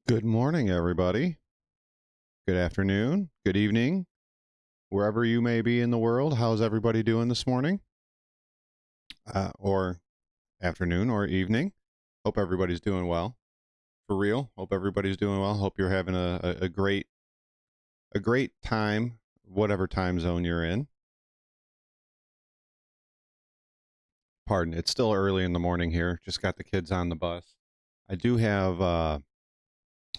Good morning, everybody. Good afternoon, good evening, wherever you may be in the world. How's everybody doing this morning? Or afternoon or evening? Hope everybody's doing well. For real, hope everybody's doing well. Hope you're having a great time, whatever time zone you're in. Pardon, it's still early in the morning here. Just got the kids on the bus. I do have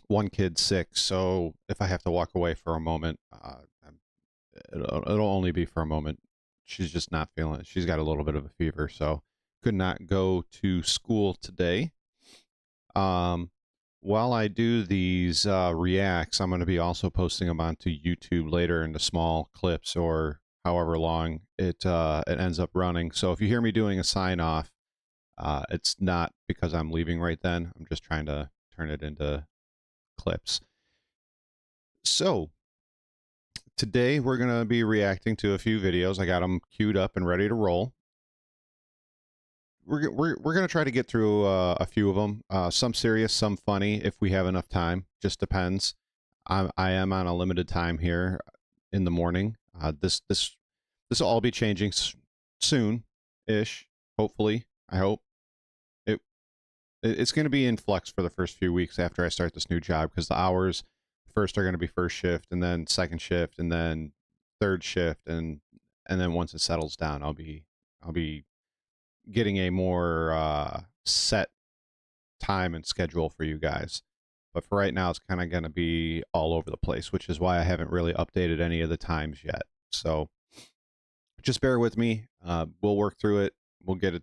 one kid sick, so if I have to walk away for a moment, it'll only be for a moment. She's just not feeling it. She's got a little bit of a fever, so could not go to school today. While I do these reacts, I'm going to be also posting them onto YouTube later into small clips or however long it ends up running. So if you hear me doing a sign off, it's not because I'm leaving right then. I'm just trying to turn it into clips. So today we're going to be reacting to a few videos. I got them queued up and ready to roll. We're going to try to get through a few of them. Some serious, some funny if we have enough time. Just depends. I am on a limited time here in the morning. This will all be changing soon-ish. Hopefully, I hope. It's going to be in flux for the first few weeks after I start this new job, because the hours first are going to be first shift, and then second shift, and then third shift, and then once it settles down, I'll be getting a more set time and schedule for you guys. But for right now, it's kind of going to be all over the place, which is why I haven't really updated any of the times yet. So just bear with me. We'll work through it. We'll get it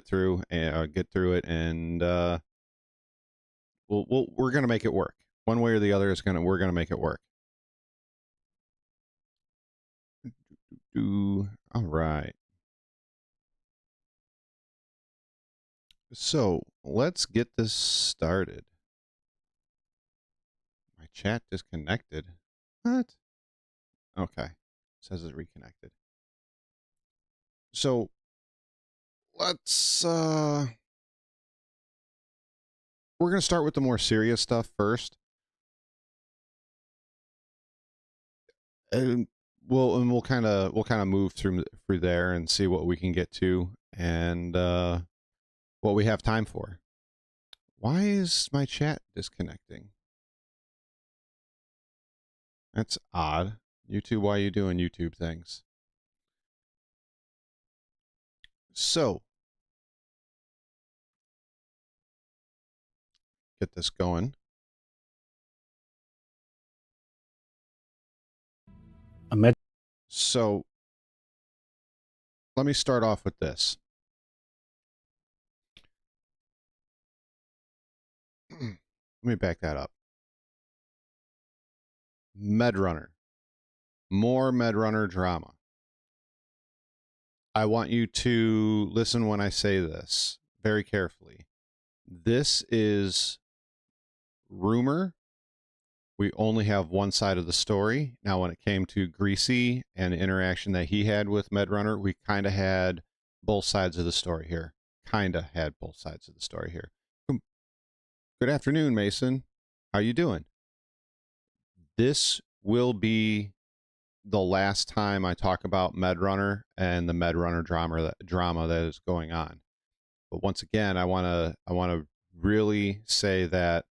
through and get through it, and we're gonna make it work. One way or the other, we're gonna make it work. All right. So let's get this started. My chat disconnected. What? Okay. It says it's reconnected. So let's we're gonna start with the more serious stuff first. And we'll kind of move through there and see what we can get to and what we have time for. Why is my chat disconnecting? That's odd. YouTube, why are you doing YouTube things? So, get this going. So, let me start off with this. Let me back that up. Medrunner. More Medrunner drama. I want you to listen when I say this very carefully. This is rumor. We only have one side of the story. Now, when it came to Greasy and the interaction that he had with Medrunner, we kind of had both sides of the story here. Good afternoon, Mason. How you doing? This will be the last time I talk about Medrunner and the Medrunner drama that is going on. But once again, I want to really say that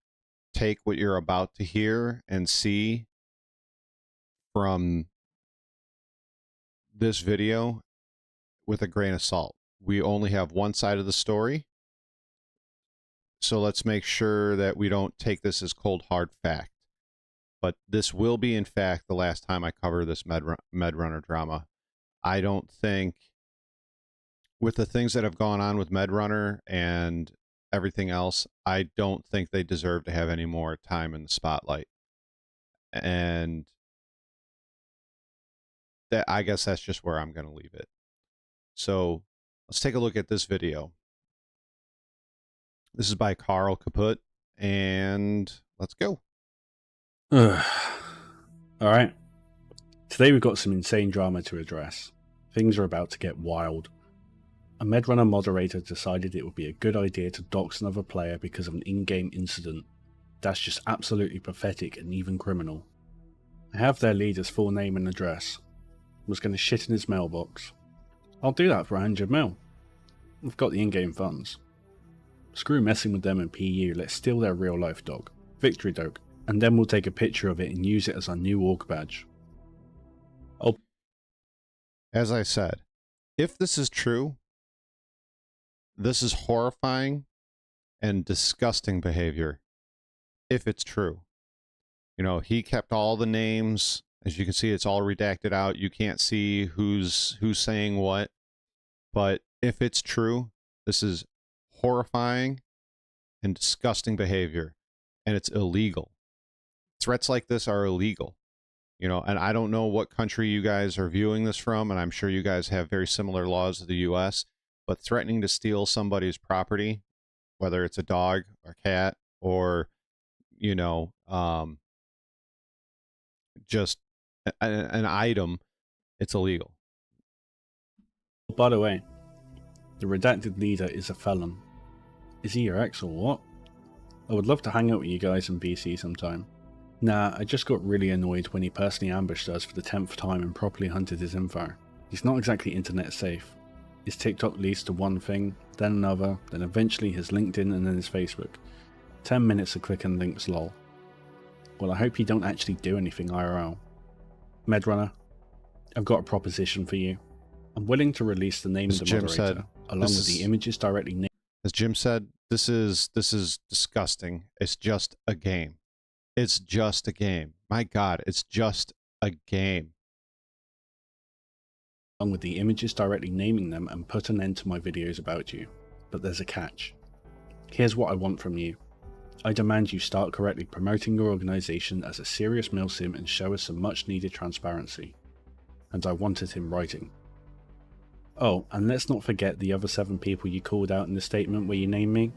take what you're about to hear and see from this video with a grain of salt. We only have one side of the story. So let's make sure that we don't take this as cold, hard fact. But this will be, in fact, the last time I cover this Medrunner drama. I don't think, with the things that have gone on with Medrunner and everything else, I don't think they deserve to have any more time in the spotlight. And that, I guess that's just where I'm going to leave it. So let's take a look at this video. This is by Carl Kaput, and let's go. All right. Today we've got some insane drama to address. Things are about to get wild. A Medrunner moderator decided it would be a good idea to dox another player because of an in-game incident. That's just absolutely pathetic and even criminal. I have their leader's full name and address. Was going to shit in his mailbox. I'll do that for 100 mil. I've got the in-game funds. Screw messing with them in PU, let's steal their real life dog, Victory Dog, and then we'll take a picture of it and use it as our new org badge. As I said, if this is true, this is horrifying and disgusting behavior. If it's true. You know, he kept all the names. As you can see, it's all redacted out. You can't see who's saying what. But if it's true, this is horrifying and disgusting behavior, and it's illegal. Threats like this are illegal. You know, and I don't know what country you guys are viewing this from, and I'm sure you guys have very similar laws to the US, but threatening to steal somebody's property, whether it's a dog or cat or, you know, just an item, it's illegal. By the way, the redacted leader is a felon. Is he your ex or what? I would love to hang out with you guys in BC sometime. Nah, I just got really annoyed when he personally ambushed us for the 10th time and properly hunted his info. He's not exactly internet safe. His TikTok leads to one thing, then another, then eventually his LinkedIn and then his Facebook. 10 minutes of clicking links lol. Well, I hope you don't actually do anything IRL. Medrunner, I've got a proposition for you. I'm willing to release the name of the moderator, along with the images directly named. As Jim said, this is disgusting. It's just a game. It's just a game. My God, it's just a game. Along with the images directly naming them and put an end to my videos about you. But there's a catch. Here's what I want from you. I demand you start correctly promoting your organisation as a serious milsim and show us some much needed transparency. And I want it in writing. Oh, and let's not forget the other 7 people you called out in the statement where you named me.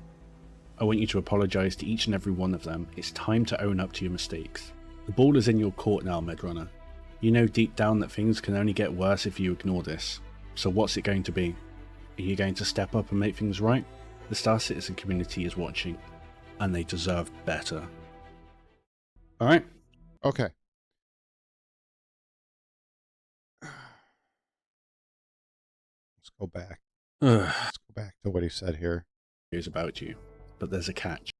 I want you to apologise to each and every one of them. It's time to own up to your mistakes. The ball is in your court now, Medrunner. You know deep down that things can only get worse if you ignore this. So what's it going to be? Are you going to step up and make things right? The Star Citizen community is watching, and they deserve better. Alright? Okay. Let's go back. Let's go back to what he said here. Here's about you. But there's a catch.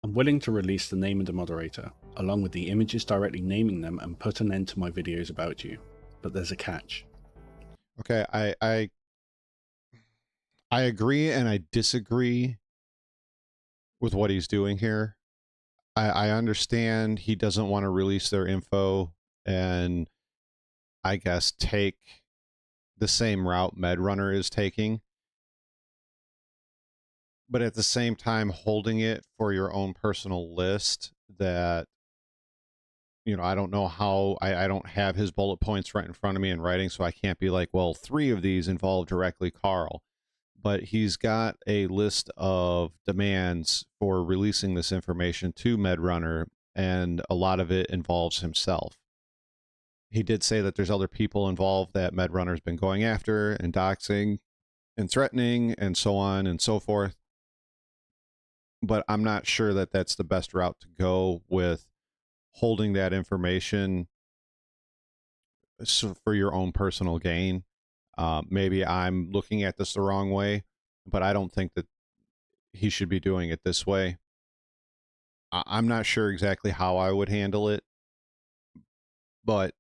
I'm willing to release the name of the moderator, along with the images directly naming them and put an end to my videos about you. But there's a catch. Okay, I agree and I disagree with what he's doing here. I understand he doesn't want to release their info and I guess take the same route Medrunner is taking. But at the same time, holding it for your own personal list that, you know, I don't know how, I don't have his bullet points right in front of me in writing, so I can't be like, well, 3 of these involve directly Carl. But he's got a list of demands for releasing this information to Medrunner, and a lot of it involves himself. He did say that there's other people involved that Medrunner's been going after and doxing and threatening and so on and so forth. But I'm not sure that that's the best route to go with holding that information for your own personal gain. Maybe I'm looking at this the wrong way, but I don't think that he should be doing it this way. I'm not sure exactly how I would handle it, but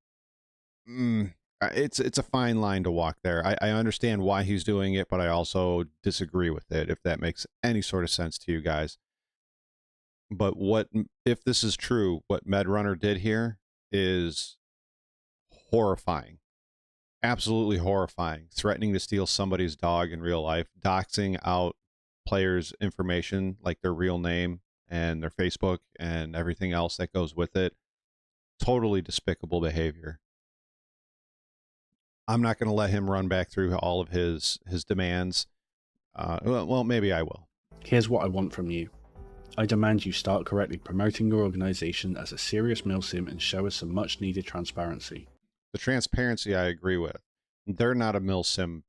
it's a fine line to walk there. I understand why he's doing it, but I also disagree with it, if that makes any sort of sense to you guys. But if this is true, what MedRunner did here is horrifying. Absolutely horrifying. Threatening to steal somebody's dog in real life, doxing out players' information, like their real name and their Facebook and everything else that goes with it. Totally despicable behavior. I'm not going to let him run back through all of his demands. Well, maybe I will. Here's what I want from you. I demand you start correctly promoting your organization as a serious milsim and show us some much needed transparency. The transparency I agree with. They're not a milsim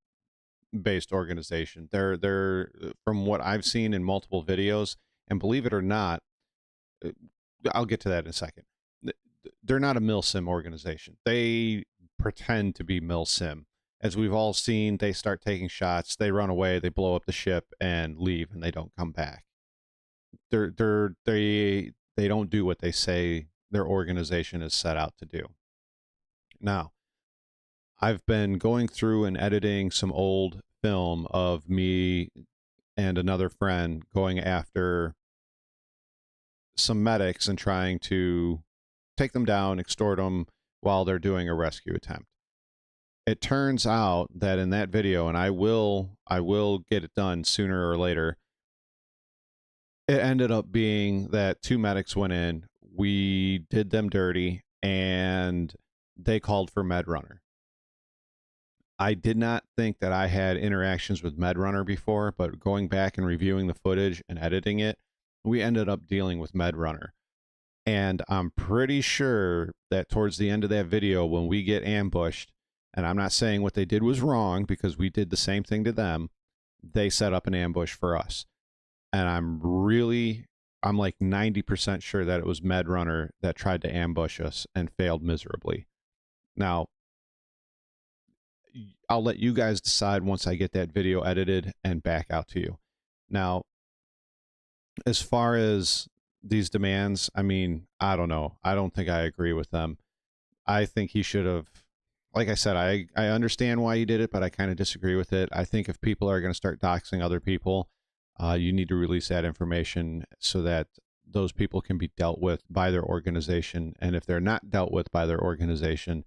based organization. They're from what I've seen in multiple videos, and believe it or not, I'll get to that in a second. They're not a milsim organization. They pretend to be milsim. As we've all seen, they start taking shots, they run away, they blow up the ship and leave, and they don't come back. They don't do what they say their organization is set out to do. Now, I've been going through and editing some old film of me and another friend going after some medics and trying to take them down, extort them while they're doing a rescue attempt. It turns out that in that video, and I will get it done sooner or later, it ended up being that 2 medics went in, we did them dirty, and they called for MedRunner. I did not think that I had interactions with MedRunner before, but going back and reviewing the footage and editing it, we ended up dealing with MedRunner. And I'm pretty sure that towards the end of that video, when we get ambushed, and I'm not saying what they did was wrong because we did the same thing to them, they set up an ambush for us. And I'm like 90% sure that it was MedRunner that tried to ambush us and failed miserably. Now, I'll let you guys decide once I get that video edited and back out to you. Now, as far as these demands, I mean, I don't know. I don't think I agree with them. I think he should have, like I said, I understand why he did it, but I kind of disagree with it. I think if people are going to start doxing other people, you need to release that information so that those people can be dealt with by their organization. And if they're not dealt with by their organization,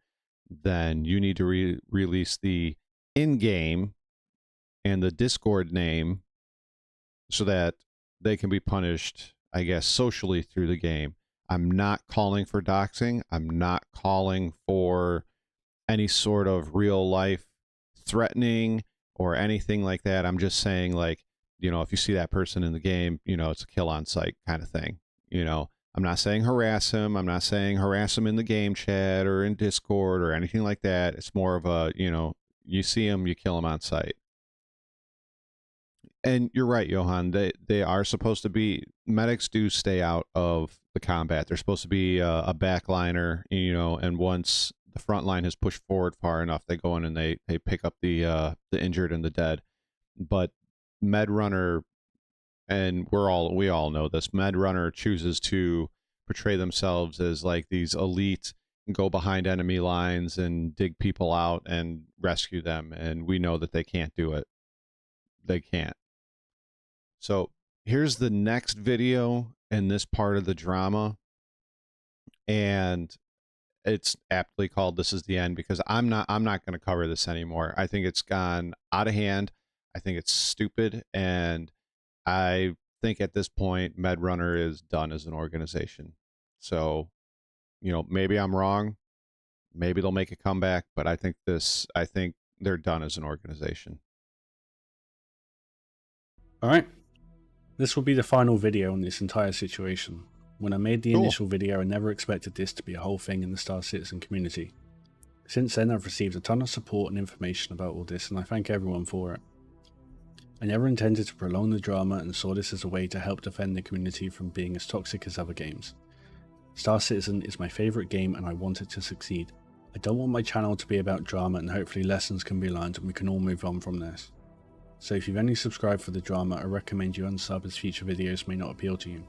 then you need to release the in-game and the Discord name so that they can be punished, I guess, socially through the game. I'm not calling for doxing. I'm not calling for any sort of real life threatening or anything like that. I'm just saying, like, you know, if you see that person in the game, you know, it's a kill on sight kind of thing. You know, I'm not saying harass him. I'm not saying harass him in the game chat or in Discord or anything like that. It's more of a, you know, you see him, you kill him on sight. And you're right, Johan. They are supposed to be, medics do stay out of the combat. They're supposed to be a backliner, you know, and once the front line has pushed forward far enough, they go in and they pick up the injured and the dead. But MedRunner, and we all know this, MedRunner chooses to portray themselves as like these elite, go behind enemy lines and dig people out and rescue them, and we know that they can't do it. They can't. So here's the next video in this part of the drama, and it's aptly called "This is the End" because I'm not going to cover this anymore. I think it's gone out of hand. I think it's stupid, and I think at this point MedRunner is done as an organization. So, you know, maybe I'm wrong. Maybe they'll make a comeback, but I think they're done as an organization. All right. This will be the final video on this entire situation. When I made the initial video, I never expected this to be a whole thing in the Star Citizen community. Since then, I've received a ton of support and information about all this, and I thank everyone for it. I never intended to prolong the drama and saw this as a way to help defend the community from being as toxic as other games. Star Citizen is my favourite game and I want it to succeed. I don't want my channel to be about drama, and hopefully lessons can be learned and we can all move on from this. So if you've only subscribed for the drama, I recommend you unsub as future videos may not appeal to you.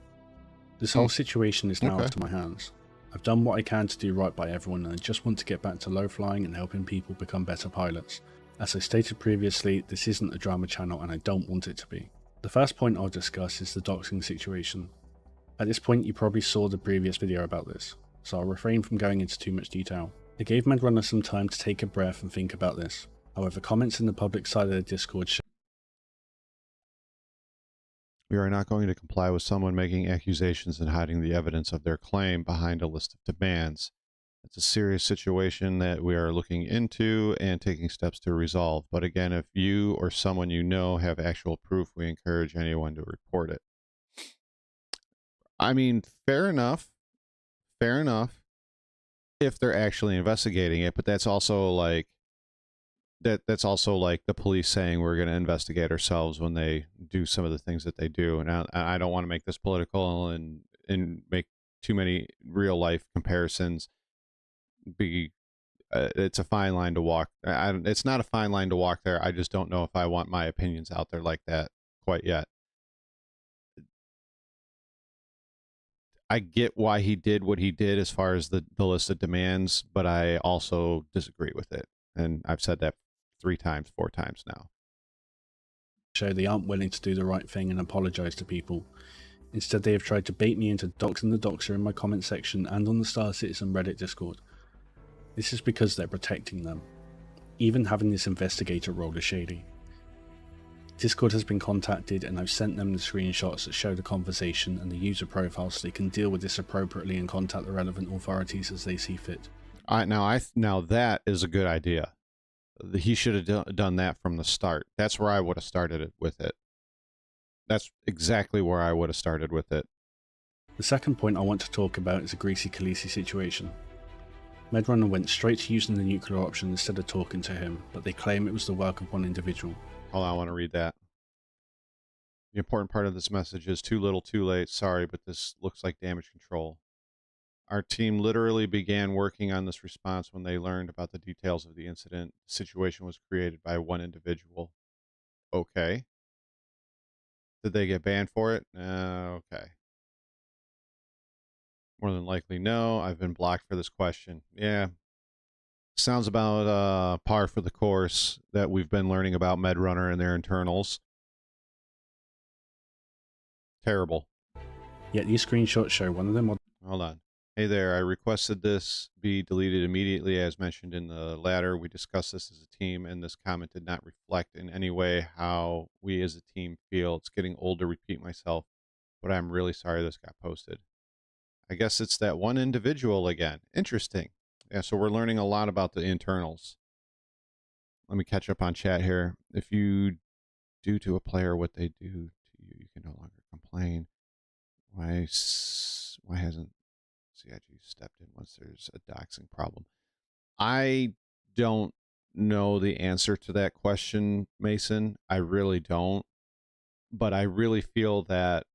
This whole situation is now off to my hands. I've done what I can to do right by everyone, and I just want to get back to low flying and helping people become better pilots. As I stated previously, this isn't a drama channel and I don't want it to be. The first point I'll discuss is the doxing situation. At this point you probably saw the previous video about this, so I'll refrain from going into too much detail. I gave Medrunner some time to take a breath and think about this. However, comments in the public side of the Discord show we are not going to comply with someone making accusations and hiding the evidence of their claim behind a list of demands. It's a serious situation that we are looking into and taking steps to resolve. But again, if you or someone you know have actual proof, we encourage anyone to report it. I mean, fair enough. Fair enough. If they're actually investigating it, but that's also like that's also like the police saying we're going to investigate ourselves when they do some of the things that they do. And I don't want to make this political and make too many real life comparisons. It's a fine line to walk. It's not a fine line to walk there. I just don't know if I want my opinions out there like that quite yet. I get why he did what he did as far as the list of demands, but I also disagree with it. And I've said that 4 times now. show they aren't willing to do the right thing and apologise to people. Instead, they have tried to bait me into doxing the doxer in my comment section and on the Star Citizen Reddit Discord. This is because they're protecting them. Even having this investigator role is shady. Discord has been contacted and I've sent them the screenshots that show the conversation and the user profile so they can deal with this appropriately and contact the relevant authorities as they see fit. Now that is a good idea. He should have done that from the start. That's where I would have started with it. That's exactly where I would have started with it. The second point I want to talk about is a Greasy Khaleesi situation. Medrunner went straight to using the nuclear option instead of talking to him, but they claim it was the work of one individual. Hold on, I want to read that. The important part of this message is too little, too late. Sorry, but this looks like damage control. Our team literally began working on this response when they learned about the details of the incident. The situation was created by one individual. Okay. Did they get banned for it? Okay. More than likely, no. I've been blocked for this question. Yeah. Sounds about par for the course that we've been learning about Medrunner and their internals. Terrible. Yet these screenshots show one of them. Hold on. Hey there, I requested this be deleted immediately as mentioned in the ladder. We discussed this as a team and this comment did not reflect in any way how we as a team feel. It's getting old to repeat myself, but I'm really sorry this got posted. I guess it's that one individual again. Interesting. Yeah, so we're learning a lot about the internals. Let me catch up on chat here. If you do to a player what they do to you, you can no longer complain. Why hasn't CIG stepped in once there's a doxing problem? I don't know the answer to that question, Mason. I really don't. But I really feel that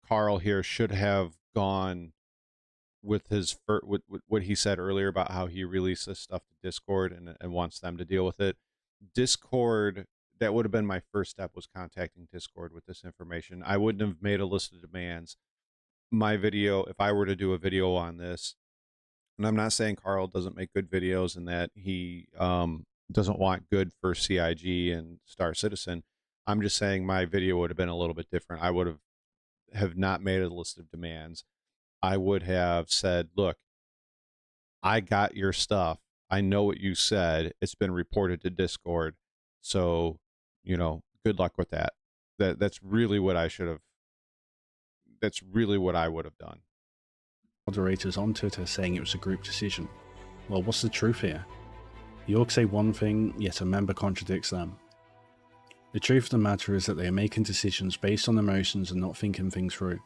Carl here should have gone with his with what he said earlier about how he releases stuff to Discord and wants them to deal with it. Discord, that would have been my first step, was contacting Discord with this information. I wouldn't have made a list of demands. My video, if I were to do a video on this, and I'm not saying Carl doesn't make good videos and that he doesn't want good for CIG and Star Citizen. I'm just saying my video would have been a little bit different. I would have not made a list of demands. I would have said, look, I got your stuff. I know what you said. It's been reported to Discord. So, good luck with that. That's really what I should have. That's really what I would have done. Moderators on Twitter saying it was a group decision. Well, what's the truth here? The orcs say one thing, yet a member contradicts them. The truth of the matter is that they are making decisions based on emotions and not thinking things through.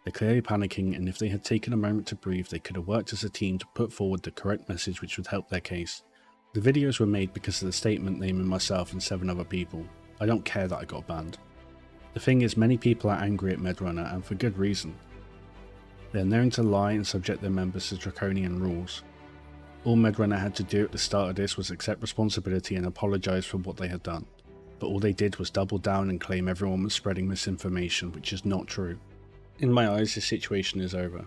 They're clearly panicking, and if they had taken a moment to breathe, they could have worked as a team to put forward the correct message which would help their case. The videos were made because of the statement naming myself and 7 other people. I don't care that I got banned. The thing is, many people are angry at Medrunner, and for good reason. They are known to lie and subject their members to draconian rules. All Medrunner had to do at the start of this was accept responsibility and apologise for what they had done. But all they did was double down and claim everyone was spreading misinformation, which is not true. In my eyes, this situation is over.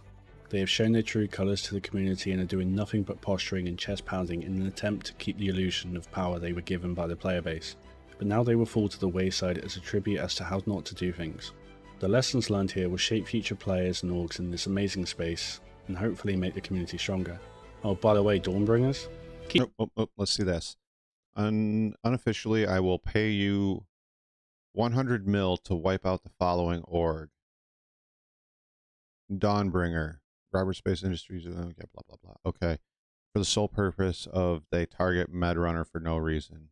They have shown their true colours to the community and are doing nothing but posturing and chest pounding in an attempt to keep the illusion of power they were given by the player base. But now they will fall to the wayside as a tribute as to how not to do things. The lessons learned here will shape future players and orgs in this amazing space, and hopefully make the community stronger. Oh, by the way, Dawnbringers? Let's see this. Unofficially, I will pay you 100 mil to wipe out the following org. Dawnbringer, robertsspaceindustries, okay, blah, blah, blah. Okay. For the sole purpose of they target Medrunner for no reason.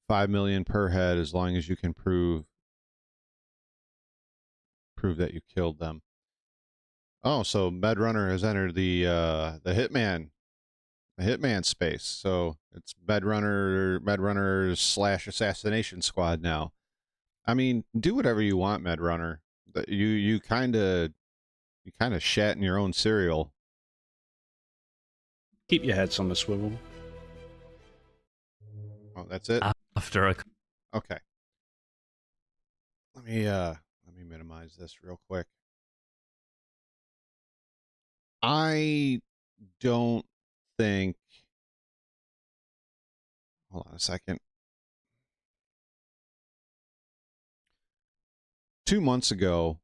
5 million per head as long as you can prove that you killed them. Oh, so Medrunner has entered the hitman space. So it's Medrunner / assassination squad now. I mean, do whatever you want, Medrunner. You kind of shat in your own cereal. Keep your heads on the swivel. Oh, that's it. After a Okay. Let me minimize this real quick. I don't think. Hold on a second. 2 months ago,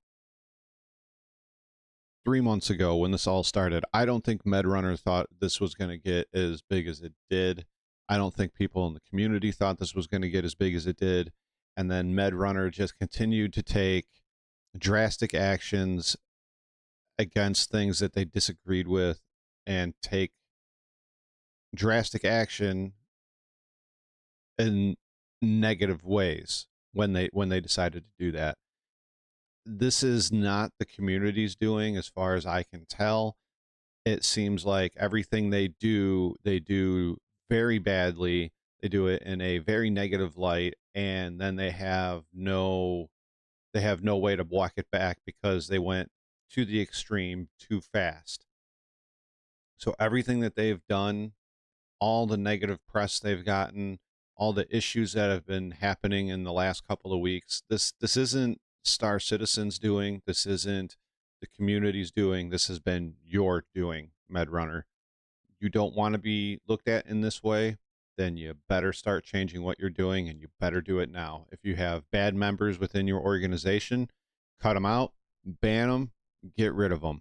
3 months ago, when this all started, I don't think Medrunner thought this was going to get as big as it did. I don't think people in the community thought this was going to get as big as it did. And then Medrunner just continued to take drastic actions against things that they disagreed with and take drastic action in negative ways when they decided to do that. This is not the community's doing, as far as I can tell. It seems like everything they do very badly. They do it in a very negative light, and then they have no way to walk it back because they went to the extreme too fast. So everything that they've done, all the negative press they've gotten, all the issues that have been happening in the last couple of weeks, this isn't Star Citizen's doing. This isn't the community's doing. This has been your doing, Medrunner. You don't want to be looked at in this way, then you better start changing what you're doing, and you better do it now. If you have bad members within your organization, cut them out, ban them, get rid of them.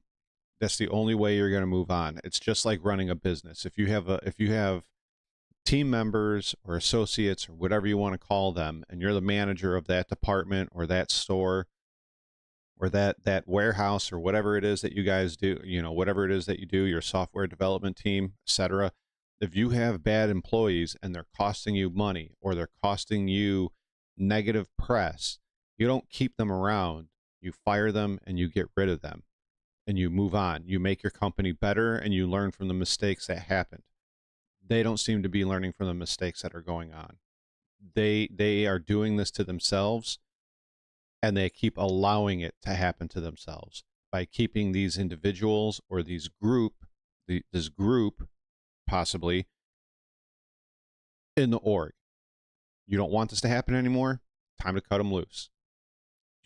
That's the only way you're going to move on. It's just like running a business. If you have team members or associates or whatever you want to call them, and you're the manager of that department or that store or that warehouse or whatever it is that you guys do, whatever it is that you do, your software development team, etc. If you have bad employees and they're costing you money or they're costing you negative press, you don't keep them around. You fire them and you get rid of them and you move on. You make your company better and you learn from the mistakes that happened. They don't seem to be learning from the mistakes that are going on. They are doing this to themselves, and they keep allowing it to happen to themselves by keeping these individuals or this group possibly in the org. You don't want this to happen anymore? Time to cut them loose.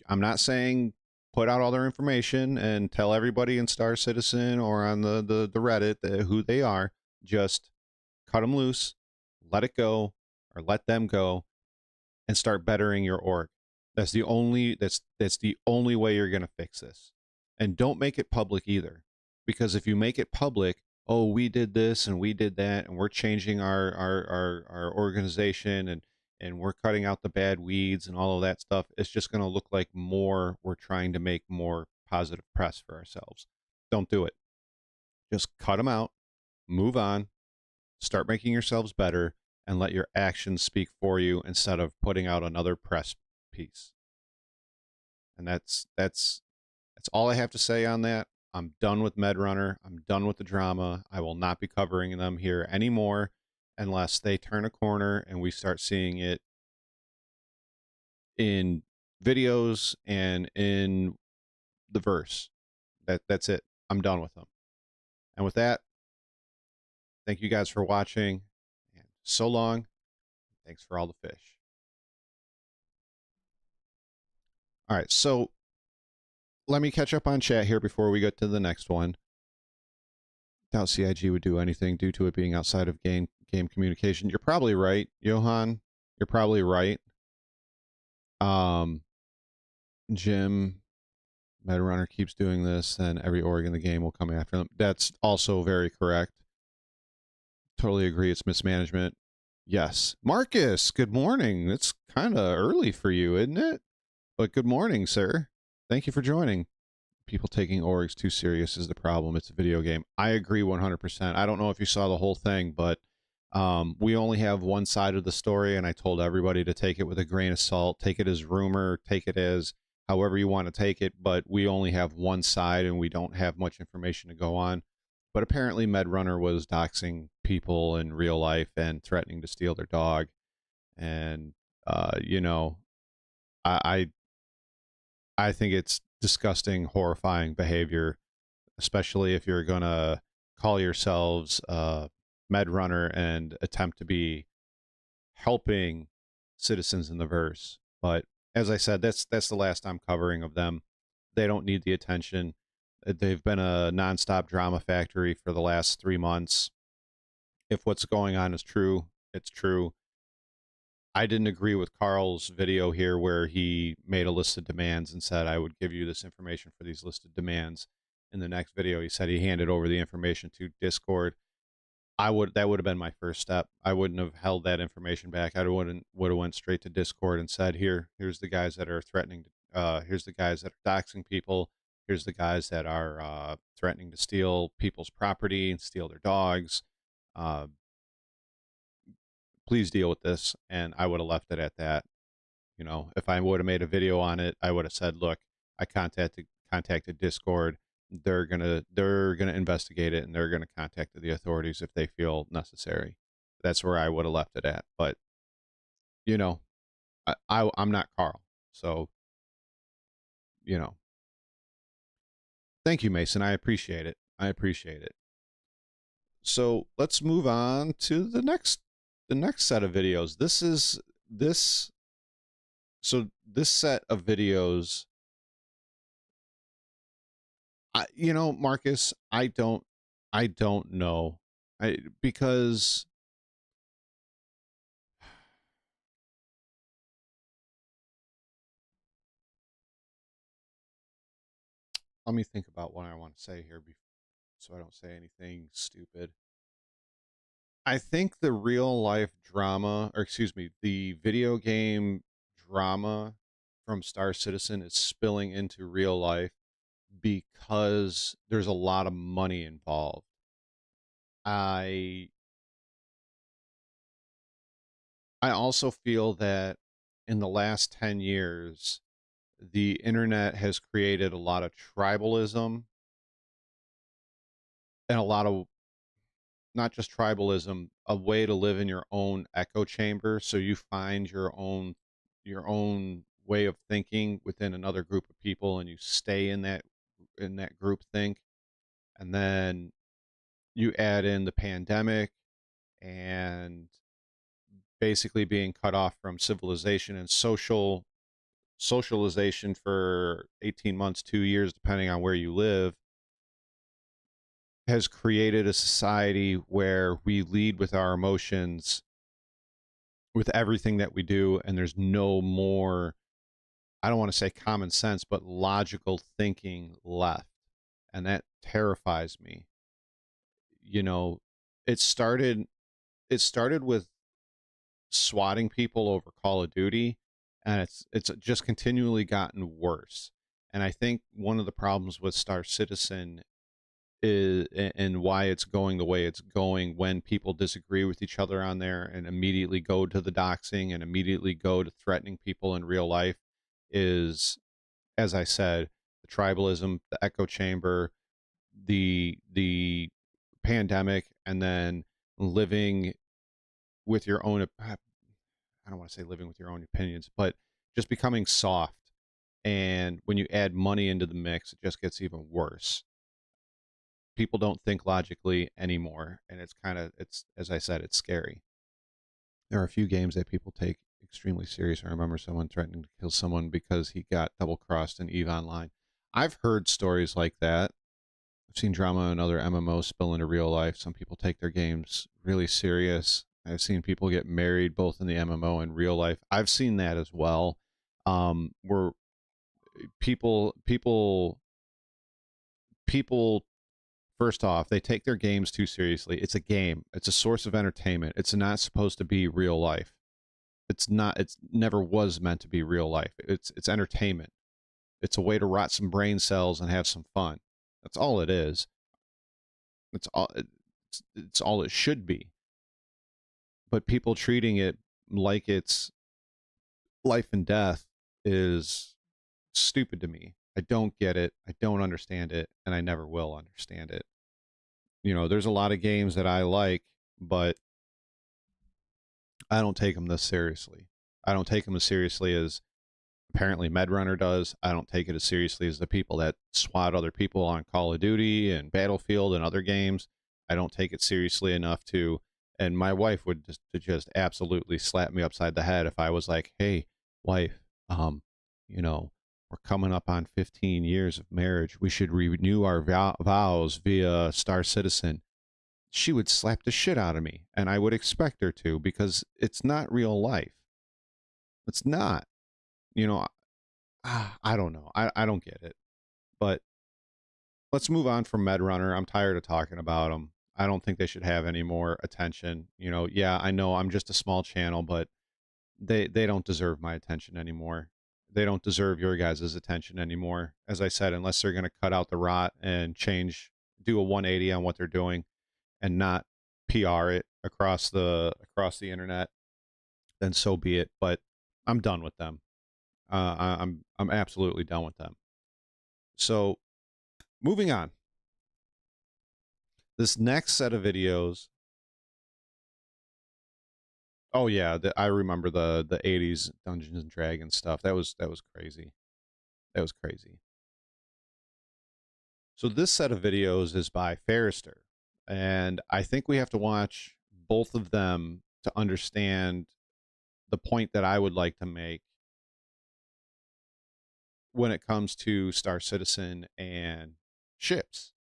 I'm not saying put out all their information and tell everybody in Star Citizen or on the Reddit who they are. Just cut them loose, let it go, or let them go, and start bettering your org. That's the only way you're going to fix this. And don't make it public either, because if you make it public, oh, we did this and we did that, and we're changing our organization and we're cutting out the bad weeds and all of that stuff, it's just going to look like we're trying to make more positive press for ourselves. Don't do it. Just cut them out, move on, start making yourselves better, and let your actions speak for you instead of putting out another press piece. And that's all I have to say on that. I'm done with Medrunner. I'm done with the drama. I will not be covering them here anymore unless they turn a corner and we start seeing it in videos and in the verse. That's it. I'm done with them. And with that, thank you guys for watching. And so long. Thanks for all the fish. All right, so let me catch up on chat here before we get to the next one. Doubt CIG would do anything due to it being outside of game communication. You're probably right, Johan. You're probably right. Jim, Medrunner keeps doing this, then every org in the game will come after them. That's also very correct. Totally agree. It's mismanagement. Yes. Marcus, good morning. It's kind of early for you, isn't it? But good morning, sir. Thank you for joining. People taking orgs too serious is the problem. It's a video game. I agree 100%. I don't know if you saw the whole thing, but we only have one side of the story, and I told everybody to take it with a grain of salt. Take it as rumor, take it as however you want to take it, but we only have one side, and we don't have much information to go on. But apparently Medrunner was doxing people in real life and threatening to steal their dog. And, you know, I, I think it's disgusting, horrifying behavior, especially if you're going to call yourselves Medrunner and attempt to be helping citizens in the verse. But as I said, that's the last I'm covering of them. They don't need the attention. They've been a nonstop drama factory for the last 3 months. If what's going on is true, it's true. I didn't agree with Carl's video here where he made a list of demands and said, I would give you this information for these listed demands. In the next video, he said he handed over the information to Discord. That would have been my first step. I wouldn't have held that information back. I would have went straight to Discord and said, here's the guys that are threatening, here's the guys that are doxing people. Here's the guys that are threatening to steal people's property and steal their dogs. Please deal with this. And I would have left it at that. You know, if I would have made a video on it, I would have said, look, I contacted Discord. They're gonna investigate it, and they're gonna contact the authorities if they feel necessary. That's where I would have left it at. But you know, I'm not Carl, so you know. Thank you, Mason. I appreciate it. I appreciate it. So let's move on to the next set of videos. So this set of videos, Marcus, I don't know, because let me think about what I want to say here so I don't say anything stupid. I think the real life drama, or excuse me, the video game drama from Star Citizen is spilling into real life because there's a lot of money involved. I also feel that in the last 10 years, the internet has created a lot of tribalism and a lot of, not just tribalism, a way to live in your own echo chamber. So you find your own way of thinking within another group of people, and you stay in that group think. And then you add in the pandemic and basically being cut off from civilization and socialization for 18 months, 2 years, depending on where you live, has created a society where we lead with our emotions with everything that we do, and there's no more, I don't want to say common sense, but logical thinking left. And that terrifies me. You know, it started with swatting people over Call of Duty, and it's just continually gotten worse. And I think one of the problems with Star Citizen is, and why it's going the way it's going, when people disagree with each other on there and immediately go to the doxing and immediately go to threatening people in real life, is, as I said, the tribalism, the echo chamber, the pandemic, and then living with your own, I don't want to say living with your own opinions, but just becoming soft. And when you add money into the mix, it just gets even worse. People don't think logically anymore, and it's, as I said, it's scary. There are a few games that people take extremely serious. I remember someone threatening to kill someone because he got double crossed in EVE Online. I've heard stories like that. I've seen drama in other MMOs spill into real life. Some people take their games really serious. I've seen people get married both in the MMO and real life. I've seen that as well. Where people first off, they take their games too seriously. It's a game. It's a source of entertainment. It's not supposed to be real life. It's not. It's never was meant to be real life. It's entertainment. It's a way to rot some brain cells and have some fun. That's all it is. It's all it should be. But people treating it like it's life and death is stupid to me. I don't get it. I don't understand it, and I never will understand it. There's a lot of games that I like, but I don't take them this seriously. I don't take them as seriously as apparently MedRunner does. I don't take it as seriously as the people that swat other people on Call of Duty and Battlefield and other games. I don't take it seriously enough to, and my wife would just absolutely slap me upside the head if I was like, "Hey, wife, we're coming up on 15 years of marriage. We should renew our vows via Star Citizen." She would slap the shit out of me, and I would expect her to, because it's not real life. It's not. I don't know. I don't get it. But let's move on from MedRunner. I'm tired of talking about them. I don't think they should have any more attention. Yeah, I know I'm just a small channel, but they don't deserve my attention anymore. They don't deserve your guys' attention anymore. As I said, unless they're going to cut out the rot and do a 180 on what they're doing and not PR it across the internet, then so be it. But I'm done with them. I'm absolutely done with them. So, moving on. This next set of videos. Oh yeah, I remember the 80s Dungeons and Dragons stuff. That was crazy. That was crazy. So this set of videos is by Ferrister, and I think we have to watch both of them to understand the point that I would like to make when it comes to Star Citizen and ships.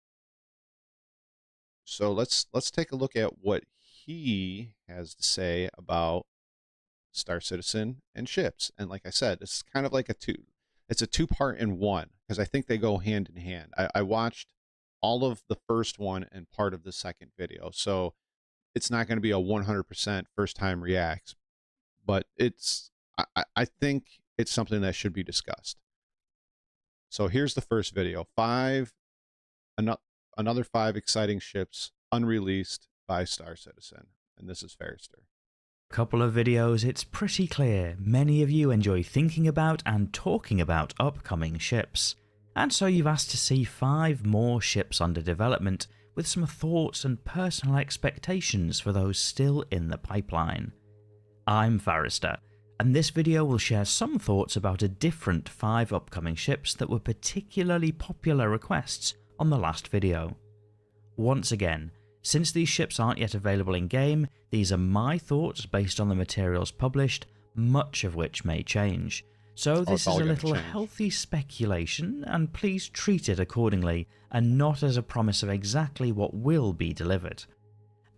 So let's take a look at what he has to say about Star Citizen and ships. And like I said, it's kind of like it's a two-part in one, because I think they go hand in hand. I watched all of the first one and part of the second video, so it's not going to be a 100% first time reacts, but I think it's something that should be discussed. So here's the first video. Another 5 exciting ships unreleased by Star Citizen. And this is Ferrister. Couple of videos, it's pretty clear many of you enjoy thinking about and talking about upcoming ships. And so you've asked to see 5 more ships under development, with some thoughts and personal expectations for those still in the pipeline. I'm Ferrister, and this video will share some thoughts about a different 5 upcoming ships that were particularly popular requests on the last video. Once again, since these ships aren't yet available in game, these are my thoughts based on the materials published, much of which may change. So this is a little healthy speculation, and please treat it accordingly, and not as a promise of exactly what will be delivered.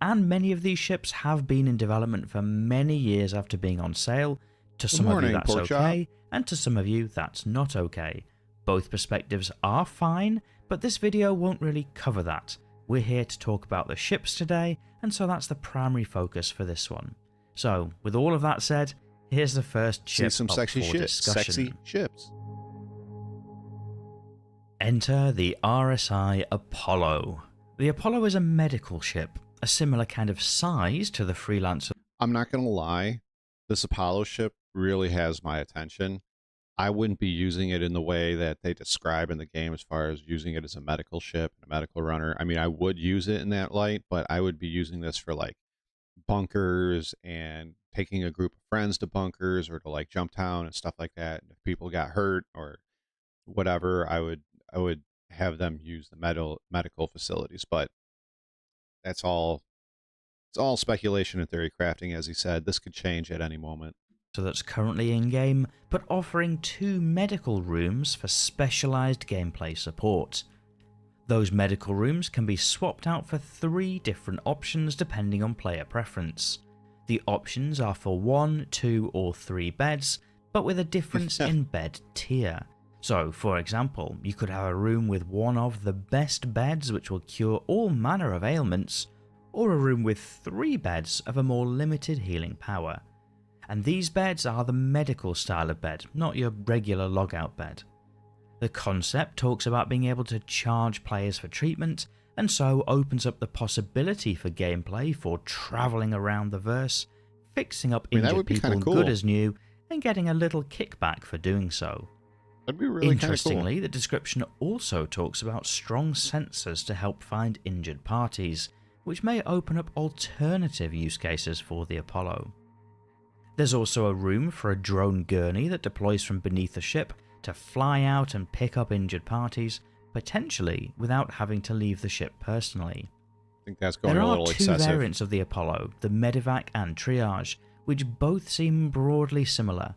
And many of these ships have been in development for many years after being on sale. To some of you that's okay, and to some of you that's not okay. Both perspectives are fine, but this video won't really cover that. We're here to talk about the ships today, and so that's the primary focus for this one. So, with all of that said, here's the first ship some up sexy for ships. discussion. Sexy ships. Enter the RSI Apollo. The Apollo is a medical ship, a similar kind of size to the Freelancer. I'm not going to lie, this Apollo ship really has my attention. I wouldn't be using it in the way that they describe in the game, as far as using it as a medical ship, a medical runner. I mean, I would use it in that light, but I would be using this for like bunkers and taking a group of friends to bunkers, or to like jump town and stuff like that. And if people got hurt or whatever, I would have them use the medical facilities. But that's all. It's all speculation and theory crafting, as he said. This could change at any moment. that's currently in-game, but offering 2 medical rooms for specialised gameplay support. Those medical rooms can be swapped out for 3 different options depending on player preference. The options are for 1, 2 or 3 beds, but with a difference in bed tier. So, for example, you could have a room with one of the best beds which will cure all manner of ailments, or a room with 3 beds of a more limited healing power. And these beds are the medical style of bed, not your regular logout bed. The concept talks about being able to charge players for treatment, and so opens up the possibility for gameplay for travelling around the verse, fixing up injured people good as new, and getting a little kickback for doing so. That'd be really Interestingly, the description also talks about strong sensors to help find injured parties, which may open up alternative use cases for the Apollo. There's also a room for a drone gurney that deploys from beneath the ship to fly out and pick up injured parties, potentially without having to leave the ship personally. I think that's going a little excessive. There are 2 variants of the Apollo, the Medevac and Triage, which both seem broadly similar.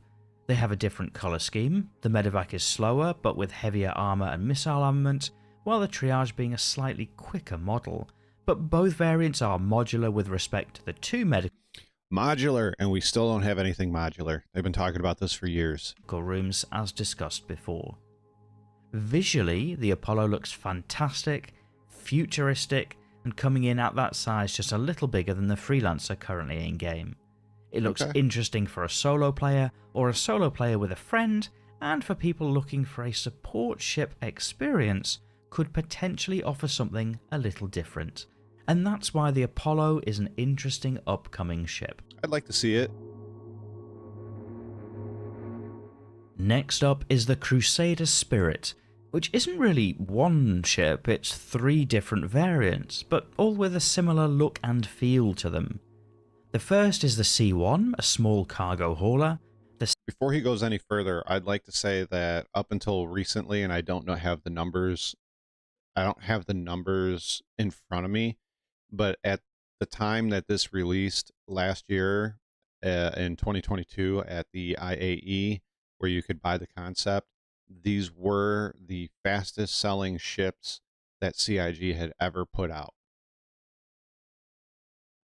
They have a different colour scheme. The Medevac is slower but with heavier armour and missile armament, while the Triage being a slightly quicker model. But both variants are modular with respect to the 2 medical modular, and we still don't have anything modular. They've been talking about this for years. Rooms as discussed before. Visually, the Apollo looks fantastic, futuristic, and coming in at that size just a little bigger than the Freelancer currently in game. It looks interesting for a solo player or a solo player with a friend, and for people looking for a support ship experience, could potentially offer something a little different. And that's why the Apollo is an interesting upcoming ship. I'd like to see it. Next up is the Crusader Spirit, which isn't really one ship, it's 3 different variants, but all with a similar look and feel to them. The first is the C1, a small cargo hauler. Before he goes any further, I'd like to say that up until recently, and I don't have the numbers in front of me, but at the time that this released last year in 2022 at the IAE, where you could buy the concept, these were the fastest selling ships that CIG had ever put out.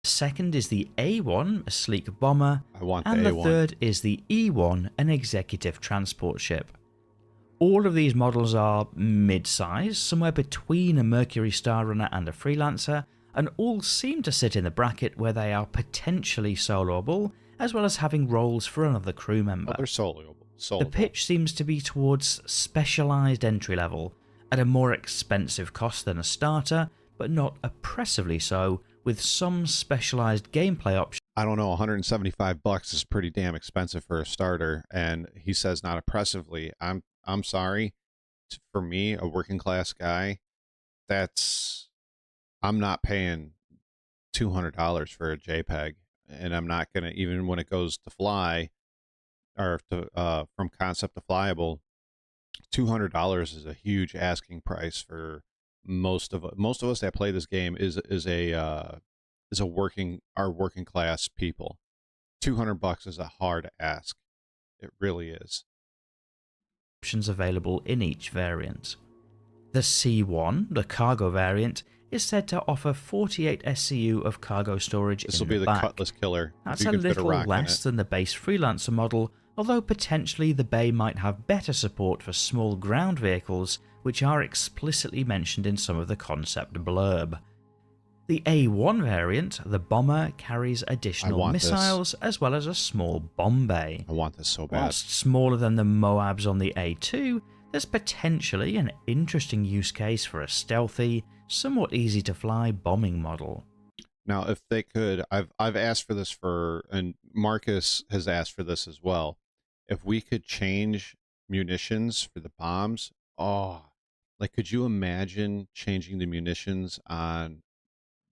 The second is the A1, a sleek bomber, and the third is the E1, an executive transport ship. All of these models are mid-size, somewhere between a Mercury Star Runner and a Freelancer, and all seem to sit in the bracket where they are potentially soloable, as well as having roles for another crew member. Oh, they're soloable. The pitch seems to be towards specialised entry level, at a more expensive cost than a starter, but not oppressively so, with some specialised gameplay options. I don't know, $175 is pretty damn expensive for a starter, and he says not oppressively. I'm sorry, for me, a working class guy, I'm not paying $200 for a JPEG, and I'm not gonna, even when it goes to fly, or to from concept to flyable, $200 is a huge asking price for most of us that play this game. Is a working class people. $200 is a hard ask. It really is. Options available in each variant. The C1, the cargo variant, is said to offer 48 SCU of cargo storage in the back. This will be the Cutlass killer. That's a little less than the base Freelancer model, although potentially the bay might have better support for small ground vehicles, which are explicitly mentioned in some of the concept blurb. The A1 variant, the bomber, carries additional missiles as well as a small bomb bay. I want this so bad. Whilst smaller than the Moabs on the A2, there's potentially an interesting use case for a stealthy, somewhat easy to fly bombing model. Now, if they could, I've asked for this and Marcus has asked for this as well. If we could change munitions for the bombs, could you imagine changing the munitions on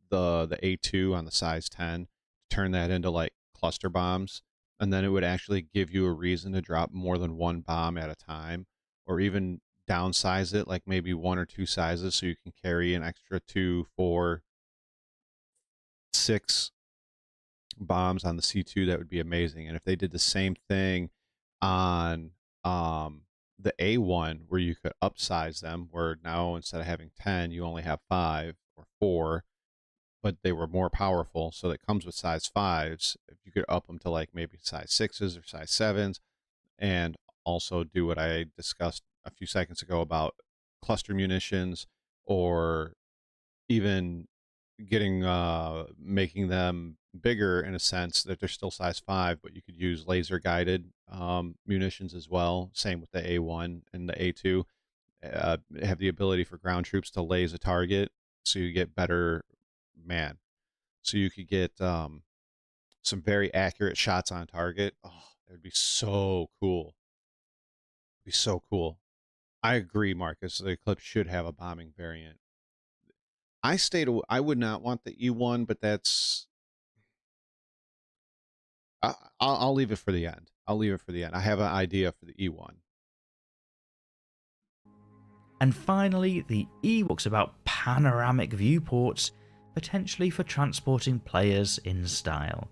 the A2 on the size 10, turn that into like cluster bombs, and then it would actually give you a reason to drop more than one bomb at a time, or even downsize it, like maybe 1 or 2 sizes, so you can carry an extra 2, 4, 6 bombs on the C2, that would be amazing. And if they did the same thing on the A1, where you could upsize them, where now instead of having 10, you only have 5 or 4, but they were more powerful. So that comes with size 5s. If you could up them to like maybe size 6s or size 7s, and also do what I discussed a few seconds ago about cluster munitions, or even getting making them bigger in a sense that they're still size 5, but you could use laser guided munitions as well. Same with the A1 and the A2. Have the ability for ground troops to laser target, so you get better so you could get some very accurate shots on target. Oh, it would be so cool. It'd be so cool. I agree, Marcus. The Eclipse should have a bombing variant. I would not want the E1, but that's. I'll leave it for the end. I'll leave it for the end. I have an idea for the E1. And finally, the E talks about panoramic viewports, potentially for transporting players in style.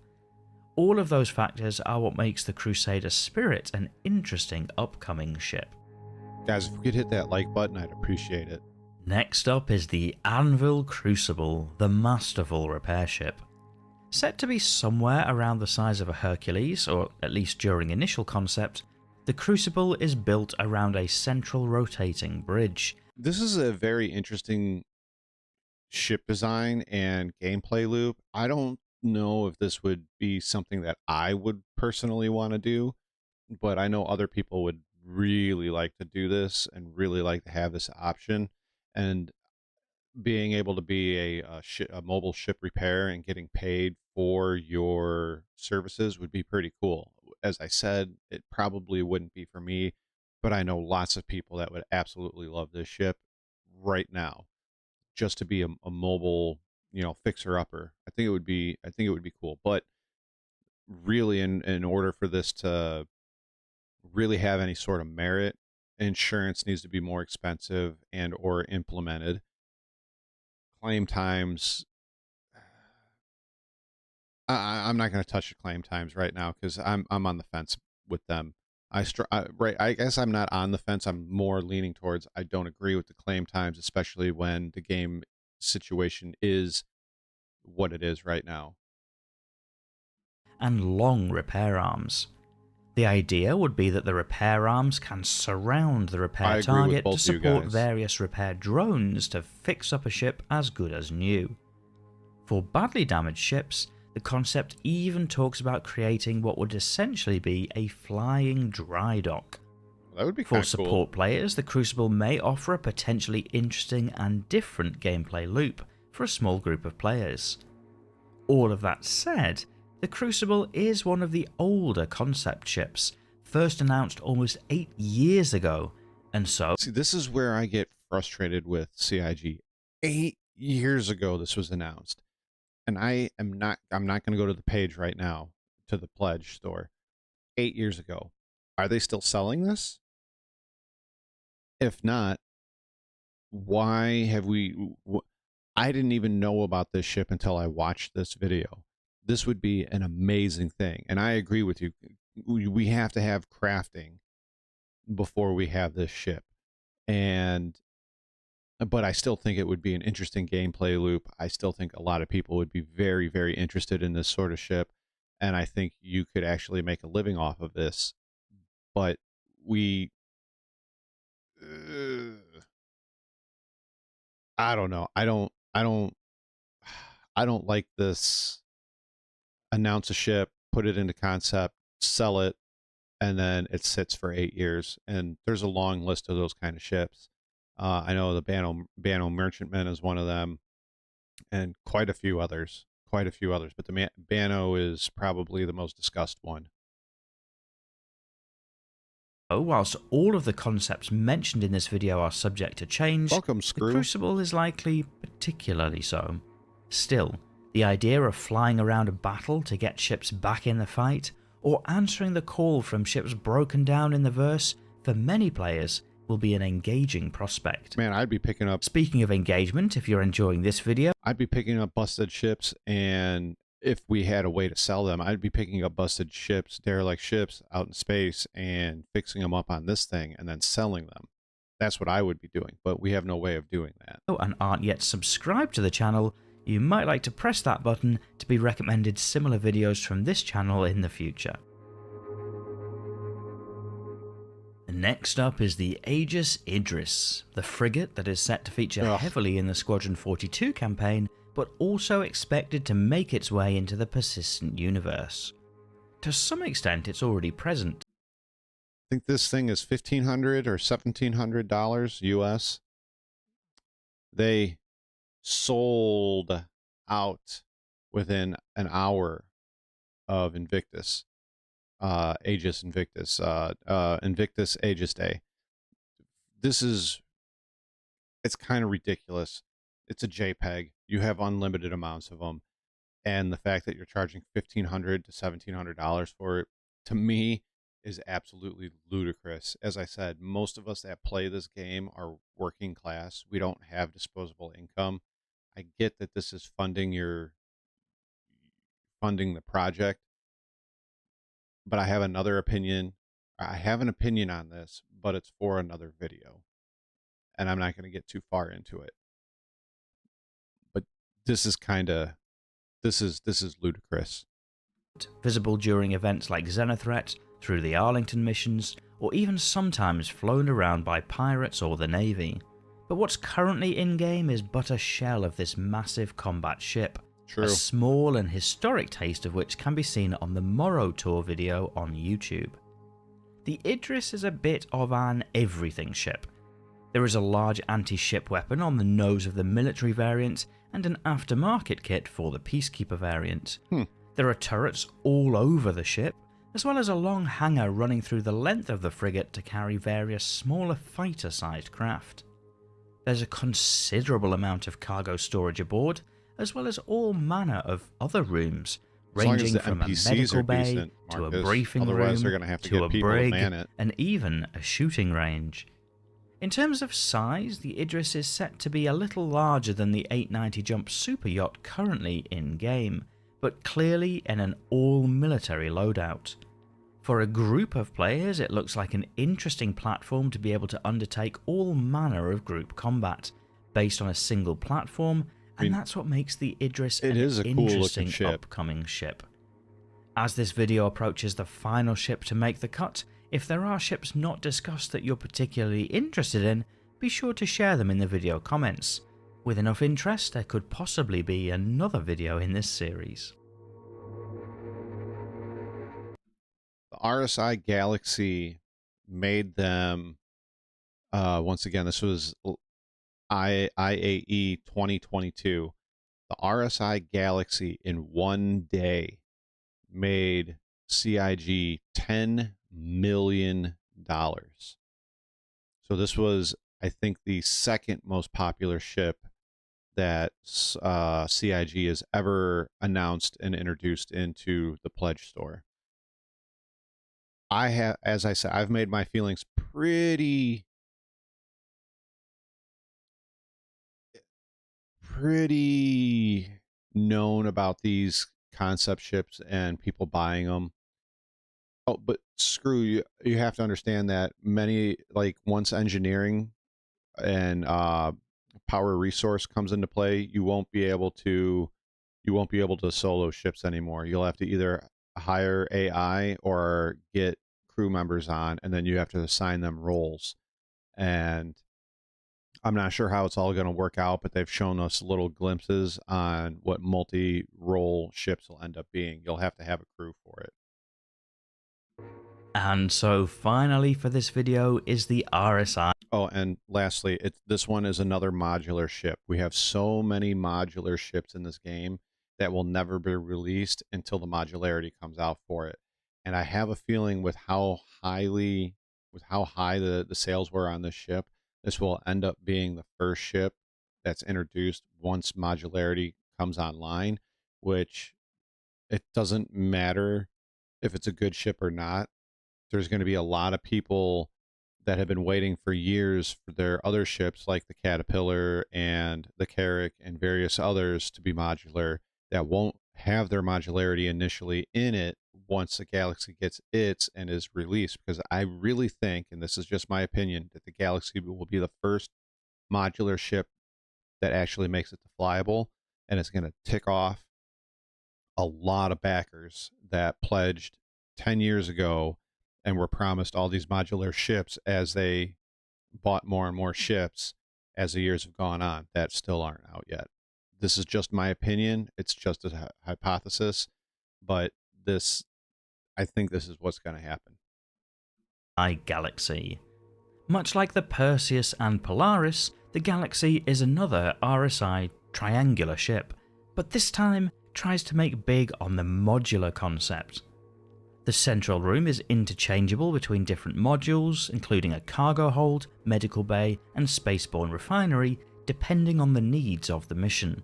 All of those factors are what makes the Crusader Spirit an interesting upcoming ship. Guys, if we could hit that like button, I'd appreciate it. Next up is the Anvil Crucible, the masterful repair ship. Set to be somewhere around the size of a Hercules, or at least during initial concept, the Crucible is built around a central rotating bridge. This is a very interesting ship design and gameplay loop. I don't know if this would be something that I would personally want to do, but I know other people would really like to do this and really like to have this option. And being able to be a mobile ship repair and getting paid for your services would be pretty cool. As I said, it probably wouldn't be for me, but I know lots of people that would absolutely love this ship right now, just to be a mobile, fixer upper. I think it would be cool. But really, in order for this to really have any sort of merit, insurance needs to be more expensive and or implemented. Claim times, I'm not going to touch the claim times right now because I'm on the fence with them. I guess I'm not on the fence. I'm more leaning towards I don't agree with the claim times, especially when the game situation is what it is right now. And long repair arms. The idea would be that the repair arms can surround the repair target to support various repair drones to fix up a ship as good as new. For badly damaged ships, the concept even talks about creating what would essentially be a flying dry dock. That would be For support players, the Crucible may offer a potentially interesting and different gameplay loop for a small group of players. All of that said, the Crucible is one of the older concept ships, first announced almost 8 years ago, and so... See, this is where I get frustrated with CIG. 8 years ago this was announced, and I'm not going to go to the page right now, to the pledge store. 8 years ago. Are they still selling this? If not, why have we... I didn't even know about this ship until I watched this video. This would be an amazing thing. And I agree with you. We have to have crafting before we have this ship. But I still think it would be an interesting gameplay loop. I still think a lot of people would be very, very interested in this sort of ship. And I think you could actually make a living off of this. But I don't know. I don't like this. Announce a ship, put it into concept, sell it, and then it sits for 8 years. And there's a long list of those kind of ships. I know the Bano Merchantman is one of them, and quite a few others. But the Bano is probably the most discussed one. Whilst all of the concepts mentioned in this video are subject to change, Welcome, Screw. The Crucible is likely particularly so. Still, the idea of flying around a battle to get ships back in the fight, or answering the call from ships broken down in the verse, for many players will be an engaging prospect. Man, I'd be picking up... Speaking of engagement, if you're enjoying this video... I'd be picking up busted ships and if we had a way to sell them, I'd be picking up busted ships, derelict ships out in space and fixing them up on this thing and then selling them. That's what I would be doing, but we have no way of doing that. And aren't yet subscribed to the channel, you might like to press that button to be recommended similar videos from this channel in the future. Next up is the Aegis Idris, the frigate that is set to feature heavily in the Squadron 42 campaign, but also expected to make its way into the persistent universe. To some extent, it's already present. I think this thing is $1,500 or $1,700 US. They sold out within an hour of Invictus. Aegis Invictus, Invictus Aegis Day. It's kind of ridiculous. It's a JPEG. You have unlimited amounts of them. And the fact that you're charging $1,500 to $1,700 for it, to me, is absolutely ludicrous. As I said, most of us that play this game are working class. We don't have disposable income. I get that this is funding the project, but I have another opinion. I have an opinion on this, but it's for another video, and I'm not going to get too far into it. But this is ludicrous. Visible during events like Zenithreat, through the Arlington missions, or even sometimes flown around by pirates or the Navy. But what's currently in-game is but a shell of this massive combat ship. True. A small and historic taste of which can be seen on the Morrow Tour video on YouTube. The Idris is a bit of an everything ship. There is a large anti-ship weapon on the nose of the military variant and an aftermarket kit for the Peacekeeper variant. There are turrets all over the ship, as well as a long hangar running through the length of the frigate to carry various smaller fighter-sized craft. There's a considerable amount of cargo storage aboard, as well as all manner of other rooms, ranging from a medical bay to a briefing room to a brig and even a shooting range. In terms of size, the Idris is set to be a little larger than the 890 Jump super yacht currently in-game, but clearly in an all-military loadout. For a group of players, it looks like an interesting platform to be able to undertake all manner of group combat, based on a single platform, and that's what makes the Idris an interesting upcoming ship. As this video approaches the final ship to make the cut, if there are ships not discussed that you're particularly interested in, be sure to share them in the video comments. With enough interest, there could possibly be another video in this series. The RSI Galaxy made them, once again, this was IAE 2022. The RSI Galaxy in one day made CIG $10 million. So this was, I think, the second most popular ship that CIG has ever announced and introduced into the pledge store. As I said, I've made my feelings pretty known about these concept ships and people buying them. Oh, but screw you. You have to understand that many, like, once engineering and power resource comes into play, you won't be able to solo ships anymore. You'll have to either hire AI or get crew members on, and then you have to assign them roles. And I'm not sure how it's all going to work out, but they've shown us little glimpses on what multi-role ships will end up being. You'll have to have a crew for it. And so finally for this video is the RSI. Oh, and lastly, this one is another modular ship. We have so many modular ships in this game that will never be released until the modularity comes out for it. And I have a feeling with how high the sales were on this ship, this will end up being the first ship that's introduced once modularity comes online, which it doesn't matter if it's a good ship or not. There's going to be a lot of people that have been waiting for years for their other ships like the Caterpillar and the Carrack and various others to be modular that won't have their modularity initially in it once the Galaxy gets its and is released, because I really think, and this is just my opinion, that the Galaxy will be the first modular ship that actually makes it flyable, and it's going to tick off a lot of backers that pledged 10 years ago and were promised all these modular ships as they bought more and more ships as the years have gone on that still aren't out yet. This is just my opinion. It's just a hypothesis, but I think this is what's going to happen. Galaxy. Much like the Perseus and Polaris, the Galaxy is another RSI triangular ship, but this time tries to make big on the modular concept. The central room is interchangeable between different modules, including a cargo hold, medical bay, and spaceborne refinery, depending on the needs of the mission.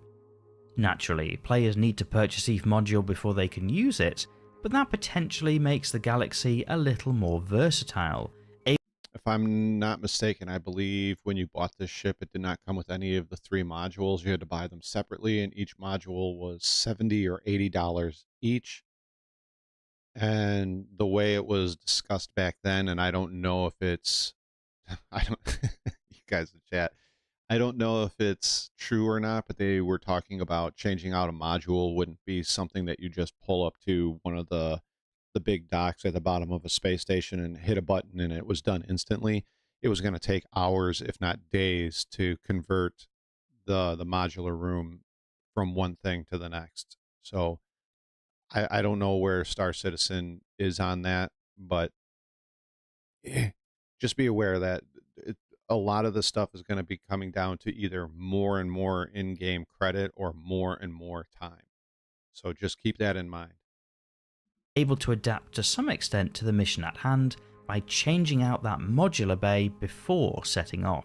Naturally, players need to purchase each module before they can use it, but that potentially makes the Galaxy a little more versatile. If I'm not mistaken, I believe when you bought this ship, it did not come with any of the 3 modules. You had to buy them separately, and each module was $70 or $80 each. And the way it was discussed back then, and I don't know if it's, I don't, you guys in chat, I don't know if it's true or not, but they were talking about changing out a module wouldn't be something that you just pull up to one of the big docks at the bottom of a space station and hit a button and it was done instantly. It was going to take hours, if not days, to convert the modular room from one thing to the next. So I don't know where Star Citizen is on that, but just be aware that a lot of the stuff is going to be coming down to either more and more in-game credit or more and more time. So just keep that in mind. Able to adapt to some extent to the mission at hand by changing out that modular bay before setting off.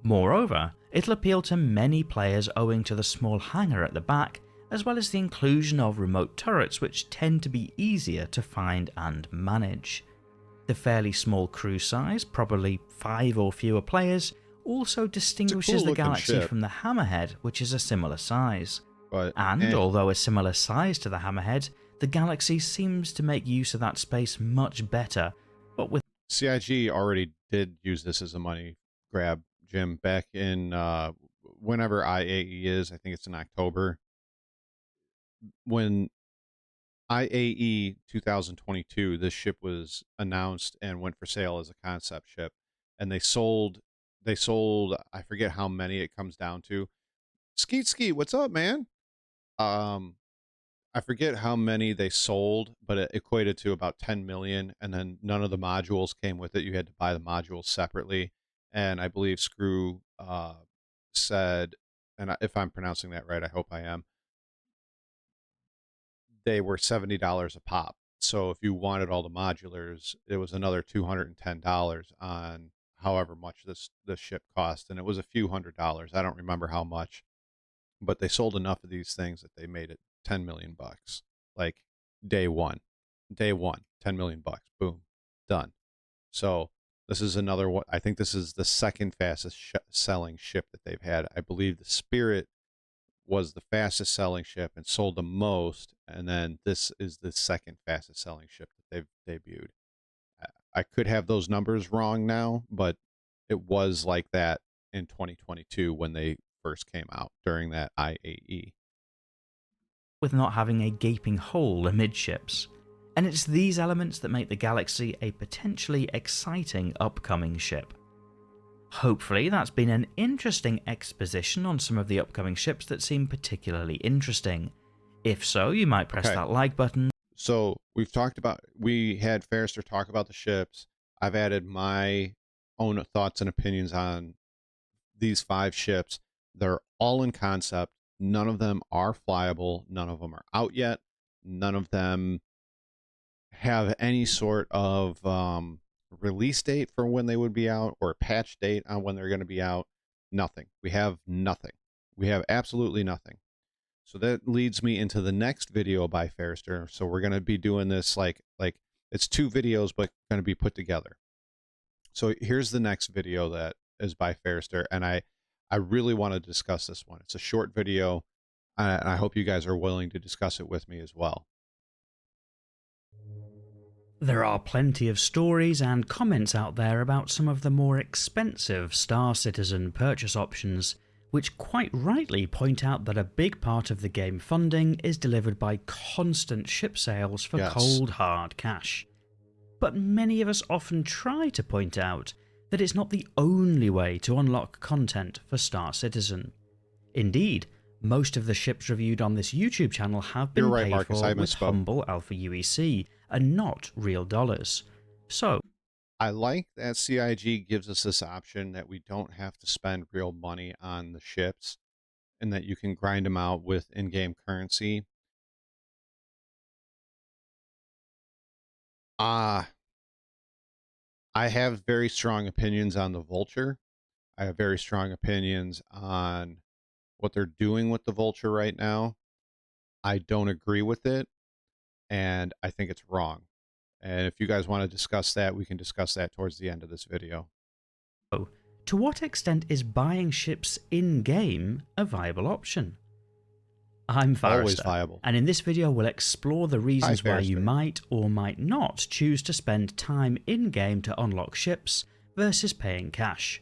Moreover, it'll appeal to many players owing to the small hangar at the back, as well as the inclusion of remote turrets which tend to be easier to find and manage. The fairly small crew size, probably 5 or fewer players, also distinguishes the Galaxy from the Hammerhead, which is a similar size. Although a similar size to the Hammerhead, the Galaxy seems to make use of that space much better, but with CIG already did use this as a money grab, Jim, back in whenever IAE is. I think it's in October. When IAE 2022, this ship was announced and went for sale as a concept ship, and they sold I forget how many it comes down to. Skeet, what's up, man? I forget how many they sold, but it equated to about 10 million, and then none of the modules came with it. You had to buy the modules separately. And I believe Screw said, and if I'm pronouncing that right, I hope I am, they were $70 a pop. So if you wanted all the modulars, it was another $210 on however much this ship cost. And it was a few $100s. I don't remember how much, but they sold enough of these things that they made it 10 million bucks. Like day one, 10 million bucks, boom, done. So this is another one. I think this is the second fastest selling ship that they've had. I believe the Spirit was the fastest selling ship and sold the most, and then this is the second fastest selling ship that they've debuted. I could have those numbers wrong now, but it was like that in 2022 when they first came out during that IAE. With not having a gaping hole amidships. And it's these elements that make the Galaxy a potentially exciting upcoming ship. Hopefully that's been an interesting exposition on some of the upcoming ships that seem particularly interesting. If so, you might press that like button. So we had Ferrister talk about the ships. I've added my own thoughts and opinions on these 5 ships. They're all in concept. None of them are flyable. None of them are out yet. None of them have any sort of release date for when they would be out or a patch date on when they're going to be out. Nothing. We have nothing. We have absolutely nothing. So that leads me into the next video by Ferrister. So we're going to be doing this like it's 2 videos, but going to be put together. So here's the next video that is by Ferrister, and I really want to discuss this one. It's a short video. I hope you guys are willing to discuss it with me as well. There are plenty of stories and comments out there about some of the more expensive Star Citizen purchase options, which quite rightly point out that a big part of the game funding is delivered by constant ship sales for Yes. cold hard cash. But many of us often try to point out that it's not the only way to unlock content for Star Citizen. Indeed, most of the ships reviewed on this YouTube channel have been You're right, paid Marcus, for I with misspoke. humble alpha UEC and not real dollars. So, I like that CIG gives us this option that we don't have to spend real money on the ships and that you can grind them out with in-game currency. I have very strong opinions on the Vulture. I have very strong opinions on what they're doing with the Vulture right now. I don't agree with it, and I think it's wrong. And if you guys want to discuss that, we can discuss that towards the end of this video. to what extent is buying ships in-game a viable option? I'm Always Forrester, viable. and in this video we'll explore the reasons why you Forrester. might or might not choose to spend time in-game to unlock ships versus paying cash.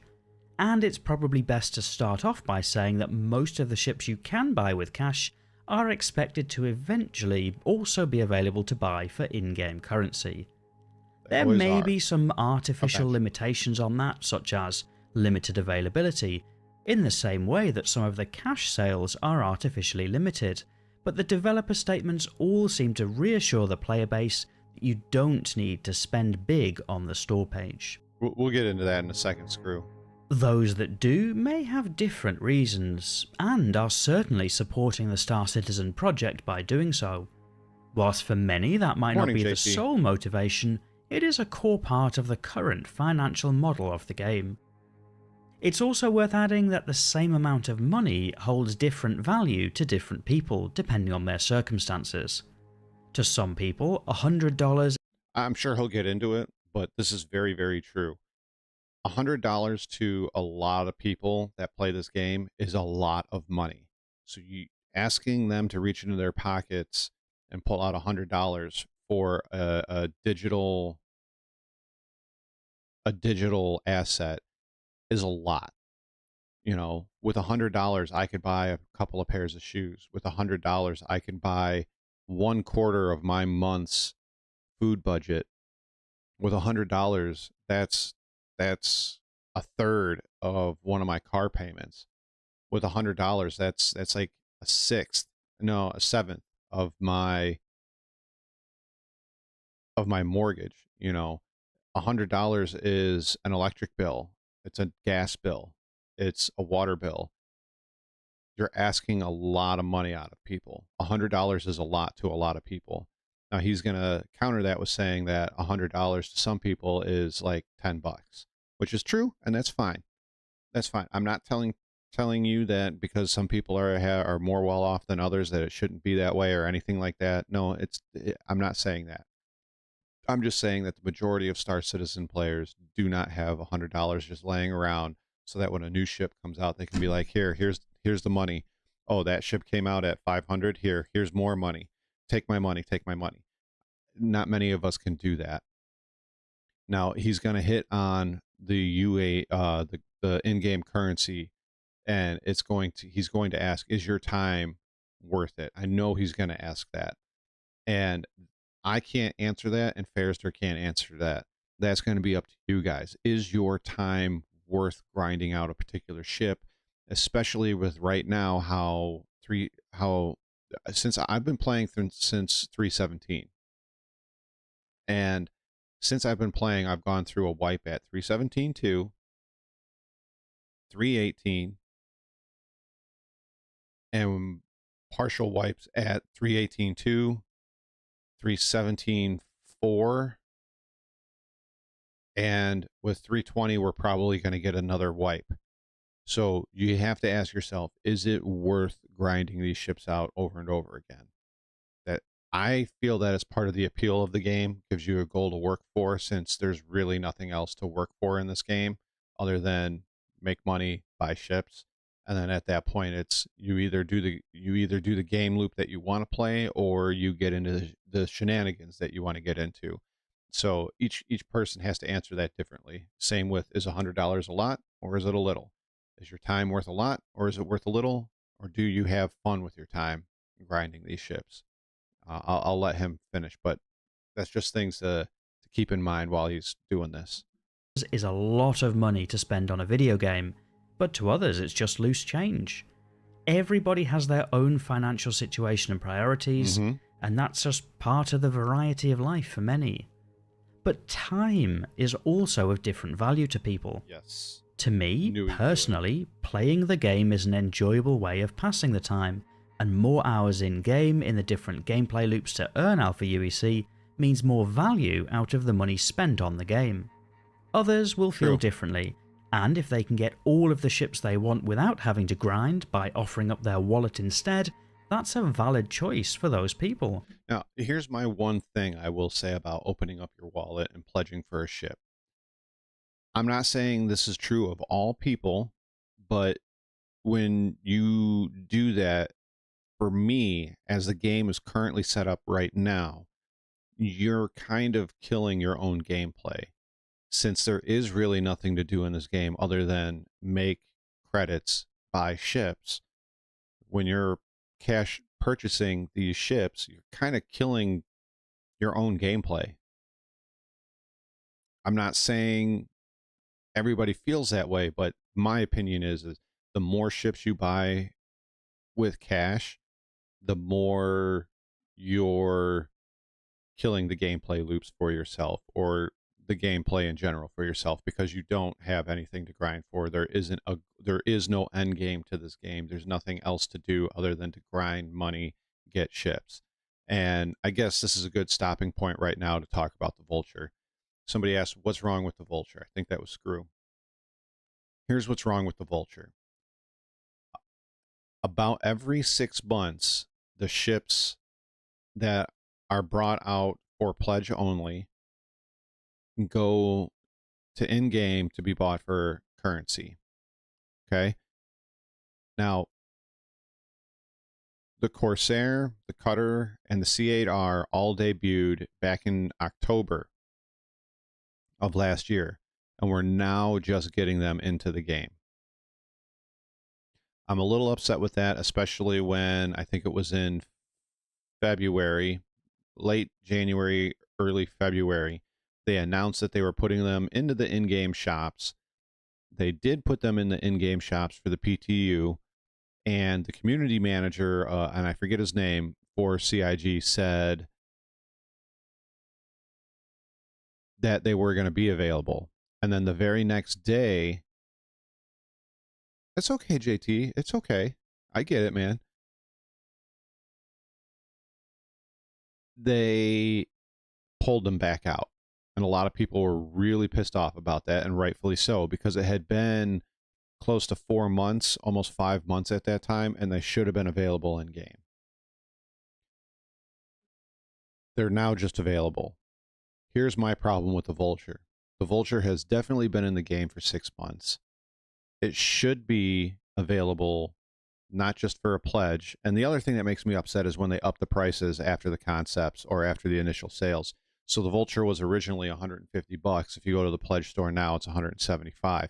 And it's probably best to start off by saying that most of the ships you can buy with cash are expected to eventually also be available to buy for in-game currency. They There always may are. be some artificial Eventually. limitations on that, such as limited availability, in the same way that some of the cash sales are artificially limited, but the developer statements all seem to reassure the player base that you don't need to spend big on the store page. We'll get into that in a second, Screw. Those that do may have different reasons, and are certainly supporting the Star Citizen project by doing so. Whilst for many that might Morning, not be the JC. sole motivation, it is a core part of the current financial model of the game. It's also worth adding that the same amount of money holds different value to different people depending on their circumstances. To some people, $100 I'm sure he'll get into it, but this is very, very true. $100 to a lot of people that play this game is a lot of money. So you asking them to reach into their pockets and pull out $100 for a digital asset is a lot. You know, with $100, I could buy a couple of pairs of shoes. With $100, I can buy 1/4 of my month's food budget. With $100, that's a third of one of my car payments. With $100, that's like a seventh of my mortgage. You know, $100 is an electric bill, it's a gas bill, it's a water bill. You're asking a lot of money out of people. $100 is a lot to a lot of people. Now he's gonna counter that with saying that $100 to some people is like $10, which is true, and that's fine. That's fine. I'm not telling you that because some people are more well off than others that it shouldn't be that way or anything like that. No, I'm not saying that. I'm just saying that the majority of Star Citizen players do not have $100 just laying around, so that when a new ship comes out, they can be like, here's the money. Oh, that ship came out at 500. Here's more money. Take my money. Take my money. Not many of us can do that. Now he's going to hit on the the in-game currency, and he's going to ask, is your time worth it? I know he's going to ask that, and I can't answer that, and Forrester can't answer that. That's going to be up to you guys. Is your time worth grinding out a particular ship, especially with right now since I've been playing since 317, and since I've been playing, I've gone through a wipe at 317.2, 318, and partial wipes at 318.2, 317.4, and with 320 we're probably going to get another wipe. So you have to ask yourself, is it worth grinding these ships out over and over again? That I feel that is part of the appeal of the game, gives you a goal to work for, since there's really nothing else to work for in this game other than make money, buy ships. And then at that point, it's you either do the game loop that you want to play, or you get into the shenanigans that you want to get into. So each person has to answer that differently. Same with, is $100 a lot or is it a little? Is your time worth a lot or is it worth a little? Or do you have fun with your time grinding these ships? I'll let him finish, but that's just things to keep in mind while he's doing this. Is a lot of money to spend on a video game, but to others it's just loose change. Everybody has their own financial situation and priorities, and that's just part of the variety of life for many. But time is also of different value to people. Yes. To me, personally, playing the game is an enjoyable way of passing the time, and more hours in-game in the different gameplay loops to earn alpha UEC means more value out of the money spent on the game. Others will feel differently, and if they can get all of the ships they want without having to grind by offering up their wallet instead, that's a valid choice for those people. Now, here's my one thing I will say about opening up your wallet and pledging for a ship. I'm not saying this is true of all people, but when you do that, for me, as the game is currently set up right now, you're kind of killing your own gameplay, since there is really nothing to do in this game other than make credits, buy ships. When you're cash purchasing these ships, you're kind of killing your own gameplay. I'm not saying everybody feels that way, but my opinion is the more ships you buy with cash, the more you're killing the gameplay loops for yourself, or the gameplay in general for yourself, because you don't have anything to grind for. There is no end game to this game. There's nothing else to do other than to grind money, get ships. And I guess this is a good stopping point right now to talk about the Vulture. Somebody asked, what's wrong with the Vulture? I think that was Screw. Here's what's wrong with the Vulture. About every 6 months, the ships that are brought out for pledge only go to in-game to be bought for currency. Okay? Now, the Corsair, the Cutter, and the C8R all debuted back in October of last year, and we're now just getting them into the game. I'm a little upset with that, especially when I think it was in February, late January, early February, they announced that they were putting them into the in-game shops. They did put them in the in-game shops for the PTU, and the community manager, and I forget his name, for CIG said that they were going to be available. And then the very next day, it's okay, JT, it's okay. I get it, man. They pulled them back out. And a lot of people were really pissed off about that, and rightfully so, because it had been close to 4 months, almost 5 months at that time, and they should have been available in game. They're now just available. Here's my problem with the Vulture. The Vulture has definitely been in the game for 6 months. It should be available not just for a pledge. And the other thing that makes me upset is when they up the prices after the concepts or after the initial sales. So the Vulture was originally $150. If you go to the pledge store now, it's $175.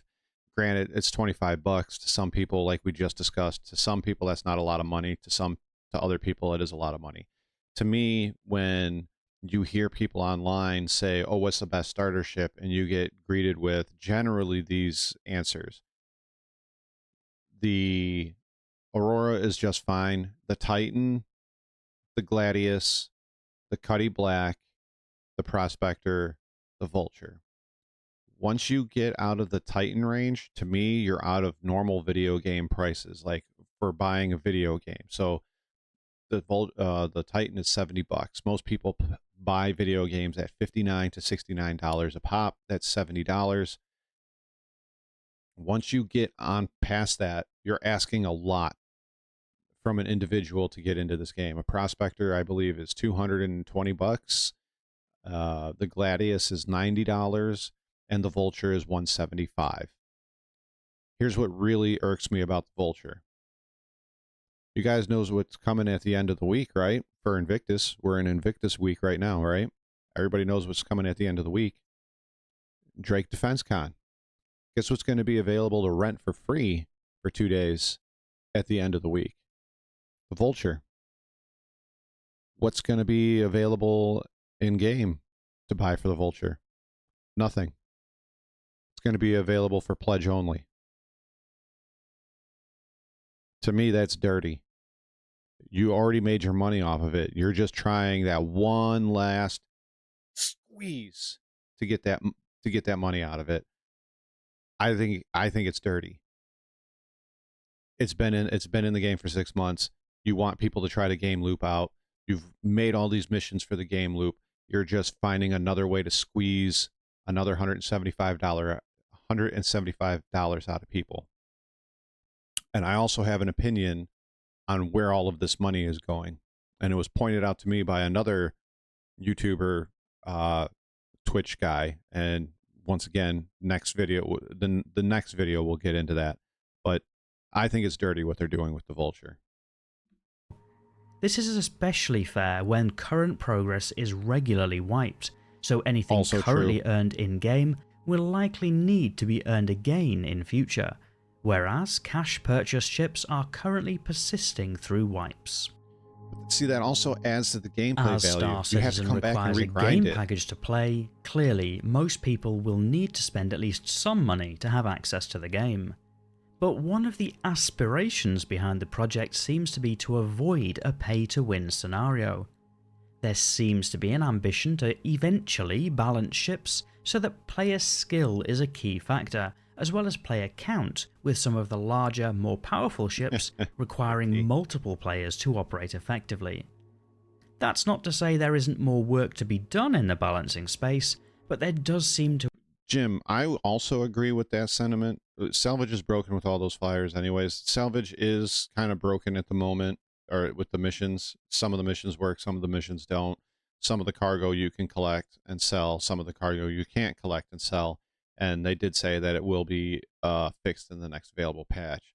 Granted, it's $25 to some people, like we just discussed. To some people, that's not a lot of money. To other people, it is a lot of money. To me, when you hear people online say, oh, what's the best starter ship? And you get greeted with generally these answers. The Aurora is just fine. The Titan, the Gladius, the Cuddy Black, the Prospector, the Vulture. Once you get out of the Titan range, to me, you're out of normal video game prices, like for buying a video game. So the Titan is $70. Most people buy video games at $59 to $69 a pop. That's $70. Once you get on past that, you're asking a lot from an individual to get into this game. A Prospector, I believe, is $220. The Gladius is $90, and the Vulture is $175. Here's what really irks me about the Vulture. You guys knows what's coming at the end of the week, right? For Invictus. We're in Invictus week right now, right? Everybody knows what's coming at the end of the week. Drake Defense Con. Guess what's going to be available to rent for free for 2 days at the end of the week? The Vulture. What's going to be available in-game to buy for the Vulture? Nothing. It's going to be available for pledge only. To me, that's dirty. You already made your money off of it. You're just trying that one last squeeze to get that money out of it. I think it's dirty. It's been in the game for 6 months. You want people to try to game loop out. You've made all these missions for the game loop. You're just finding another way to squeeze another $175 out of people. And I also have an opinion on where all of this money is going. And it was pointed out to me by another YouTuber, Twitch guy. And once again, the next video we'll get into that. But I think it's dirty what they're doing with the Vulture. This is especially fair when current progress is regularly wiped, so anything Also currently true. earned in-game will likely need to be earned again in future, whereas cash purchase ships are currently persisting through wipes. See, that also adds to the gameplay As value. You have to StarCitizen come back and requires a regrind game it. package to play, clearly most people will need to spend at least some money to have access to the game. But one of the aspirations behind the project seems to be to avoid a pay-to-win scenario. There seems to be an ambition to eventually balance ships so that player skill is a key factor, as well as player count, with some of the larger, more powerful ships requiring multiple players to operate effectively. That's not to say there isn't more work to be done in the balancing space, but there does seem to... Jim, I also agree with that sentiment. Salvage is broken with all those flyers anyways. Salvage is kind of broken at the moment, or with the missions. Some of the missions work, some of the missions don't. Some of the cargo you can collect and sell, some of the cargo you can't collect and sell. And they did say that it will be fixed in the next available patch.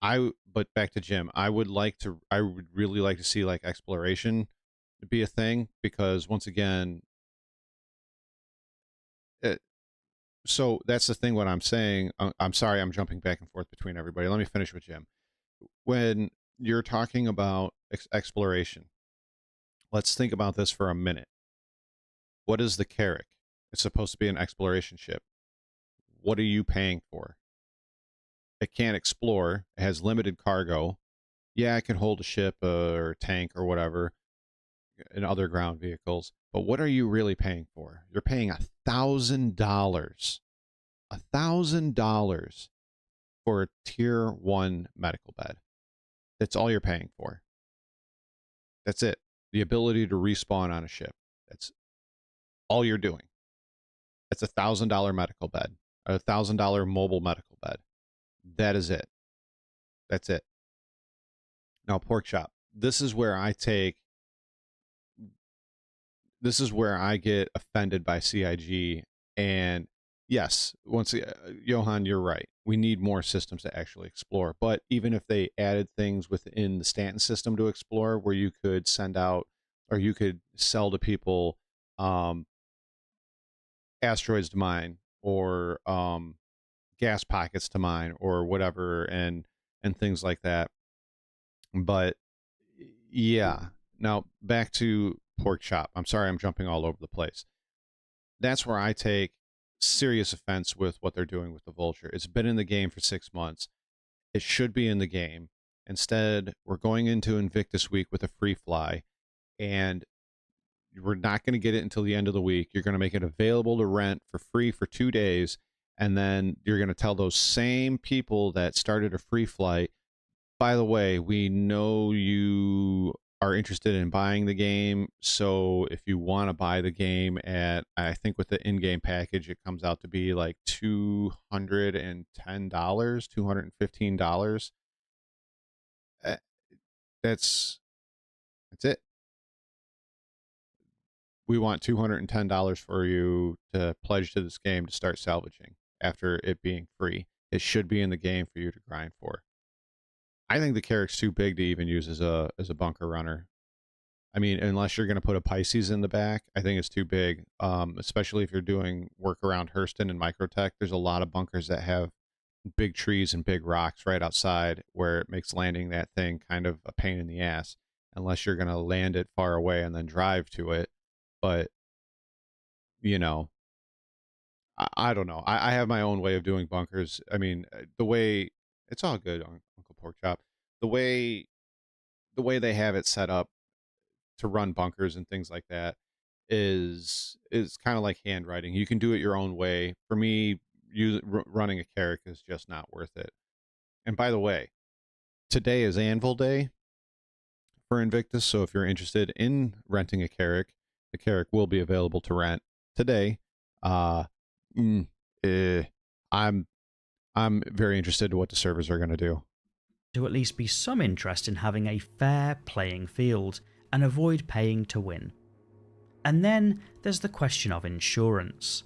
But back to Jim, I would really like to see like exploration be a thing, because once again, so that's the thing. What I'm saying, I'm sorry, I'm jumping back and forth between everybody. Let me finish with Jim. When you're talking about exploration, let's think about this for a minute. What is the Carrack? It's supposed to be an exploration ship. What are you paying for? It can't explore. It has limited cargo. Yeah, it can hold a ship or a tank or whatever and other ground vehicles. But what are you really paying for? You're paying $1,000. $1,000 for a tier 1 medical bed. That's all you're paying for. That's it. The ability to respawn on a ship. That's all you're doing. It's $1,000 medical bed, a $1,000 mobile medical bed. That is it. That's it. Now, pork chop. This is where I get offended by CIG. And yes, Johan, you're right. We need more systems to actually explore. But even if they added things within the Stanton system to explore, where you could send out or you could sell to people asteroids to mine, or gas pockets to mine, or whatever, and things like that. But yeah, now back to pork chop. I'm sorry, I'm jumping all over the place. That's where I take serious offense with what they're doing with the Vulture. It's been in the game for 6 months. It should be in the game. Instead, we're going into Invictus Week with a free fly, and we're not going to get it until the end of the week. You're going to make it available to rent for free for 2 days, and then you're going to tell those same people that started a free flight, by the way, we know you are interested in buying the game, so if you want to buy the game at, I think with the in-game package, it comes out to be like $210, $215. That's it. We want $210 for you to pledge to this game to start salvaging after it being free. it should be in the game for you to grind for. I think the Carrack's too big to even use as a bunker runner. I mean, unless you're going to put a Pisces in the back, I think it's too big. Especially if you're doing work around Hurston and Microtech, there's a lot of bunkers that have big trees and big rocks right outside, where it makes landing that thing kind of a pain in the ass, unless you're going to land it far away and then drive to it. But, you know, I don't know. I have my own way of doing bunkers. I mean, the way it's all good, Uncle Porkchop. The way they have it set up to run bunkers and things like that is kind of like handwriting. You can do it your own way. For me, running a Carrack is just not worth it. And by the way, today is Anvil Day for Invictus, so if you're interested in renting a Carrack, the Carrack will be available to rent today. I'm very interested in what the servers are going to do. To at least be some interest in having a fair playing field and avoid paying to win. And then there's the question of insurance.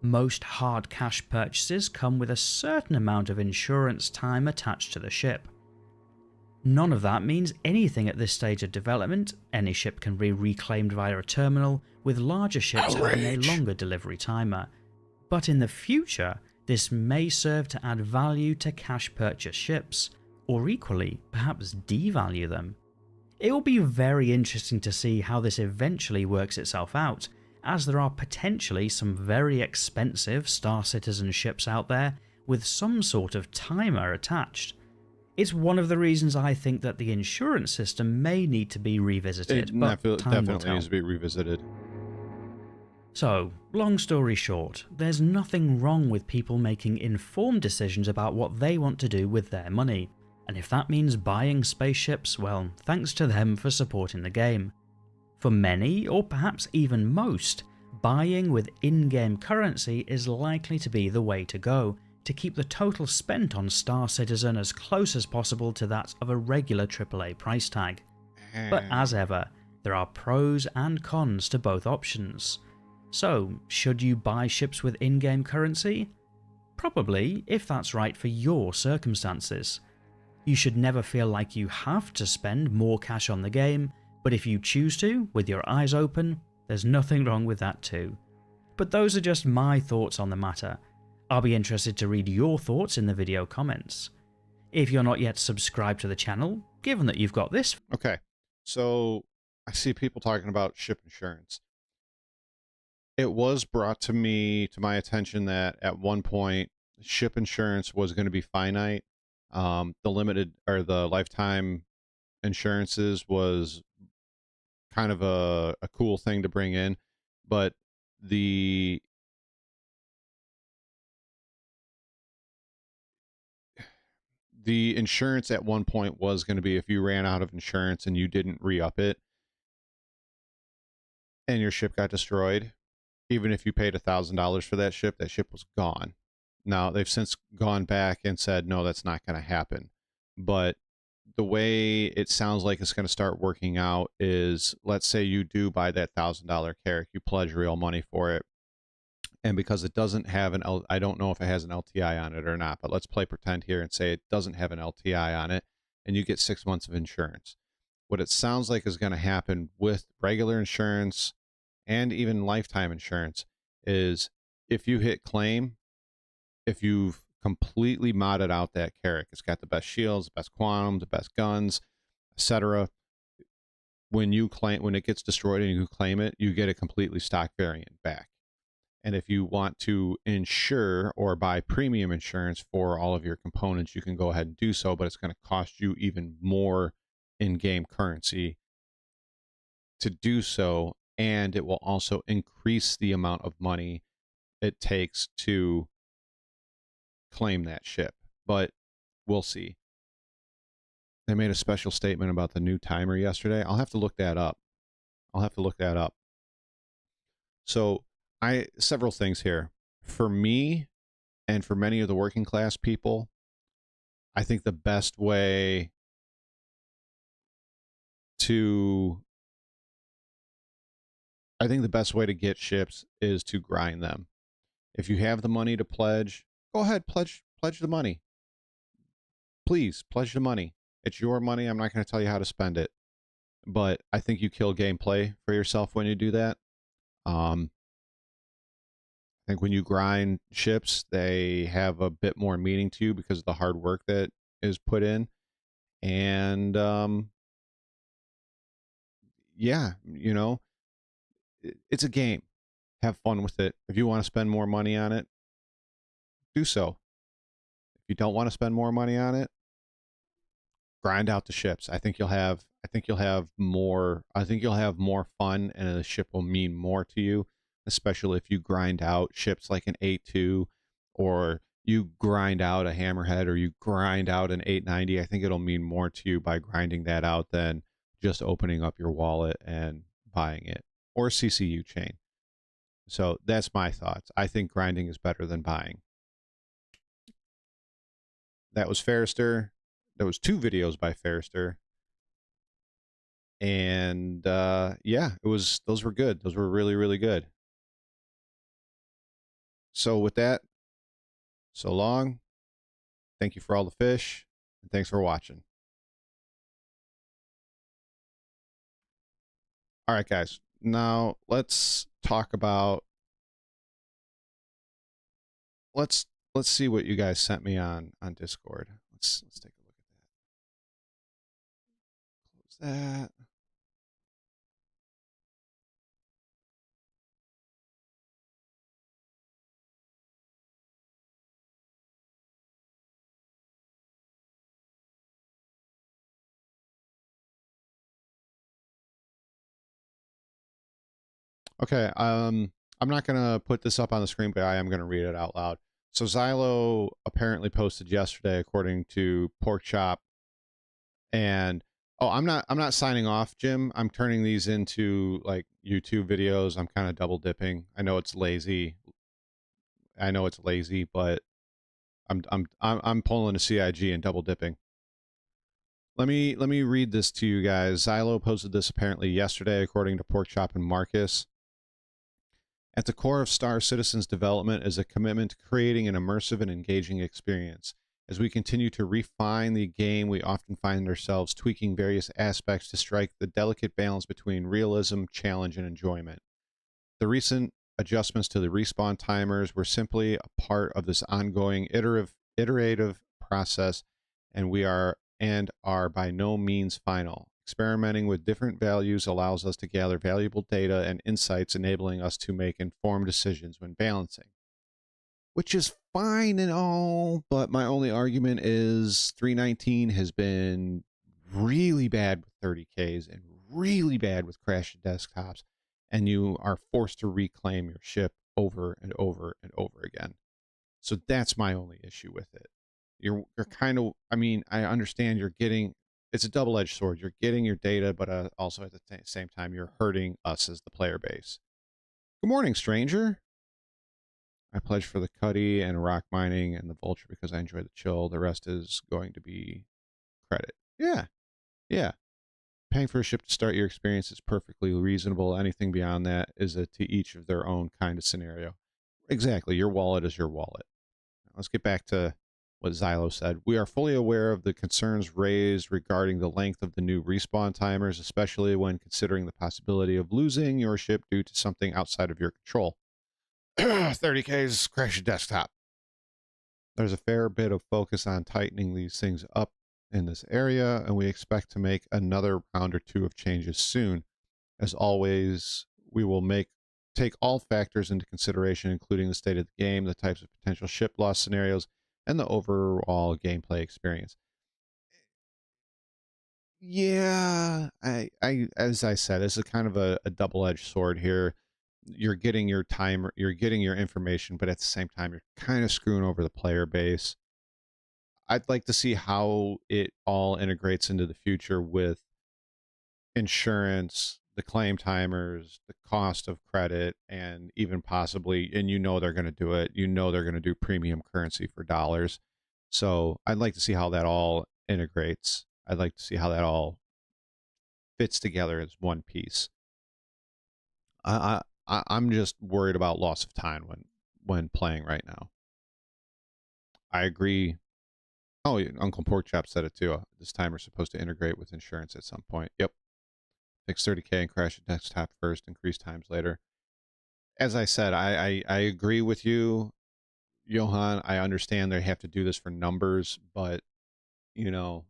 Most hard cash purchases come with a certain amount of insurance time attached to the ship. None of that means anything at this stage of development. Any ship can be reclaimed via a terminal, with larger ships having a longer delivery timer. But in the future, this may serve to add value to cash purchase ships, or equally, perhaps devalue them. It will be very interesting to see how this eventually works itself out, as there are potentially some very expensive Star Citizen ships out there with some sort of timer attached. It's one of the reasons I think that the insurance system may need to be revisited, but time will tell. Definitely needs to be revisited. So, long story short, there's nothing wrong with people making informed decisions about what they want to do with their money, and if that means buying spaceships, well, thanks to them for supporting the game. For many, or perhaps even most, buying with in-game currency is likely to be the way to go, to keep the total spent on Star Citizen as close as possible to that of a regular AAA price tag. But as ever, there are pros and cons to both options. So, should you buy ships with in-game currency? Probably, if that's right for your circumstances. You should never feel like you have to spend more cash on the game, but if you choose to, with your eyes open, there's nothing wrong with that too. But those are just my thoughts on the matter. I'll be interested to read your thoughts in the video comments. If you're not yet subscribed to the channel, given that you've got this... Okay, so I see people talking about ship insurance. It was brought to my attention that at one point, ship insurance was going to be finite. The limited or the lifetime insurances was kind of a cool thing to bring in, but the insurance at one point was going to be if you ran out of insurance and you didn't re-up it and your ship got destroyed, even if you paid $1,000 for that ship was gone. Now, they've since gone back and said, no, that's not going to happen. But the way it sounds like it's going to start working out is, let's say you do buy that $1,000 Carrack, you pledge real money for it. And because it doesn't have I don't know if it has an LTI on it or not, but let's play pretend here and say it doesn't have an LTI on it, and you get 6 months of insurance. What it sounds like is going to happen with regular insurance and even lifetime insurance is if you hit claim, if you've completely modded out that Carrack, it's got the best shields, the best quantum, the best guns, etc. When it gets destroyed and you claim it, you get a completely stock variant back. And if you want to insure or buy premium insurance for all of your components, you can go ahead and do so, but it's going to cost you even more in-game currency to do so, and it will also increase the amount of money it takes to claim that ship. But we'll see. They made a special statement about the new timer yesterday. I'll have to look that up. So several things here. For me, and for many of the working class people, I think the best way to get ships is to grind them. If you have the money to pledge, go ahead, pledge pledge the money. Please pledge the money. It's your money. I'm not going to tell you how to spend it, but I think you kill gameplay for yourself when you do that. I think when you grind ships, they have a bit more meaning to you because of the hard work that is put in. And yeah, you know, it's a game. Have fun with it. If you want to spend more money on it, do so. If you don't want to spend more money on it, grind out the ships. I think you'll have more fun, and the ship will mean more to you, especially if you grind out ships like an A2, or you grind out a Hammerhead, or you grind out an 890. I think it'll mean more to you by grinding that out than just opening up your wallet and buying it, or CCU chain. So that's my thoughts. I think grinding is better than buying. That was Ferrister. There was 2 videos by Ferrister. And yeah, those were good. Those were really, really good. So with that, so long. Thank you for all the fish, and thanks for watching. All right, guys. Now let's talk about let's see what you guys sent me on Discord. Let's take a look at that. Close that. Okay, I'm not gonna put this up on the screen, but I am gonna read it out loud. So Xylo apparently posted yesterday, according to Porkchop, and I'm not signing off, Jim. I'm turning these into like YouTube videos. I'm kind of double dipping. I know it's lazy. But I'm pulling a CIG and double dipping. Let me read this to you guys. Xylo posted this apparently yesterday, according to Porkchop and Marcus. At the core of Star Citizen's development is a commitment to creating an immersive and engaging experience. As we continue to refine the game, we often find ourselves tweaking various aspects to strike the delicate balance between realism, challenge, and enjoyment. The recent adjustments to the respawn timers were simply a part of this ongoing iterative process, and are by no means final. Experimenting with different values allows us to gather valuable data and insights, enabling us to make informed decisions when balancing. Which is fine and all, but my only argument is 319 has been really bad with 30Ks and really bad with crashed desktops, and you are forced to reclaim your ship over and over and over again. So that's my only issue with it. You're kind of, I mean, I understand you're getting, it's a double-edged sword. You're getting your data, but also at the same time, you're hurting us as the player base. Good morning, stranger. I pledge for the Cuddy and rock mining and the Vulture because I enjoy the chill. The rest is going to be credit. Yeah. Yeah. Paying for a ship to start your experience is perfectly reasonable. Anything beyond that is to each of their own kind of scenario. Exactly. Your wallet is your wallet. Let's get back to what Xylo said. We are fully aware of the concerns raised regarding the length of the new respawn timers, especially when considering the possibility of losing your ship due to something outside of your control. 30Ks crash your desktop. There's a fair bit of focus on tightening these things up in this area, and we expect to make another round or 2 of changes soon. As always, we will take all factors into consideration, including the state of the game, the types of potential ship loss scenarios, and the overall gameplay experience. Yeah, as I said, this is kind of a double-edged sword here. You're getting your time, you're getting your information, but at the same time, you're kind of screwing over the player base. I'd like to see how it all integrates into the future with insurance, the claim timers, the cost of credit, and even possibly, and they're going to do it, they're going to do premium currency for dollars. So I'd like to see how that all integrates. I'd like to see how that all fits together as one piece. I'm just worried about loss of time when playing right now. I agree. Oh, yeah, Uncle Porkchop said it too. This timer is supposed to integrate with insurance at some point. Yep. Fix 30K and crash your desktop first, increase times later. As I said, I agree with you, Johan. I understand they have to do this for numbers, but, you know,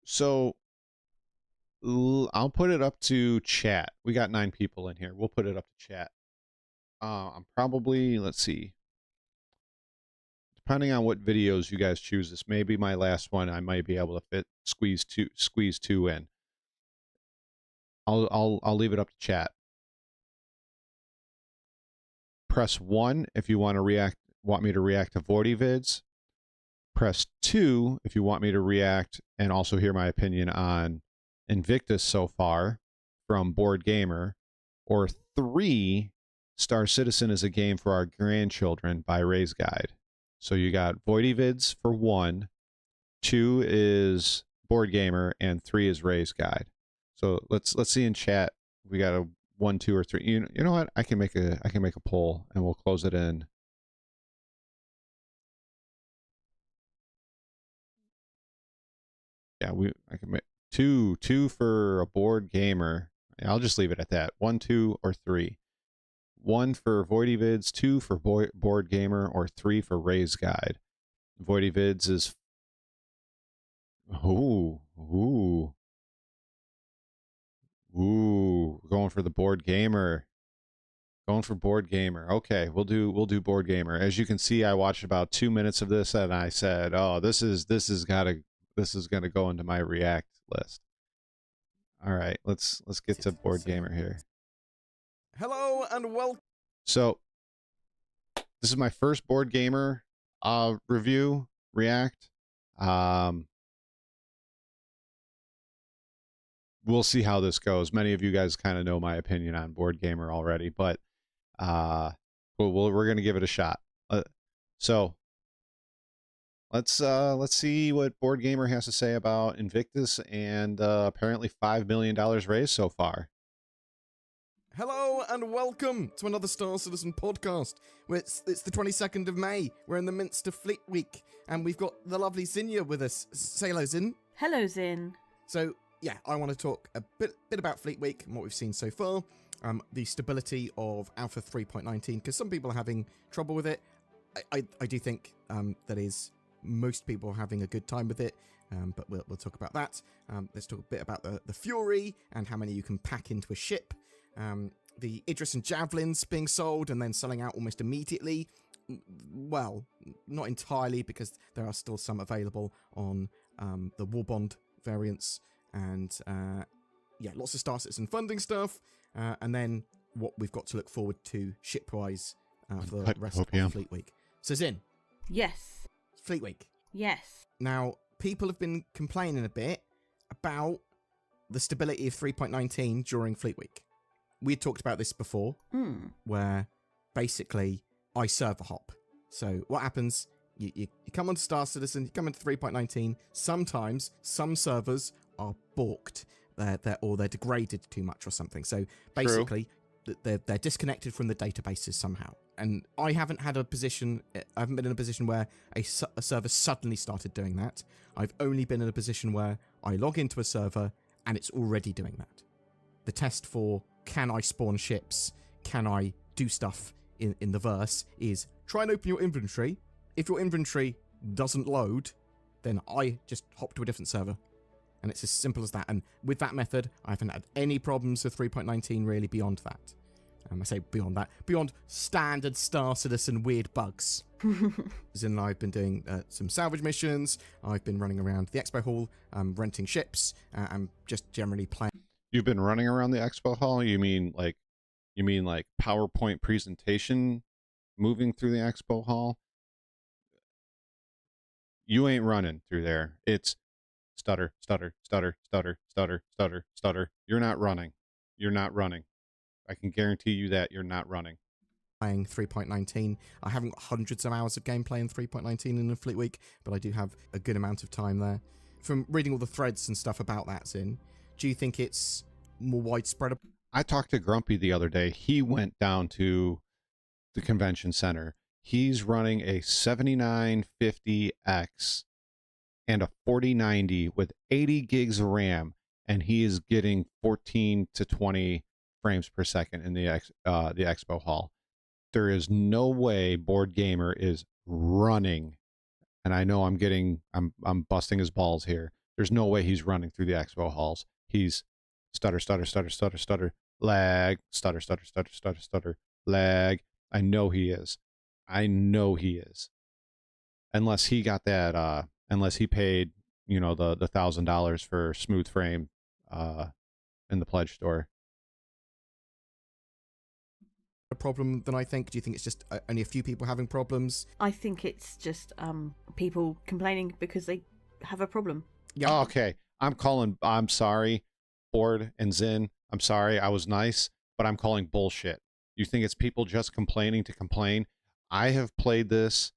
So I'll put it up to chat. We got 9 people in here. We'll put it up to chat. I'm probably, let's see. Depending on what videos you guys choose, this may be my last one. I might be able to squeeze two in. I'll leave it up to chat. Press 1 if you want me to react to Voidy vids. Press 2 if you want me to react and also hear my opinion on Invictus so far from Board Gamer, or 3, Star Citizen is a game for our grandchildren by Ray's Guide. So you got Voidy vids for 1, 2 is Board Gamer, and 3 is Ray's Guide. So let's see in chat. We got a 1, 2, or 3. You know what? I can make a poll and we'll close it in. Yeah, I can make two for a Board Gamer. Yeah, I'll just leave it at that. 1, 2, or 3. 1 for Voidy vids, 2 for Board Gamer, or 3 for Ray's Guide. Voidy vids is going for the Board Gamer. Going for Board Gamer. Okay, we'll do Board Gamer. As you can see, I watched about 2 minutes of this and I said, "Oh, this is going to go into my react list." All right, let's get to Board Gamer here. Hello and welcome. So, this is my first Board Gamer review react. We'll see how this goes. Many of you guys kind of know my opinion on Board Gamer already, but we're going to give it a shot. So let's see what Board Gamer has to say about Invictus and apparently $5 million raised so far. Hello and welcome to another Star Citizen podcast. It's the 22nd of May. We're in the midst of Fleet Week, and we've got the lovely Zinnia with us. Say hello, Zin. Hello, Zin. So yeah, I want to talk a bit about Fleet Week and what we've seen so far. The stability of Alpha 3.19, because some people are having trouble with it. I do think that is most people are having a good time with it, but we'll talk about that. Let's talk a bit about the Fury and how many you can pack into a ship. The Idris and Javelins being sold and then selling out almost immediately. Well, not entirely, because there are still some available on the Warbond variants, and yeah, lots of Star Citizen funding stuff. And then what we've got to look forward to ship-wise for the rest of Fleet Week. So Zin. Yes. Fleet Week. Yes. Now, people have been complaining a bit about the stability of 3.19 during Fleet Week. We had talked about this before, where basically I server hop. So what happens, you come onto Star Citizen, you come into 3.19, sometimes some servers are balked. They're degraded too much or something. So basically, they're disconnected from the databases somehow. And I haven't been in a position where a server suddenly started doing that. I've only been in a position where I log into a server and it's already doing that. The test for can I spawn ships, can I do stuff in the verse, is try and open your inventory. If your inventory doesn't load, then I just hop to a different server. And it's as simple as that. And with that method, I haven't had any problems with 3.19 really beyond that. I say beyond that. Beyond standard Star Citizen weird bugs. Zin and I have been doing some salvage missions. I've been running around the expo hall, renting ships, and just generally playing. You've been running around the expo hall? You mean like PowerPoint presentation moving through the expo hall? You ain't running through there. It's stutter, stutter, stutter, stutter, stutter, stutter, stutter. You're not running. You're not running. I can guarantee you that you're not running. Playing 3.19. I haven't got hundreds of hours of gameplay in 3.19 in a Fleet Week, but I do have a good amount of time there. From reading all the threads and stuff about that, Zin, do you think it's more widespread? I talked to Grumpy the other day. He went down to the convention center. He's running a 7950X and a 4090 with 80 gigs of RAM, and he is getting 14 to 20 frames per second in the expo hall. There is no way Board Gamer is running, and I know I'm busting his balls here. There's no way he's running through the expo halls. He's stutter, lag, stutter, lag. I know he is. Unless he got that, unless he paid, the $1,000 for smooth frame in the pledge store. A problem than I think? Do you think it's just only a few people having problems? I think it's just people complaining because they have a problem. Yeah. Okay. I'm sorry, Board and Zin. I'm sorry. I was nice, but I'm calling bullshit. You think it's people just complaining to complain? I have played this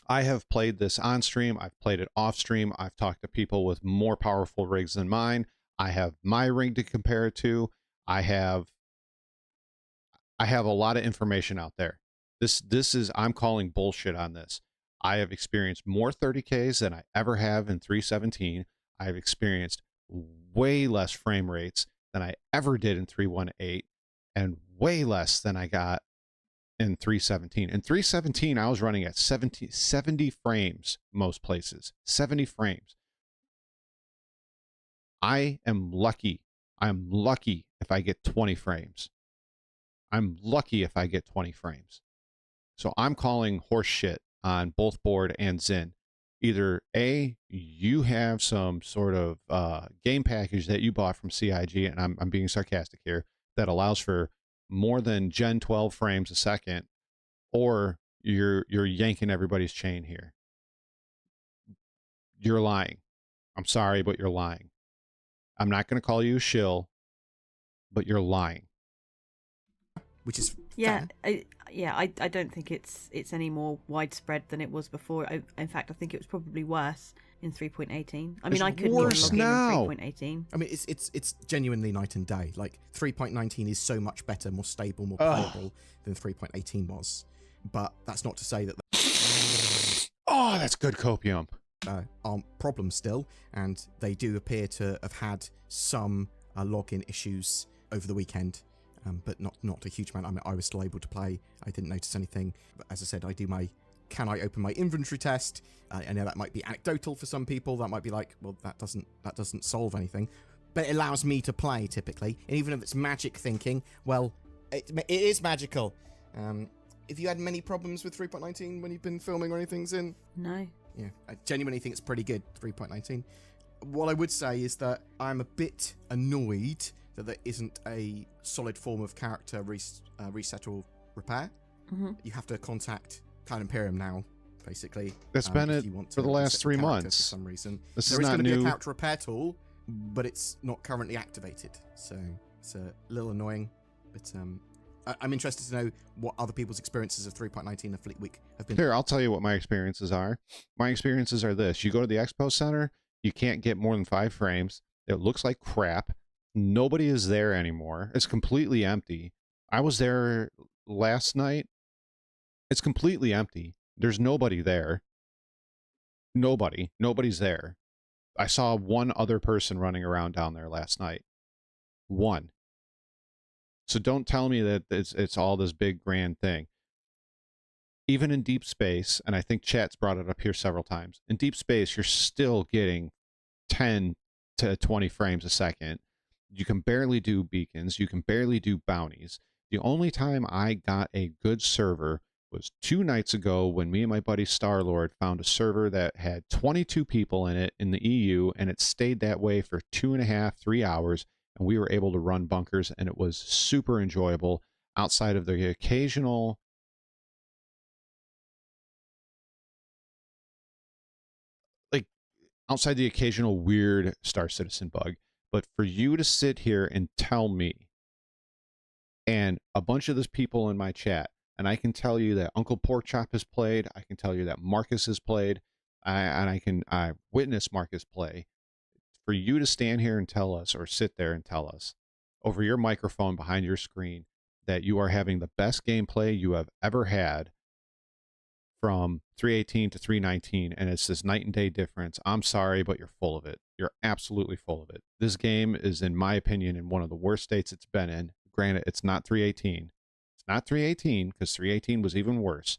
on stream. I've played it off stream. I've talked to people with more powerful rigs than mine. I have my rig to compare it to. I have a lot of information out there. I'm calling bullshit on this. I have experienced more 30Ks than I ever have in 317. I have experienced way less frame rates than I ever did in 318, and way less than I got in 317. In 317, I was running at 70 frames most places. 70 frames. I am lucky. I'm lucky if I get 20 frames. I'm lucky if I get 20 frames. So I'm calling horse shit on both Board and Zin. Either A, you have some sort of game package that you bought from CIG, and I'm being sarcastic here, that allows for more than Gen 12 frames a second, or you're yanking everybody's chain here. You're lying. I'm sorry, but you're lying. I'm not going to call you a shill, but you're lying. Which is Yeah, fair. I don't think it's any more widespread than it was before. In fact, I think it was probably worse in 3.18. I mean, It's I couldn't worse even now. log in 3.18. I mean, it's genuinely night and day. Like 3.19 is so much better, more stable, more playable than 3.18 was. But that's not to say that Oh, that's good copium. aren't problems still, and they do appear to have had some login issues over the weekend, but not a huge amount. I mean, I was still able to play. I didn't notice anything. But as I said, can I open my inventory test? I know that might be anecdotal for some people. That might be like, well, that doesn't solve anything. But it allows me to play typically, and even if it's magic thinking, well, it is magical. If you had many problems with 3.19 when you've been filming or anything, Zin? No. Yeah, I genuinely think it's pretty good, 3.19. What I would say is that I'm a bit annoyed that there isn't a solid form of character reset or repair. Mm-hmm. You have to contact Cloud Imperium now, basically. That's been if it you want for to the last reset 3 your character months. For some reason. This There is is not going to be a new. character repair tool, but it's not currently activated. So it's a little annoying, but I'm interested to know what other people's experiences of 3.19 and Fleet Week have been. Here, I'll tell you what my experiences are. My experiences are this. You go to the Expo Center, you can't get more than 5 frames. It looks like crap. Nobody is there anymore. It's completely empty. I was there last night. It's completely empty. There's nobody there. Nobody's there. I saw one other person running around down there last night. One. So don't tell me that it's all this big grand thing. Even in deep space, and I think chat's brought it up here several times, in deep space, you're still getting 10 to 20 frames a second. You can barely do beacons. You can barely do bounties. The only time I got a good server was 2 nights ago when me and my buddy Starlord found a server that had 22 people in it in the EU, and it stayed that way for 2.5, 3 hours, and we were able to run bunkers, and it was super enjoyable outside of the occasional weird Star Citizen bug. But for you to sit here and tell me, and a bunch of those people in my chat, and I can tell you that Uncle Porkchop has played, I can tell you that Marcus has played, I witnessed Marcus play. For you to stand here and tell us, or sit there and tell us over your microphone behind your screen, that you are having the best gameplay you have ever had from 318 to 319, and it's this night and day difference, I'm sorry, but you're full of it. You're absolutely full of it. This game is, in my opinion, in one of the worst states it's been in. Granted, it's not 318. It's not 318 because 318 was even worse.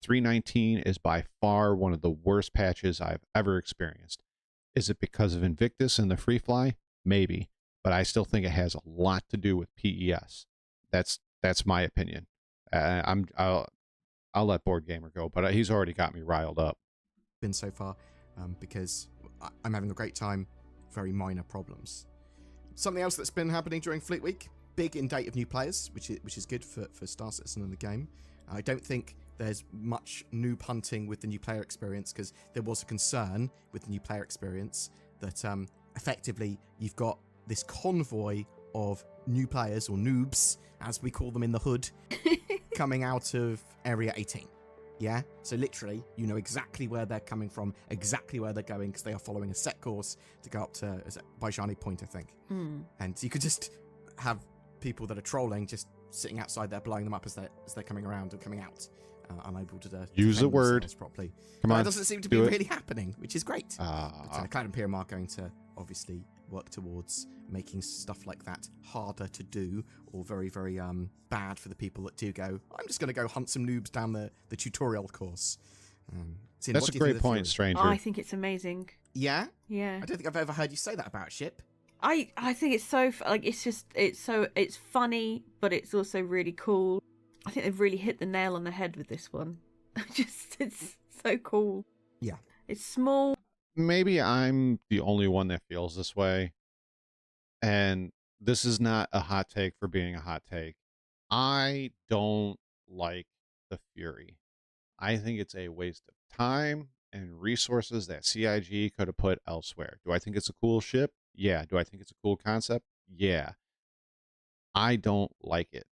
319 is by far one of the worst patches I've ever experienced. Is it because of Invictus and the free fly? Maybe, but I still think it has a lot to do with PES. That's my opinion. I'll let Board Gamer go, but he's already got me riled up. Been so far, because I'm having a great time. Very minor problems. Something else that's been happening during Fleet Week: big intake of new players, which is good for Star Citizen and the game. I don't think there's much noob hunting with the new player experience, because there was a concern with the new player experience that effectively you've got this convoy of new players, or noobs as we call them in the hood, coming out of Area 18. Yeah? So literally, you know exactly where they're coming from, exactly where they're going, because they are following a set course to go up to Baishani Point, I think. And you could just have people that are trolling just sitting outside there, blowing them up as they're coming around or coming out, unable to use a word properly. Come on, that doesn't seem to be really happening, which is great. But Cloud Imperium are going to obviously work towards making stuff like that harder to do, or very, very bad for the people that do go, I'm just going to go hunt some noobs down the tutorial course. That's a great point, Stranger. I think it's amazing. Yeah? Yeah. I don't think I've ever heard you say that about Ship. I think it's so, like, it's funny, but it's also really cool. I think they've really hit the nail on the head with this one. It's so cool. Yeah. It's small. Maybe I'm the only one that feels this way, and this is not a hot take for being a hot take. I don't like the Fury. I think it's a waste of time and resources that CIG could have put elsewhere. Do I think it's a cool ship? Yeah. Do I think it's a cool concept? Yeah. I don't like it.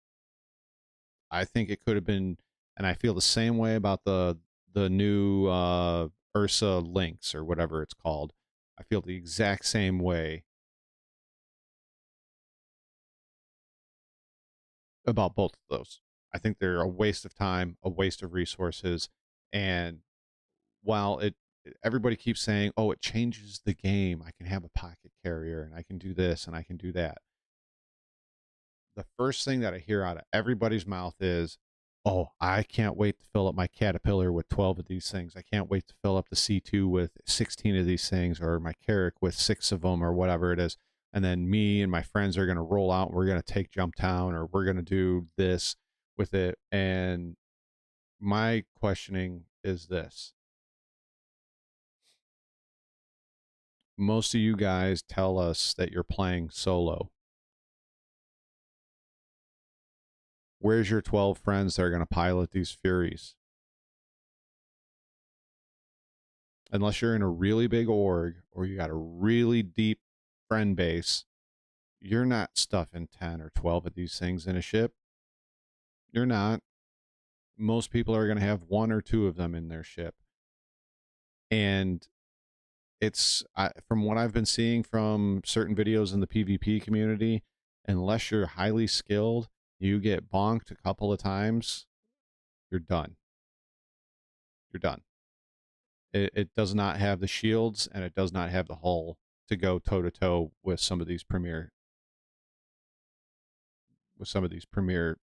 I think it could have been, and I feel the same way about the new Ursa Lynx or whatever it's called. I feel the exact same way about both of those. I think they're a waste of time, a waste of resources, and while everybody keeps saying, oh, it changes the game, I can have a pocket carrier and I can do this and I can do that, the first thing that I hear out of everybody's mouth is, oh, I can't wait to fill up my Caterpillar with 12 of these things. I can't wait to fill up the C2 with 16 of these things, or my Carrack with 6 of them, or whatever it is. And then me and my friends are going to roll out and we're going to take Jumptown, or we're going to do this with it. And my questioning is this. Most of you guys tell us that you're playing solo. Where's your 12 friends that are going to pilot these Furies? Unless you're in a really big org or you got a really deep friend base, you're not stuffing 10 or 12 of these things in a ship. You're not. Most people are going to have 1 or 2 of them in their ship. And it's, from what I've been seeing from certain videos in the PvP community, unless you're highly skilled, you get bonked a couple of times, you're done. You're done. It does not have the shields, and it does not have the hull to go toe-to-toe with some of these premier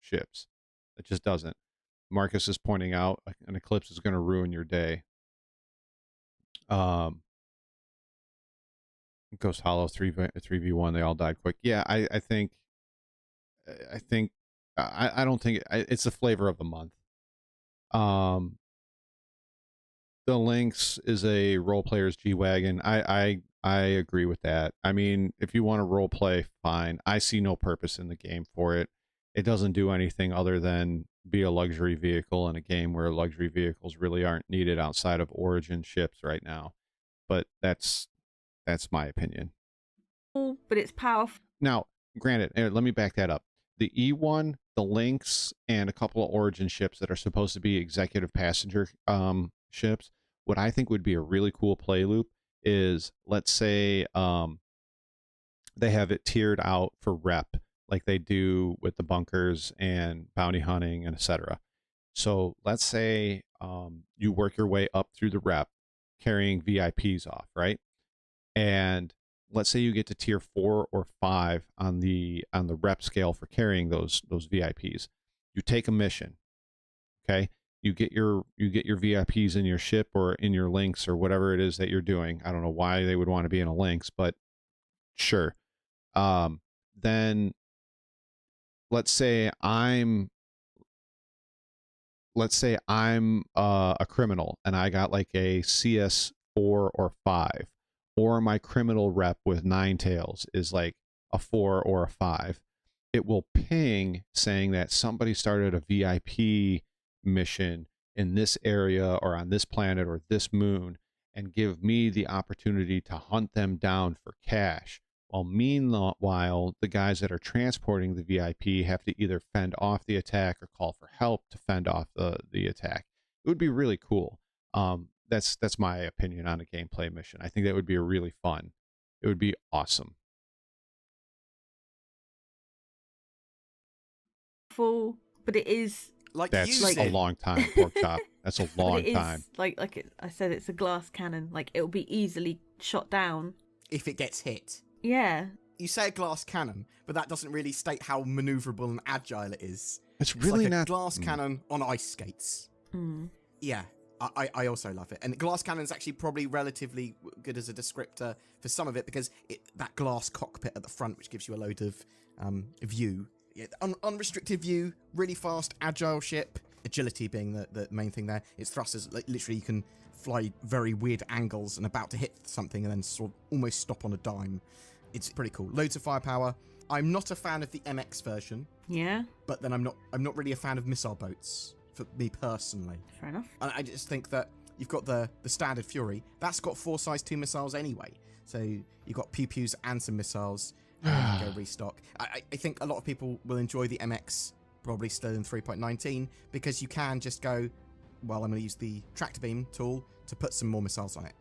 ships. It just doesn't. Marcus is pointing out an eclipse is going to ruin your day. Ghost Hollow 3v1, they all died quick. Yeah, I don't think it's the flavor of the month. The Lynx is a role player's G-Wagon. I agree with that. I mean, if you want to role play, fine. I see no purpose in the game for it. It doesn't do anything other than be a luxury vehicle in a game where luxury vehicles really aren't needed outside of Origin ships right now. But that's my opinion. But it's powerful. Now, granted, let me back that up. The E1, the Lynx, and a couple of Origin ships that are supposed to be executive passenger ships, what I think would be a really cool play loop is, let's say they have it tiered out for rep. like they do with the bunkers and bounty hunting and etc. So let's say you work your way up through the rep carrying VIPs off, right? And let's say you get to tier 4 or 5 on the rep scale for carrying those VIPs. You take a mission, okay? You get your VIPs in your ship or in your links or whatever it is that you're doing. I don't know why they would want to be in a links, but sure. Then let's say I'm a criminal and I got like a CS 4 or 5, or my criminal rep with 9 tails is like a 4 or a 5. It will ping saying that somebody started a VIP mission in this area or on this planet or this moon, and give me the opportunity to hunt them down for cash. While meanwhile, the guys that are transporting the VIP have to either fend off the attack or call for help to fend off the attack. It would be really cool. That's my opinion on a gameplay mission. I think that would be really fun. It would be awesome. Full, but it is Like That's use a it. long time, pork chop. That's a but long it is, time. I said, it's a glass cannon. Like, it'll be easily shot down. If it gets hit. Yeah. You say a glass cannon, but that doesn't really state how maneuverable and agile it is. It's It's really like a not glass cannon on ice skates. Mm. Yeah, I also love it. And glass cannon's actually probably relatively good as a descriptor for some of it, because that glass cockpit at the front, which gives you a load of view. Yeah, unrestricted view, really fast, agile ship. Agility being the main thing there. Its thrusters, like, literally you can fly very weird angles and about to hit something and then sort of almost stop on a dime. It's pretty cool. Loads of firepower. I'm not a fan of the MX version. Yeah. But then I'm not really a fan of missile boats, for me personally. Fair enough. And I just think that you've got the standard Fury. That's got 4 size 2 missiles anyway. So you've got pew-pews and some missiles. And you go restock. I think a lot of people will enjoy the MX probably still in 3.19 because you can just go, well, I'm going to use the tractor beam tool to put some more missiles on it.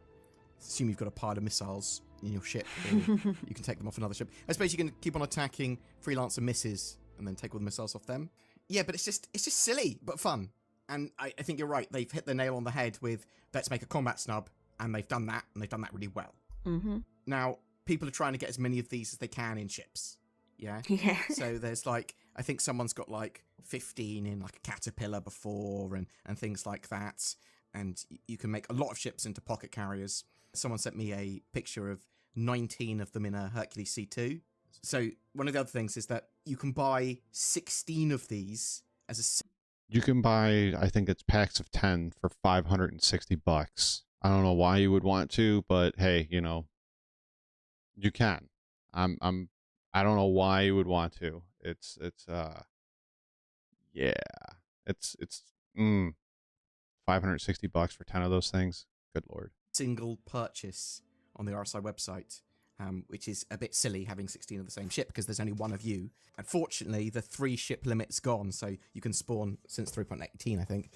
Assume you've got a pile of missiles in your ship, or you can take them off another ship. I suppose you can keep on attacking Freelancer misses and then take all the missiles off them. Yeah, but it's just silly but fun. And I think you're right. They've hit the nail on the head with let's make a combat snub, and they've done that, and they've done that really well. Mm-hmm. Now, people are trying to get as many of these as they can in ships. Yeah? Yeah. So there's like, I think someone's got like 15 in like a Caterpillar before and things like that. And you can make a lot of ships into pocket carriers. Someone sent me a picture of 19 of them in a Hercules C2. So one of the other things is that you can buy 16 of these as a... You can buy, I think it's packs of 10 for $560. I don't know why you would want to, but hey, you know, you can. I don't know why you would want to. It's $560 for 10 of those things. Good Lord. Single purchase on the RSI website, which is a bit silly having 16 of the same ship because there's only one of you. Unfortunately, the 3 ship limit's gone, so you can spawn, since 3.18 I think,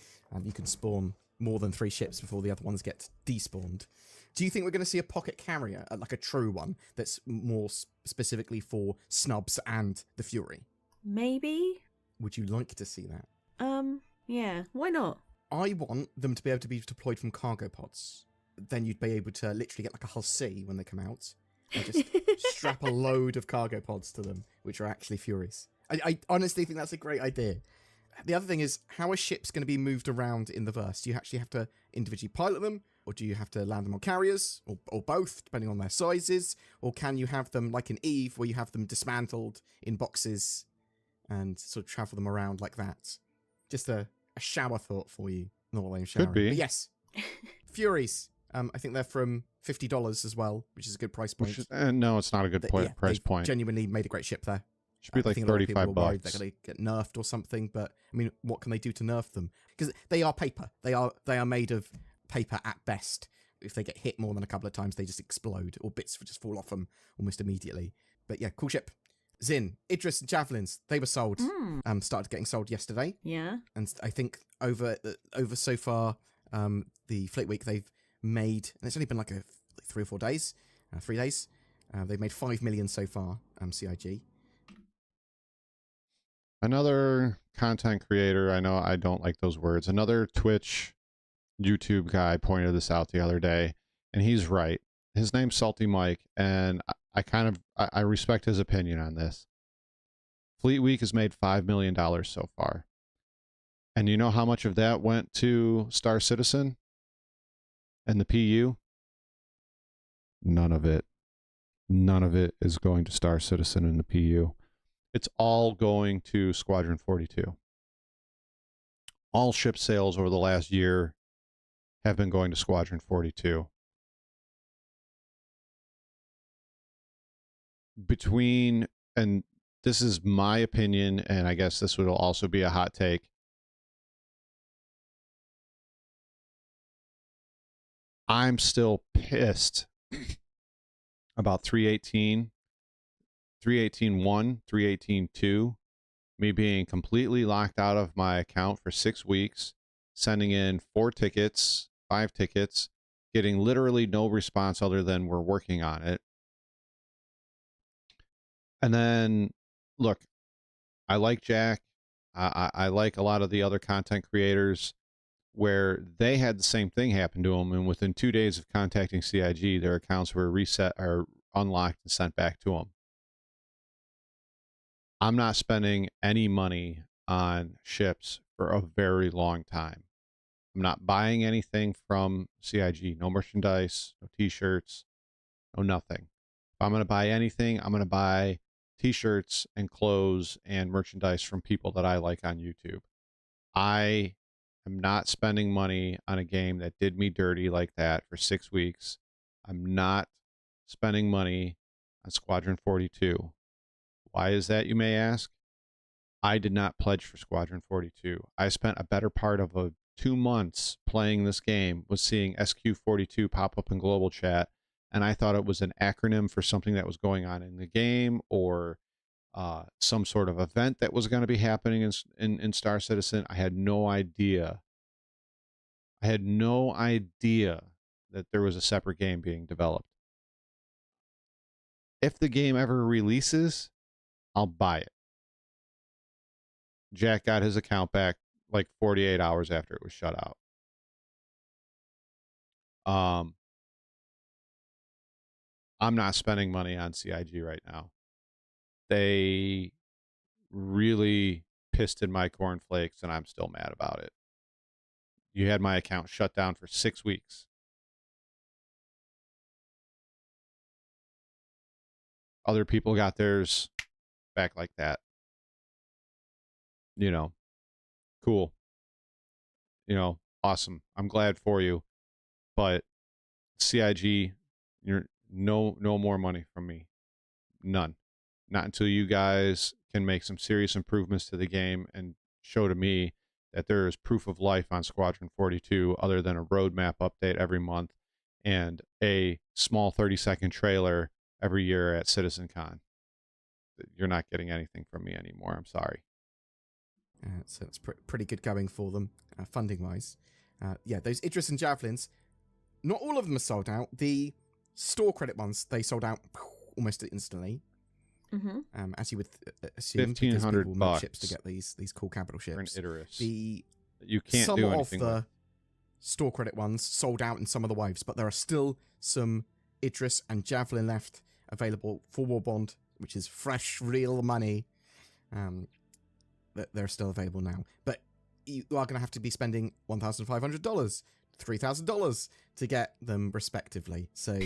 you can spawn more than 3 ships before the other ones get despawned. Do you think we're going to see a pocket carrier, like a true one, that's more specifically for snubs and the Fury? Maybe. Would you like to see that? Yeah. Why not? I want them to be able to be deployed from cargo pods. Then you'd be able to literally get like a Hull C when they come out and just strap a load of cargo pods to them, which are actually Furies. I honestly think that's a great idea. The other thing is, how are ships going to be moved around in the verse? Do you actually have to individually pilot them, or do you have to land them on carriers, or both, depending on their sizes? Or can you have them, like in EVE, where you have them dismantled in boxes and sort of travel them around like that? Just a shower thought for you. Not while I'm showering. Could be. But yes. Furies. I think they're from $50 as well, which is a good price point. No, it's not a good price point. Genuinely made a great ship there. Should be like $35. They're going to get nerfed or something, but I mean, what can they do to nerf them? Because they are paper. They are made of paper at best. If they get hit more than a couple of times, they just explode, or bits just fall off them almost immediately. But yeah, cool ship. Zin, Idris, and Javelins, they were sold. Started getting sold yesterday. Yeah. And I think over so far, the Fleet Week, they've made, and it's only been like 3 or 4 days, 3 days. They've made 5 million so far, CIG. Another content creator, I know I don't like those words, another Twitch, YouTube guy pointed this out the other day, and he's right. His name's Salty Mike, and I respect his opinion on this. Fleet Week has made $5 million so far. And you know how much of that went to Star Citizen and the PU? None of it. None of it is going to Star Citizen and the PU. It's all going to Squadron 42. All ship sales over the last year have been going to Squadron 42. And this is my opinion, and I guess this would also be a hot take. I'm still pissed about 318, 318.1, 318.2, me being completely locked out of my account for 6 weeks, sending in 4 tickets, 5 tickets, getting literally no response other than we're working on it. And then, look, I like Jack. I like a lot of the other content creators where they had the same thing happen to them, and within 2 days of contacting CIG, their accounts were reset or unlocked and sent back to them. I'm not spending any money on ships for a very long time. I'm not buying anything from CIG. No merchandise, no t-shirts, no nothing. If I'm going to buy anything, I'm going to buy t-shirts and clothes and merchandise from people that I like on YouTube. I am not spending money on a game that did me dirty like that for 6 weeks. I'm not spending money on Squadron 42. Why is that, you may ask? I did not pledge for Squadron 42. I spent a better part of 2 months playing this game, was seeing SQ42 pop up in global chat, and I thought it was an acronym for something that was going on in the game, or some sort of event that was going to be happening in Star Citizen. I had no idea. I had no idea that there was a separate game being developed. If the game ever releases, I'll buy it. Jack got his account back like 48 hours after it was shut out. I'm not spending money on CIG right now. They really pissed in my cornflakes, and I'm still mad about it. You had my account shut down for 6 weeks. Other people got theirs back like that. You know, cool. You know, awesome. I'm glad for you. But CIG, you're no more money from me. None. Not until you guys can make some serious improvements to the game and show to me that there is proof of life on Squadron 42 other than a roadmap update every month and a small 30-second trailer every year at CitizenCon. You're not getting anything from me anymore. I'm sorry. So it's pretty good going for them, funding-wise. Yeah, those Idris and Javelins, not all of them are sold out. The store credit ones, they sold out almost instantly. Mm-hmm. As you would assume, $1,500 ships to get these cool capital ships. For an Idris. You can't some do of anything the with. store credit ones sold out in some of the waves, but there are still some Idris and Javelin left available for War Bond, which is fresh, real money. That they're still available now, but you are going to have to be spending $1,500, $3,000 to get them respectively. So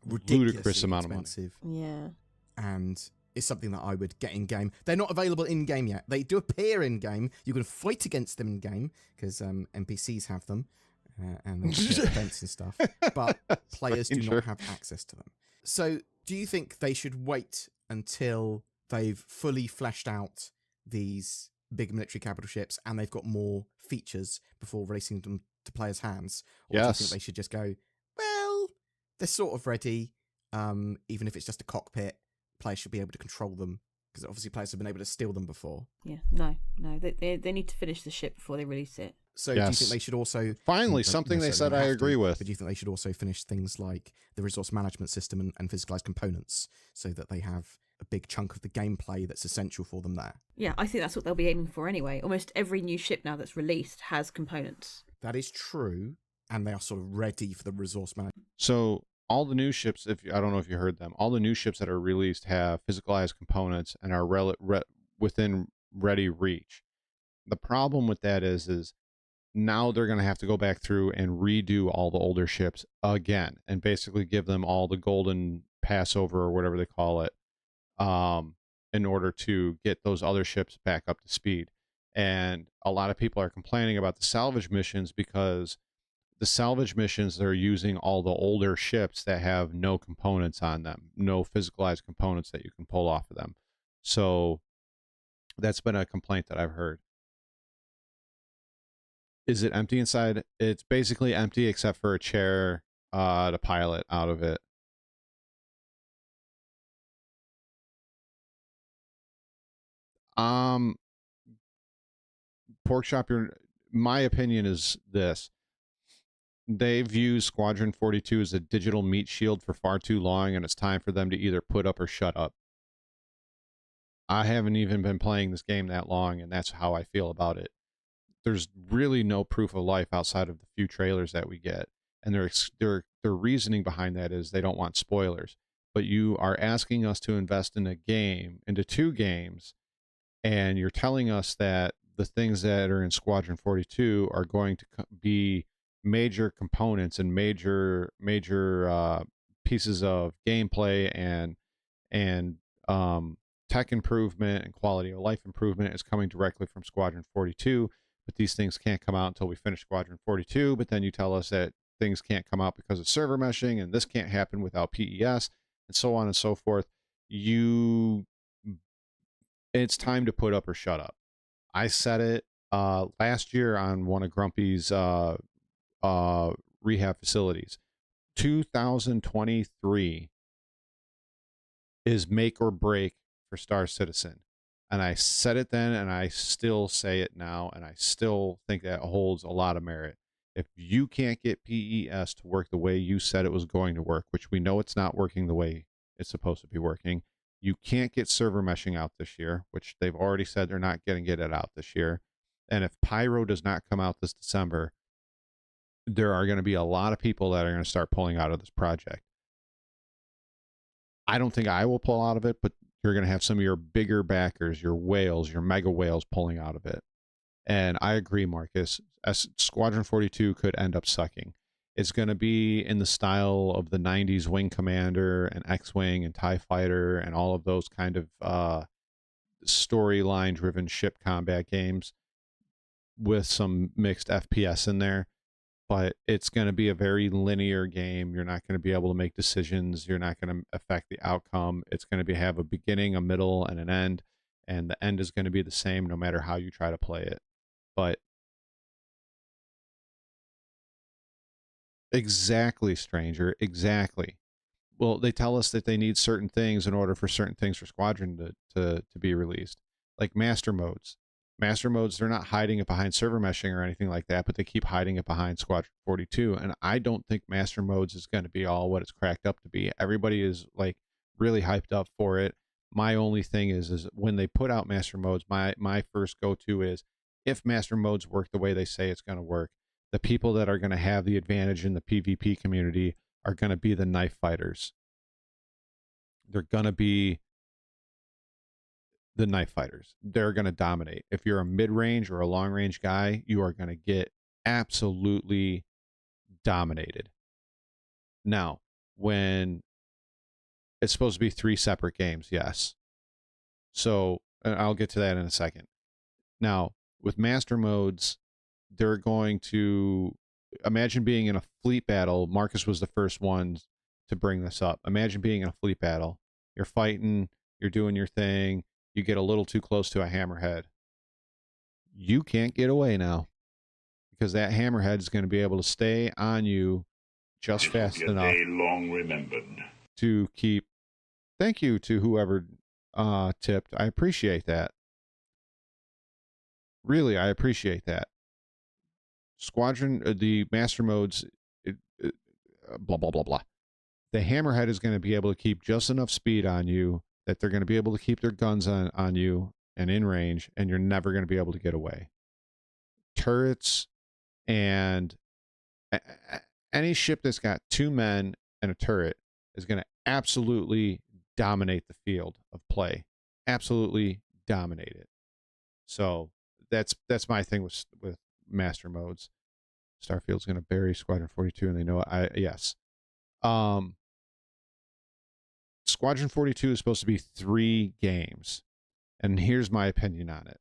Ludicrous amount of expensive. money. Yeah. And it's something that I would get in game. They're not available in game yet. They do appear in game. You can fight against them in game because NPCs have them and they get events and stuff. But players do not have access to them. So, do you think they should wait until they've fully fleshed out these big military capital ships and they've got more features before releasing them to players' hands? Or do you think they should just go, well, they're sort of ready, even if it's just a cockpit, players should be able to control them, because obviously players have been able to steal them before. Yeah, no, they need to finish the ship before they release it. So do you think they should also... Finally, something they said I agree with. But do you think they should also finish things like the resource management system and physicalized components so that they have a big chunk of the gameplay that's essential for them there. Yeah, I think that's what they'll be aiming for anyway. Almost every new ship now that's released has components. That is true, and they are sort of ready for the resource management. So all the new ships, I don't know if you heard them, all the new ships that are released have physicalized components and are within ready reach. The problem with that is now they're going to have to go back through and redo all the older ships again and basically give them all the golden Passover or whatever they call it, in order to get those other ships back up to speed. And a lot of people are complaining about the salvage missions because the salvage missions, they're using all the older ships that have no components on them, no physicalized components that you can pull off of them. So that's been a complaint that I've heard. Is it empty inside? It's basically empty except for a chair to pilot out of it. Porkchop, my opinion is this. They've used Squadron 42 as a digital meat shield for far too long, and it's time for them to either put up or shut up. I haven't even been playing this game that long, and that's how I feel about it. There's really no proof of life outside of the few trailers that we get, and their reasoning behind that is they don't want spoilers. But you are asking us to invest in a game, into 2 games, and you're telling us that the things that are in Squadron 42 are going to be major components and major pieces of gameplay and tech improvement and quality of life improvement is coming directly from Squadron 42, but these things can't come out until we finish Squadron 42. But then you tell us that things can't come out because of server meshing, and this can't happen without PES, and so on and so forth. It's time to put up or shut up. I said it last year on one of Grumpy's rehab facilities. 2023 is make or break for Star Citizen. And I said it then, and I still say it now, and I still think that holds a lot of merit. If you can't get PES to work the way you said it was going to work, which we know it's not working the way it's supposed to be working, you can't get server meshing out this year, which they've already said they're not going to get it out this year. And if Pyro does not come out this December, there are going to be a lot of people that are going to start pulling out of this project. I don't think I will pull out of it, but you're going to have some of your bigger backers, your whales, your mega whales pulling out of it. And I agree, Marcus. Squadron 42 could end up sucking. It's going to be in the style of the 90s Wing Commander and X-Wing and TIE Fighter and all of those kind of storyline-driven ship combat games with some mixed FPS in there. But it's going to be a very linear game. You're not going to be able to make decisions. You're not going to affect the outcome. It's going to have a beginning, a middle, and an end. And the end is going to be the same no matter how you try to play it. But exactly, stranger, exactly. Well, they tell us that they need certain things in order for certain things for Squadron to be released, like master modes. Master modes, they're not hiding it behind server meshing or anything like that, but they keep hiding it behind Squadron 42. And I don't think master modes is going to be all what it's cracked up to be. Everybody is like really hyped up for it. My only thing is when they put out master modes, my first go-to is if master modes work the way they say it's going to work, the people that are going to have the advantage in the PvP community are going to be the knife fighters. They're going to be the knife fighters. They're going to dominate. If you're a mid-range or a long-range guy, you are going to get absolutely dominated. Now, when it's supposed to be 3 separate games, yes. So I'll get to that in a second. Now, with master modes, they're going to imagine being in a fleet battle. Marcus was the first one to bring this up. Imagine being in a fleet battle. You're fighting, you're doing your thing. You get a little too close to a hammerhead. You can't get away now because that hammerhead is going to be able to stay on you just fast enough long remembered to keep. Thank you to whoever tipped. I appreciate that. Really, I appreciate that. Squadron, the master modes, blah, blah, blah, blah. The hammerhead is going to be able to keep just enough speed on you that they're going to be able to keep their guns on you and in range, and you're never going to be able to get away. Turrets and any ship that's got 2 men and a turret is going to absolutely dominate the field of play. Absolutely dominate it. So that's my thing with master modes. Starfield's going to bury Squadron 42, and they know it. Yes. Squadron 42 is supposed to be 3 games, and here's my opinion on it.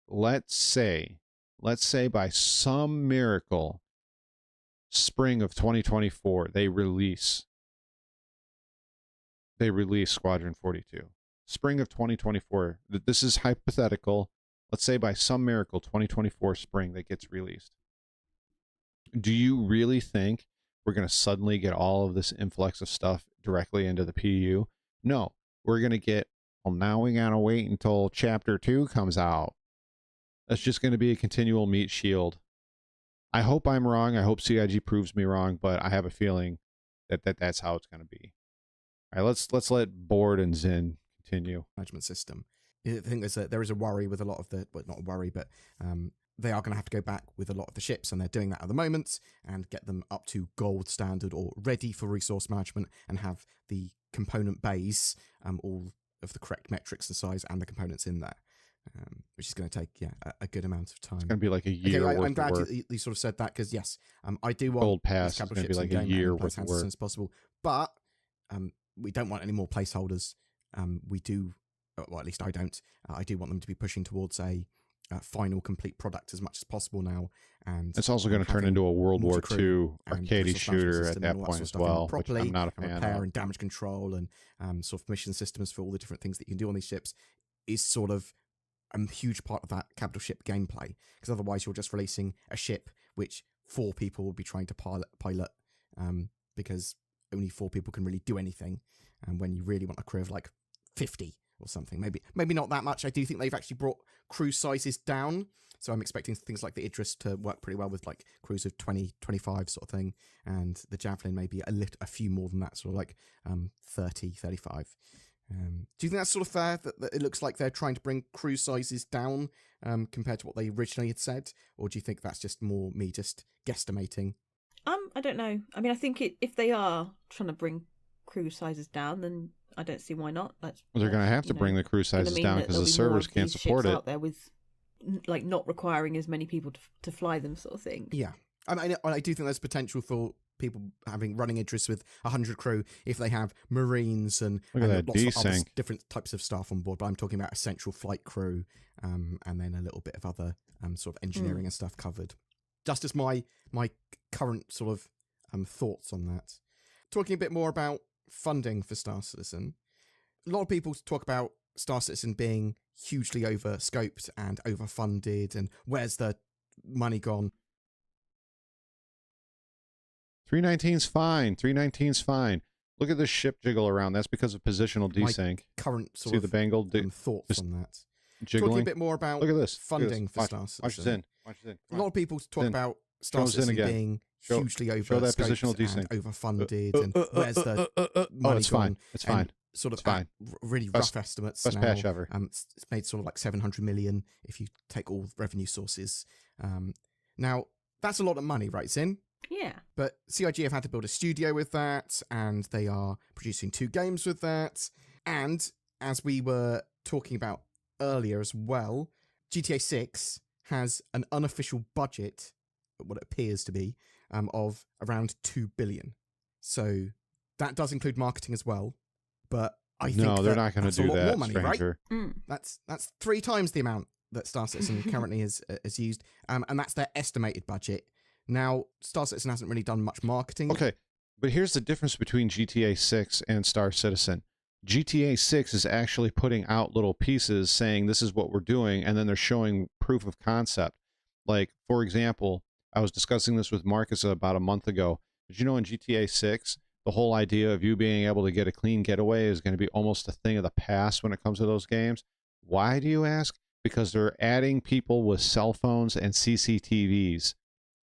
Let's say by some miracle, spring of 2024, they release Squadron 42. Spring of 2024. This is hypothetical. Let's say by some miracle, 2024 spring, that gets released. Do you really think we're going to suddenly get all of this influx of stuff directly into the PU? No, we're going to get, well, now we got to wait until Chapter 2 comes out. That's just going to be a continual meat shield. I hope I'm wrong. I hope CIG proves me wrong, but I have a feeling that's how it's going to be. All right, let's let Board and Zin continue. Management system. I think there is a worry with a lot of not a worry, but they are going to have to go back with a lot of the ships, and they're doing that at the moment, and get them up to gold standard or ready for resource management, and have the component bays, all of the correct metrics and size and the components in there, which is going to take a good amount of time. It's going to be like a year. Okay, I'm glad you sort of said that, because yes, I do want Gold Pass is going to be like a year worth of work as soon as possible, but we don't want any more placeholders. We do, well, at least I don't. I do want them to be pushing towards a final complete product as much as possible now, and it's also going to turn into a World War II arcade shooter at that point as well, which I'm not a fan repair of. And damage control and sort of mission systems for all the different things that you can do on these ships is sort of a huge part of that capital ship gameplay, because otherwise you're just releasing a ship which 4 people will be trying to pilot because only 4 people can really do anything, and when you really want a crew of like 50 or something, maybe not that much. I do think they've actually brought crew sizes down, so I'm expecting things like the Idris to work pretty well with like crews of 20, 25 sort of thing, and the Javelin maybe a few more than that, sort of like 30, 35. Do you think that's sort of fair, that it looks like they're trying to bring crew sizes down compared to what they originally had said, or do you think that's just more me just guesstimating? I don't know. I mean, I think if they are trying to bring crew sizes down, then I don't see why not. Well, they're going to have to bring the crew sizes down because the servers can't support it. Out there with like not requiring as many people to fly them, sort of thing. Yeah, I do think there's potential for people running Idris with 100 crew if they have Marines and lots of other different types of staff on board. But I'm talking about a central flight crew, and then a little bit of other sort of engineering and stuff covered. Just as my current sort of thoughts on that. Talking a bit more about funding for Star Citizen. A lot of people talk about Star Citizen being hugely over-scoped and overfunded, and where's the money gone? 319's fine. 319's fine. Look at this ship jiggle around. That's because of positional desync. Current sort See of the bangle thoughts on that. Jiggling. Talking a bit more about funding for Star Citizen. Watch this in. Watch this in. A lot of people talk about Star Citizen being hugely over-scoped and overfunded, and where's the money gone? It's fine. Sort of fine. Really rough estimates. Best patch ever. It's made sort of like 700 million if you take all revenue sources. Now, that's a lot of money, right, Zin? Yeah. But CIG have had to build a studio with that, and they are producing 2 games with that. And as we were talking about earlier as well, GTA 6 has an unofficial budget, what it appears to be, of around 2 billion. So that does include marketing as well. But I think they're not going to do that, more money, stranger. Right? That's 3 times the amount that Star Citizen currently has used, and that's their estimated budget. Now, Star Citizen hasn't really done much marketing. Okay, but here's the difference between GTA 6 and Star Citizen. GTA 6 is actually putting out little pieces saying this is what we're doing, and then they're showing proof of concept. Like, for example, I was discussing this with Marcus about a month ago. Did you know in GTA 6, the whole idea of you being able to get a clean getaway is going to be almost a thing of the past when it comes to those games? Why, do you ask? Because they're adding people with cell phones and CCTVs.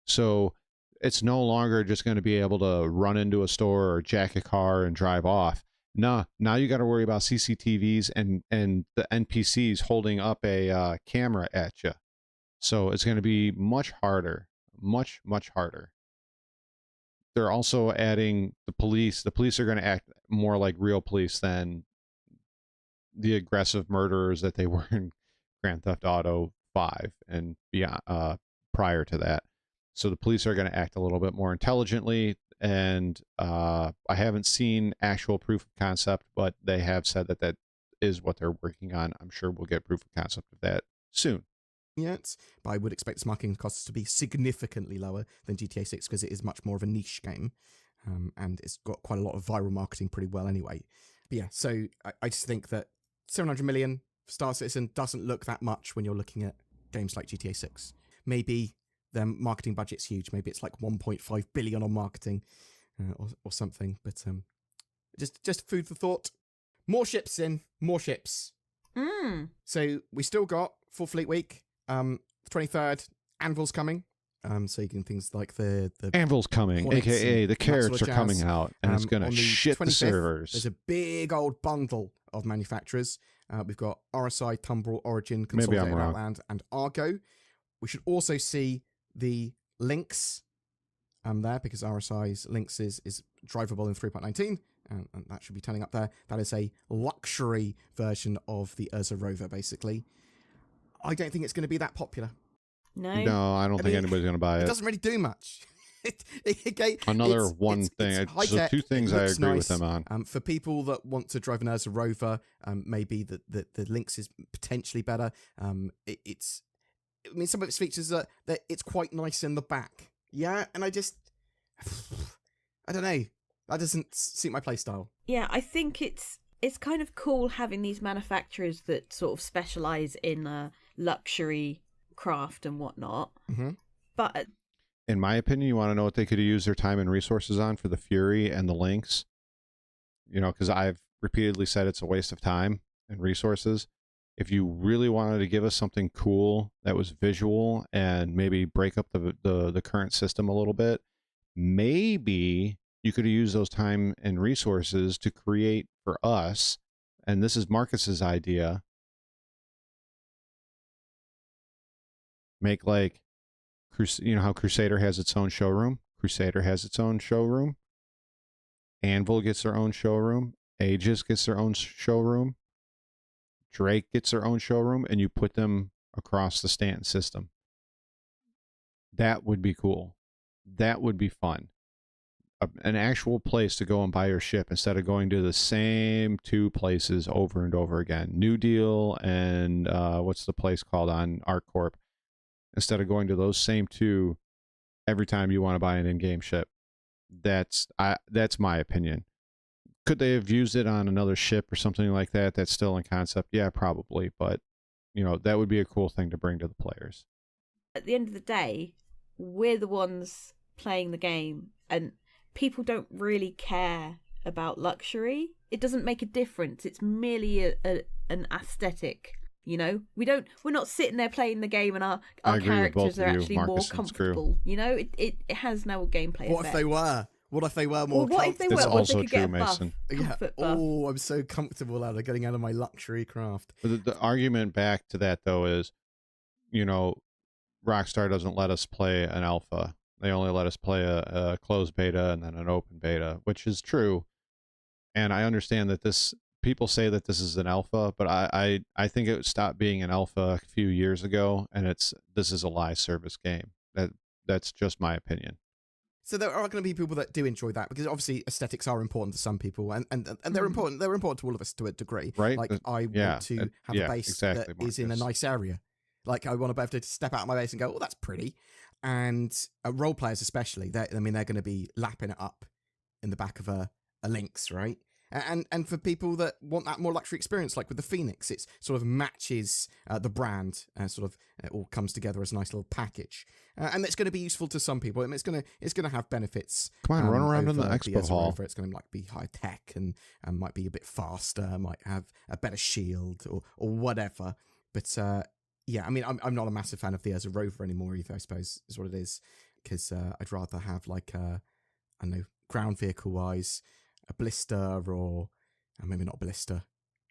So it's no longer just going to be able to run into a store or jack a car and drive off. Nah, now you got to worry about CCTVs and the NPCs holding up a camera at you. So it's going to be much harder, much harder. They're also adding the police. The police are going to act more like real police than the aggressive murderers that they were in Grand Theft Auto 5 and beyond, prior to that. So the police are going to act a little bit more intelligently. And I haven't seen actual proof of concept, but they have said that that is what they're working on. I'm sure we'll get proof of concept of that soon. Yet, but I would expect its marketing costs to be significantly lower than GTA 6 because it is much more of a niche game, and it's got quite a lot of viral marketing pretty well anyway. But yeah, so I just think that 700 million for Star Citizen doesn't look that much when you're looking at games like GTA 6. Maybe their marketing budget's huge. Maybe it's like 1.5 billion on marketing or something. But just food for thought. More ships in, more ships. So we still got full fleet week. 23rd, Anvil's coming. So you can things like the Anvil's coming, aka the carrots are coming out, and it's gonna shit the servers. There's a big old bundle of manufacturers. We've got RSI, Tumbrel, Origin, Consolidated Outland, and Argo. We should also see the Lynx there, because RSI's Lynx is drivable in 3.19, and that should be turning up there. That is a luxury version of the Ursa rover, basically. I don't think it's going to be that popular. No, I don't think anybody's going to buy it. It doesn't really do much. Another one thing. So two things I agree with them on. For people that want to drive an Ursa rover, maybe the Lynx is potentially better. Some of its features are that it's quite nice in the back. Yeah, and I don't know. That doesn't suit my playstyle. Yeah, I think it's kind of cool having these manufacturers that sort of specialize in luxury craft and whatnot. Mm-hmm. But in my opinion, you want to know what they could use their time and resources on for the Fury and the Lynx? You know, because I've repeatedly said it's a waste of time and resources. If you really wanted to give us something cool that was visual and maybe break up the current system a little bit, maybe you could use those time and resources to create for us, and this is Marcus's idea, make like, you know how Crusader has its own showroom? Crusader has its own showroom. Anvil gets their own showroom. Aegis gets their own showroom. Drake gets their own showroom, and you put them across the Stanton system. That would be cool. That would be fun. An actual place to go and buy your ship instead of going to the same two places over and over again. New Deal and what's the place called on ArcCorp? Instead of going to those same two every time you want to buy an in-game ship. That's my opinion. Could they have used it on another ship or something like that that's still in concept? Yeah, probably. But, you know, that would be a cool thing to bring to the players. At the end of the day, we're the ones playing the game, and people don't really care about luxury. It doesn't make a difference. It's merely an aesthetic. You know, we're not sitting there playing the game and our characters are actually more comfortable. You know, it has no gameplay. What if they were? What if they were more comfortable? What if they were? That's What if also they could get a true, buff? Mason. Yeah. Buff. Oh, I'm so comfortable getting out of my luxury craft. But the argument back to that, though, is, you know, Rockstar doesn't let us play an alpha. They only let us play a closed beta and then an open beta, which is true. And I understand that people say that this is an alpha, but I think it stopped being an alpha a few years ago, and this is a live service game. That's just my opinion. So there are going to be people that do enjoy that, because obviously aesthetics are important to some people, and they're important. They're important to all of us to a degree. Right? Like I want to have a base exactly, that is in a nice area. Like I want to be able to step out of my base and go, oh, that's pretty. And role players especially, they're going to be lapping it up in the back of a Lynx, right? And for people that want that more luxury experience, like with the Phoenix, it sort of matches the brand, it all comes together as a nice little package, and it's going to be useful to some people. I mean, it's going to have benefits. Come on, run around in the expo hall. It's going to like be high tech and might be a bit faster, might have a better shield or whatever. But yeah, I mean, I'm not a massive fan of the Ursa rover anymore either, I suppose is what it is, because I'd rather have like I don't know, ground vehicle wise, a blister or and maybe not a ballista,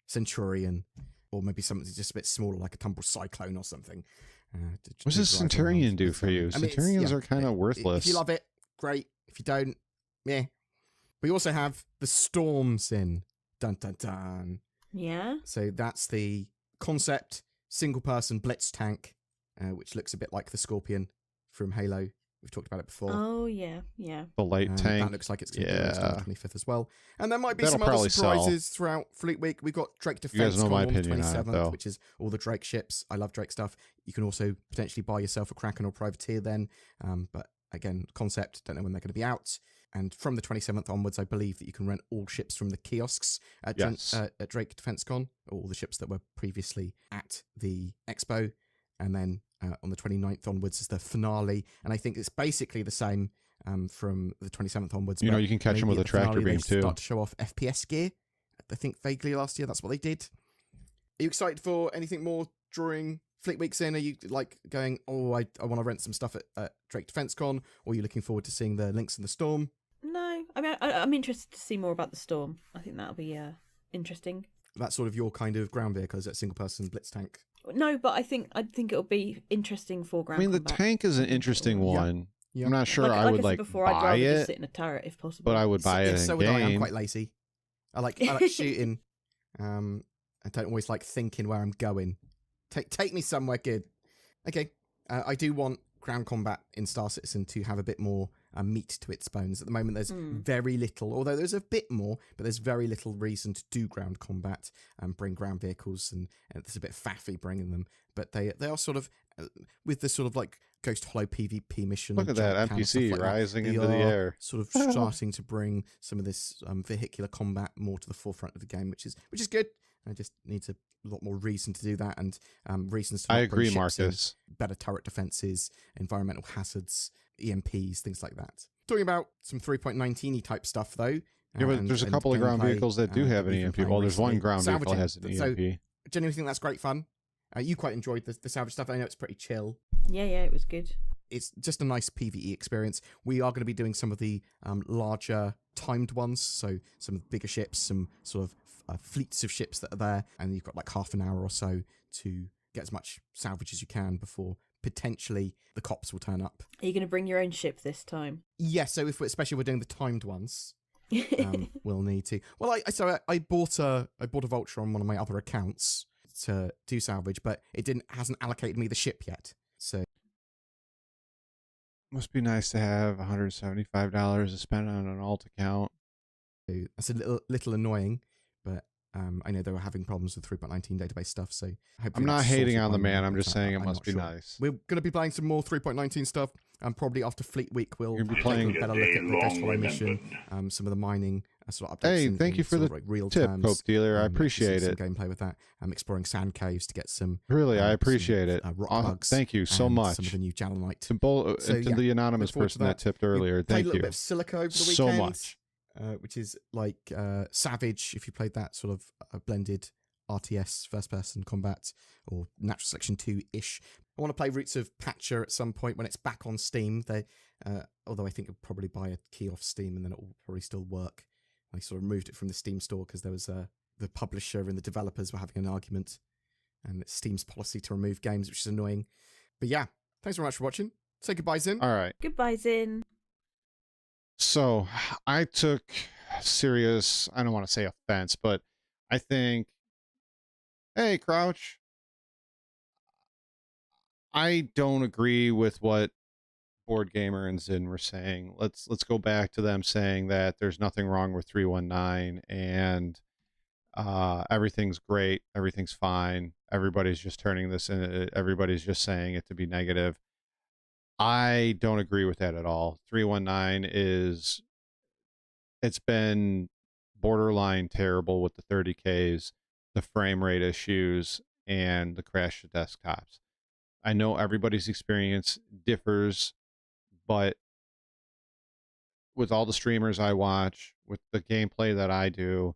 Centurion, or maybe something just a bit smaller, like a tumble cyclone or something. What does Centurion do for you? Centurions are kind of worthless. If you love it, great. If you don't, yeah. We also have the Storms in. Dun dun dun. Yeah. So that's the concept single-person blitz tank, which looks a bit like the Scorpion from Halo. We've talked about it before. Oh, yeah, yeah. The light tank. That looks like it's going to be released on the 25th as well. And there might be That'll some other probably surprises throughout Fleet Week. We've got Drake Defense know Con my on the opinion on it, 27th, though. which is all the Drake ships. I love Drake stuff. You can also potentially buy yourself a Kraken or Privateer then. But again, concept, don't know when they're going to be out. And from the 27th onwards, I believe that you can rent all ships from the kiosks at, at Drake Defense Con, all the ships that were previously at the expo. And then on the 29th onwards is the finale. And I think it's basically the same from the 27th onwards. You know, you can catch them with a tractor beam too. Start to show off FPS gear. I think vaguely last year, that's what they did. Are you excited for anything more during Fleet Weeks in? Are you like going, oh, I want to rent some stuff at Drake Defense Con? Or are you looking forward to seeing the Links in the Storm? No, I mean, I'm interested to see more about the Storm. I think that'll be interesting. That's sort of your kind of ground vehicle, is it? Single person blitz tank? No, but I think it'll be interesting for ground combat. The tank is an interesting one. Yeah. I'm not sure I would like before, buy I'd rather it, just sit in a turret if possible. but I would buy it in would I. I'm game. quite lazy. I like shooting. I don't always like thinking where I'm going. Take me somewhere good. Okay. I do want ground combat in Star Citizen to have a bit more meat to its bones. At the moment, there's very little, although there's a bit more, but there's very little reason to do ground combat and bring ground vehicles, and there's a bit faffy bringing them. But they are sort of, with the sort of like Ghost Hollow PvP mission. Look at that NPC like rising into the air. Sort of starting to bring some of this vehicular combat more to the forefront of the game, which is good. I just need a lot more reason to do that, and reasons to. I agree, Marcus. Better turret defenses, environmental hazards, EMPs, things like that. Talking about some 3.19 type stuff though. Yeah, but there's a couple of ground vehicles that do have an EMP. Well, there's one ground vehicle that has an EMP. So, genuinely think that's great fun. You quite enjoyed the salvage stuff. I know it's pretty chill. Yeah, it was good. It's just a nice PvE experience. We are going to be doing some of the larger timed ones, so some of the bigger ships, some sort of fleets of ships that are there, and you've got like half an hour or so to get as much salvage as you can before potentially the cops will turn up. Are you going to bring your own ship this time? Yeah, so especially we're doing the timed ones, we'll need to. Well, I bought a Vulture on one of my other accounts to do salvage, but it hasn't allocated me the ship yet. So must be nice to have $175 to spend on an alt account. That's a little annoying, but I know they were having problems with 3.19 database stuff, so I'm not hating on the man. I'm just saying it must be nice. We're going to be playing some more 3.19 stuff, and probably after Fleet Week we'll be playing take a better look at the Ghost Hollow mission, some of the mining sort of updates. Hey, thank you for the real tip, terms, Cope Dealer. I appreciate some it. gameplay with that. Exploring sand caves to get some. Really, I appreciate it. Rock bugs. Thank you so much. Some of the new Jalonite. To the anonymous person that tipped earlier. Thank you. Played a little bit of Silica over the weekend. So much. Which is like Savage, if you played that sort of blended RTS first-person combat, or Natural Selection 2-ish. I want to play Roots of Patcher at some point when it's back on Steam. Although I think I'll probably buy a key off Steam and then it will probably still work. I sort of removed it from the Steam store because there was the publisher and the developers were having an argument, and it's Steam's policy to remove games, which is annoying. But yeah, thanks very much for watching. Say goodbye, Zin. All right. Goodbye, Zin. So I took serious, I don't want to say offense, but I think, hey, Crouch, I don't agree with what Board Gamer and Zin were saying. Let's go back to them saying that there's nothing wrong with 319 and everything's great, everything's fine. Everybody's just turning this in, everybody's just saying it to be negative. I don't agree with that at all. 319 it's been borderline terrible with the 30Ks, the frame rate issues, and the crash to desktops. I know everybody's experience differs, but with all the streamers I watch, with the gameplay that I do,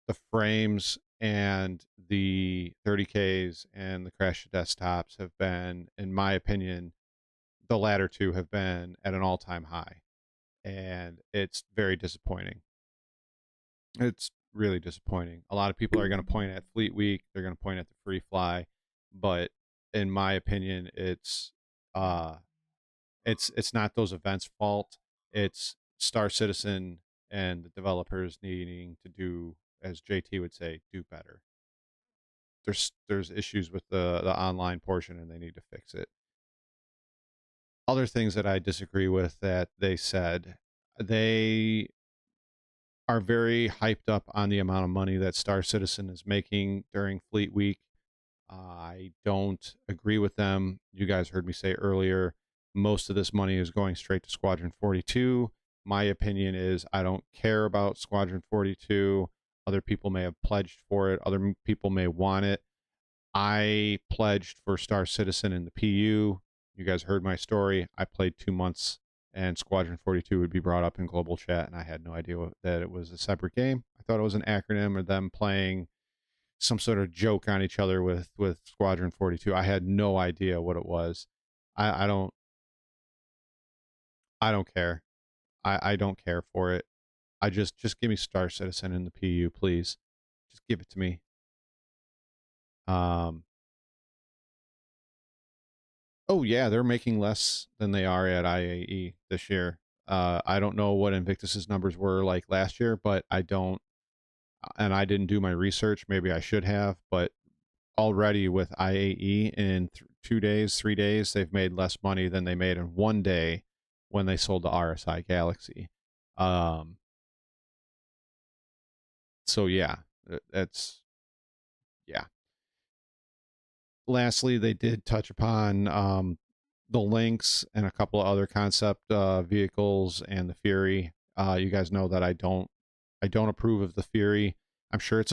the frames and the 30Ks and the crash to desktops have been, in my opinion, the latter two have been at an all-time high, and it's very disappointing. It's really disappointing. A lot of people are going to point at Fleet Week, they're going to point at the free fly, but in my opinion, it's not those events' fault. It's Star Citizen and the developers needing to do, as JT would say, do better. There's issues with the online portion, and they need to fix it. Other things that I disagree with that they said, they are very hyped up on the amount of money that Star Citizen is making during Fleet Week. I don't agree with them. You guys heard me say earlier, most of this money is going straight to Squadron 42. My opinion is I don't care about Squadron 42. Other people may have pledged for it. Other people may want it. I pledged for Star Citizen in the PU. You guys heard my story. I played 2 months and Squadron 42 would be brought up in global chat, and I had no idea that it was a separate game. I thought it was an acronym or them playing some sort of joke on each other with Squadron 42. I had no idea what it was. I don't care. I don't care for it. I just give me Star Citizen in the PU, please. Just give it to me. Oh yeah, they're making less than they are at IAE this year. I don't know what Invictus's numbers were like last year, but I don't, and I didn't do my research. Maybe I should have, but already with IAE in 2 days, 3 days, they've made less money than they made in 1 day when they sold the RSI Galaxy. So yeah, that's, yeah. Lastly, they did touch upon the Lynx and a couple of other concept vehicles and the Fury. You guys know that I don't approve of the Fury. I'm sure it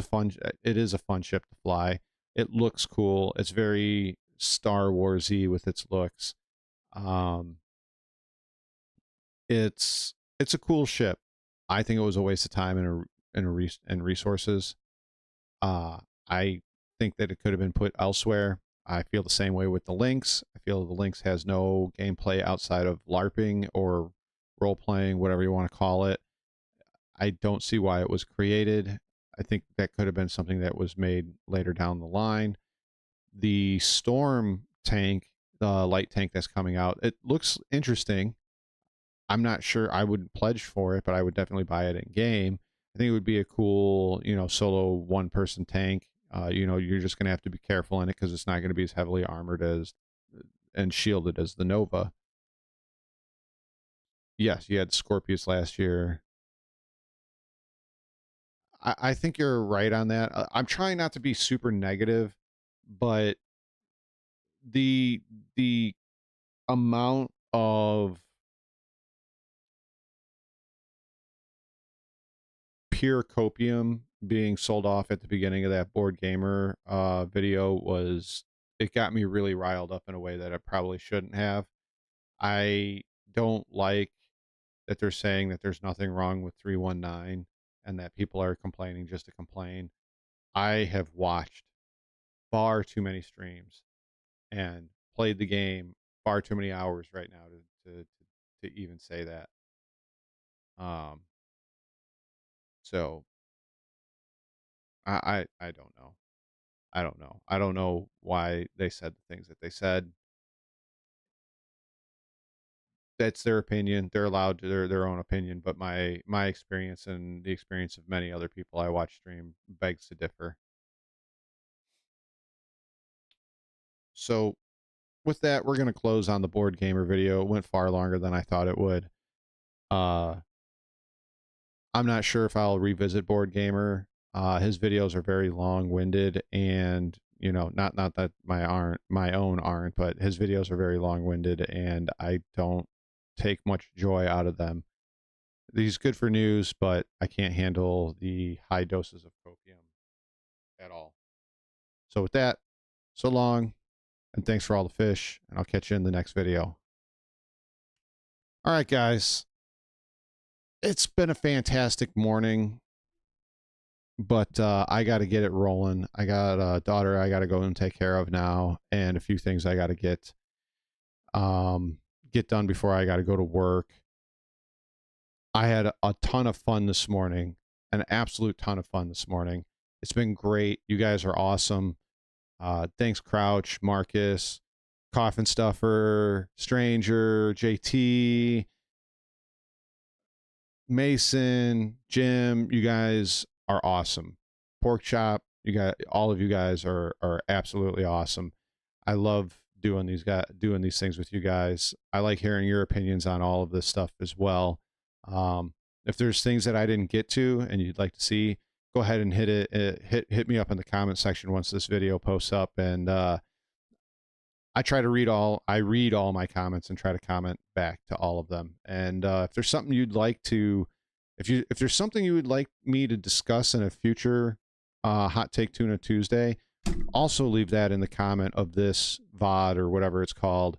is a fun ship to fly. It looks cool. It's very Star Warsy with its looks. It's a cool ship. I think it was a waste of time and resources. I think that it could have been put elsewhere. I feel the same way with the Lynx. I feel the Lynx has no gameplay outside of LARPing or role playing, whatever you want to call it. I don't see why it was created. I think that could have been something that was made later down the line. The Storm tank, the light tank that's coming out, it looks interesting. I'm not sure I would pledge for it, but I would definitely buy it in game. I think it would be a cool, solo one-person tank. You're just going to have to be careful in it because it's not going to be as heavily armored as and shielded as the Nova. Yes, you had Scorpius last year. I think you're right on that. I'm trying not to be super negative, but the amount of pure copium being sold off at the beginning of that Board Gamer video it got me really riled up in a way that I probably shouldn't have. I don't like that they're saying that there's nothing wrong with 319 and that people are complaining just to complain. I have watched far too many streams and played the game far too many hours right now to even say that. So I don't know. I don't know. I don't know why they said the things that they said. That's their opinion. They're allowed to their own opinion, but my experience and the experience of many other people I watch stream begs to differ. So with that, we're going to close on the Board Gamer video. It went far longer than I thought it would. I'm not sure if I'll revisit Board Gamer. His videos are very long-winded, and not that my own aren't, but his videos are very long-winded, and I don't take much joy out of them. He's good for news, but I can't handle the high doses of copium at all. So with that, so long, and thanks for all the fish, and I'll catch you in the next video. All right, guys. It's been a fantastic morning, but I got to get it rolling. I got a daughter I got to go and take care of now, and a few things I got to get done before I got to go to work. I had a ton of fun this morning. an absolute ton of fun this morning. It's been great. You guys are awesome. Thanks, Crouch, Marcus, Coffin Stuffer, Stranger, JT, Mason, Jim. You guys are awesome. Pork Chop, all of you guys are absolutely awesome. I love doing these things with you guys. I like hearing your opinions on all of this stuff as well. If there's things that I didn't get to and you'd like to see, go ahead and hit me up in the comment section once this video posts up, and I read all my comments and try to comment back to all of them. And if there's something you'd like to, if there's something you would like me to discuss in a future Hot Take Tuna Tuesday, also leave that in the comment of this VOD or whatever it's called,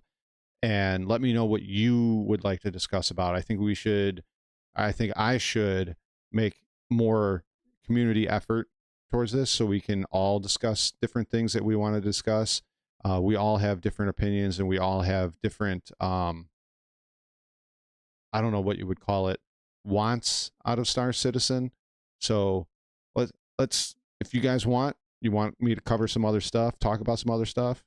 and let me know what you would like to discuss about. I think I should make more community effort towards this so we can all discuss different things that we want to discuss. We all have different opinions, and we all have different, I don't know what you would call it, wants out of Star Citizen. So let's, if you guys want me to cover some other stuff, talk about some other stuff,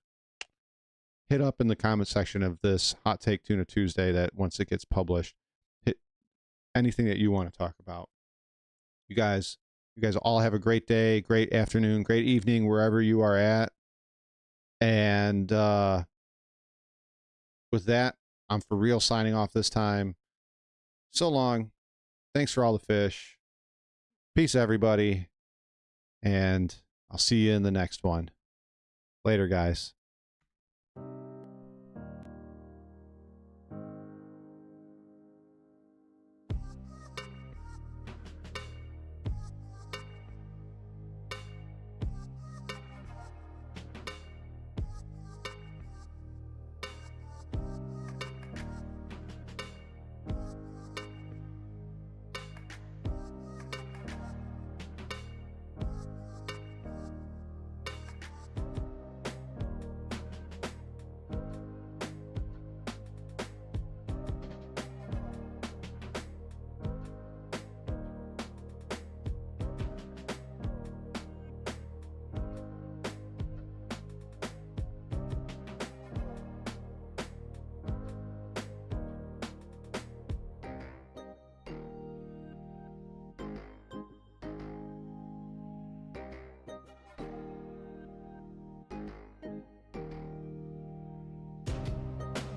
hit up in the comment section of this Hot Take Tuna Tuesday, that once it gets published, hit anything that you want to talk about. You guys all have a great day, great afternoon, great evening, wherever you are at. And with that, I'm for real signing off this time. So long. Thanks for all the fish. Peace, everybody. And I'll see you in the next one. Later, guys.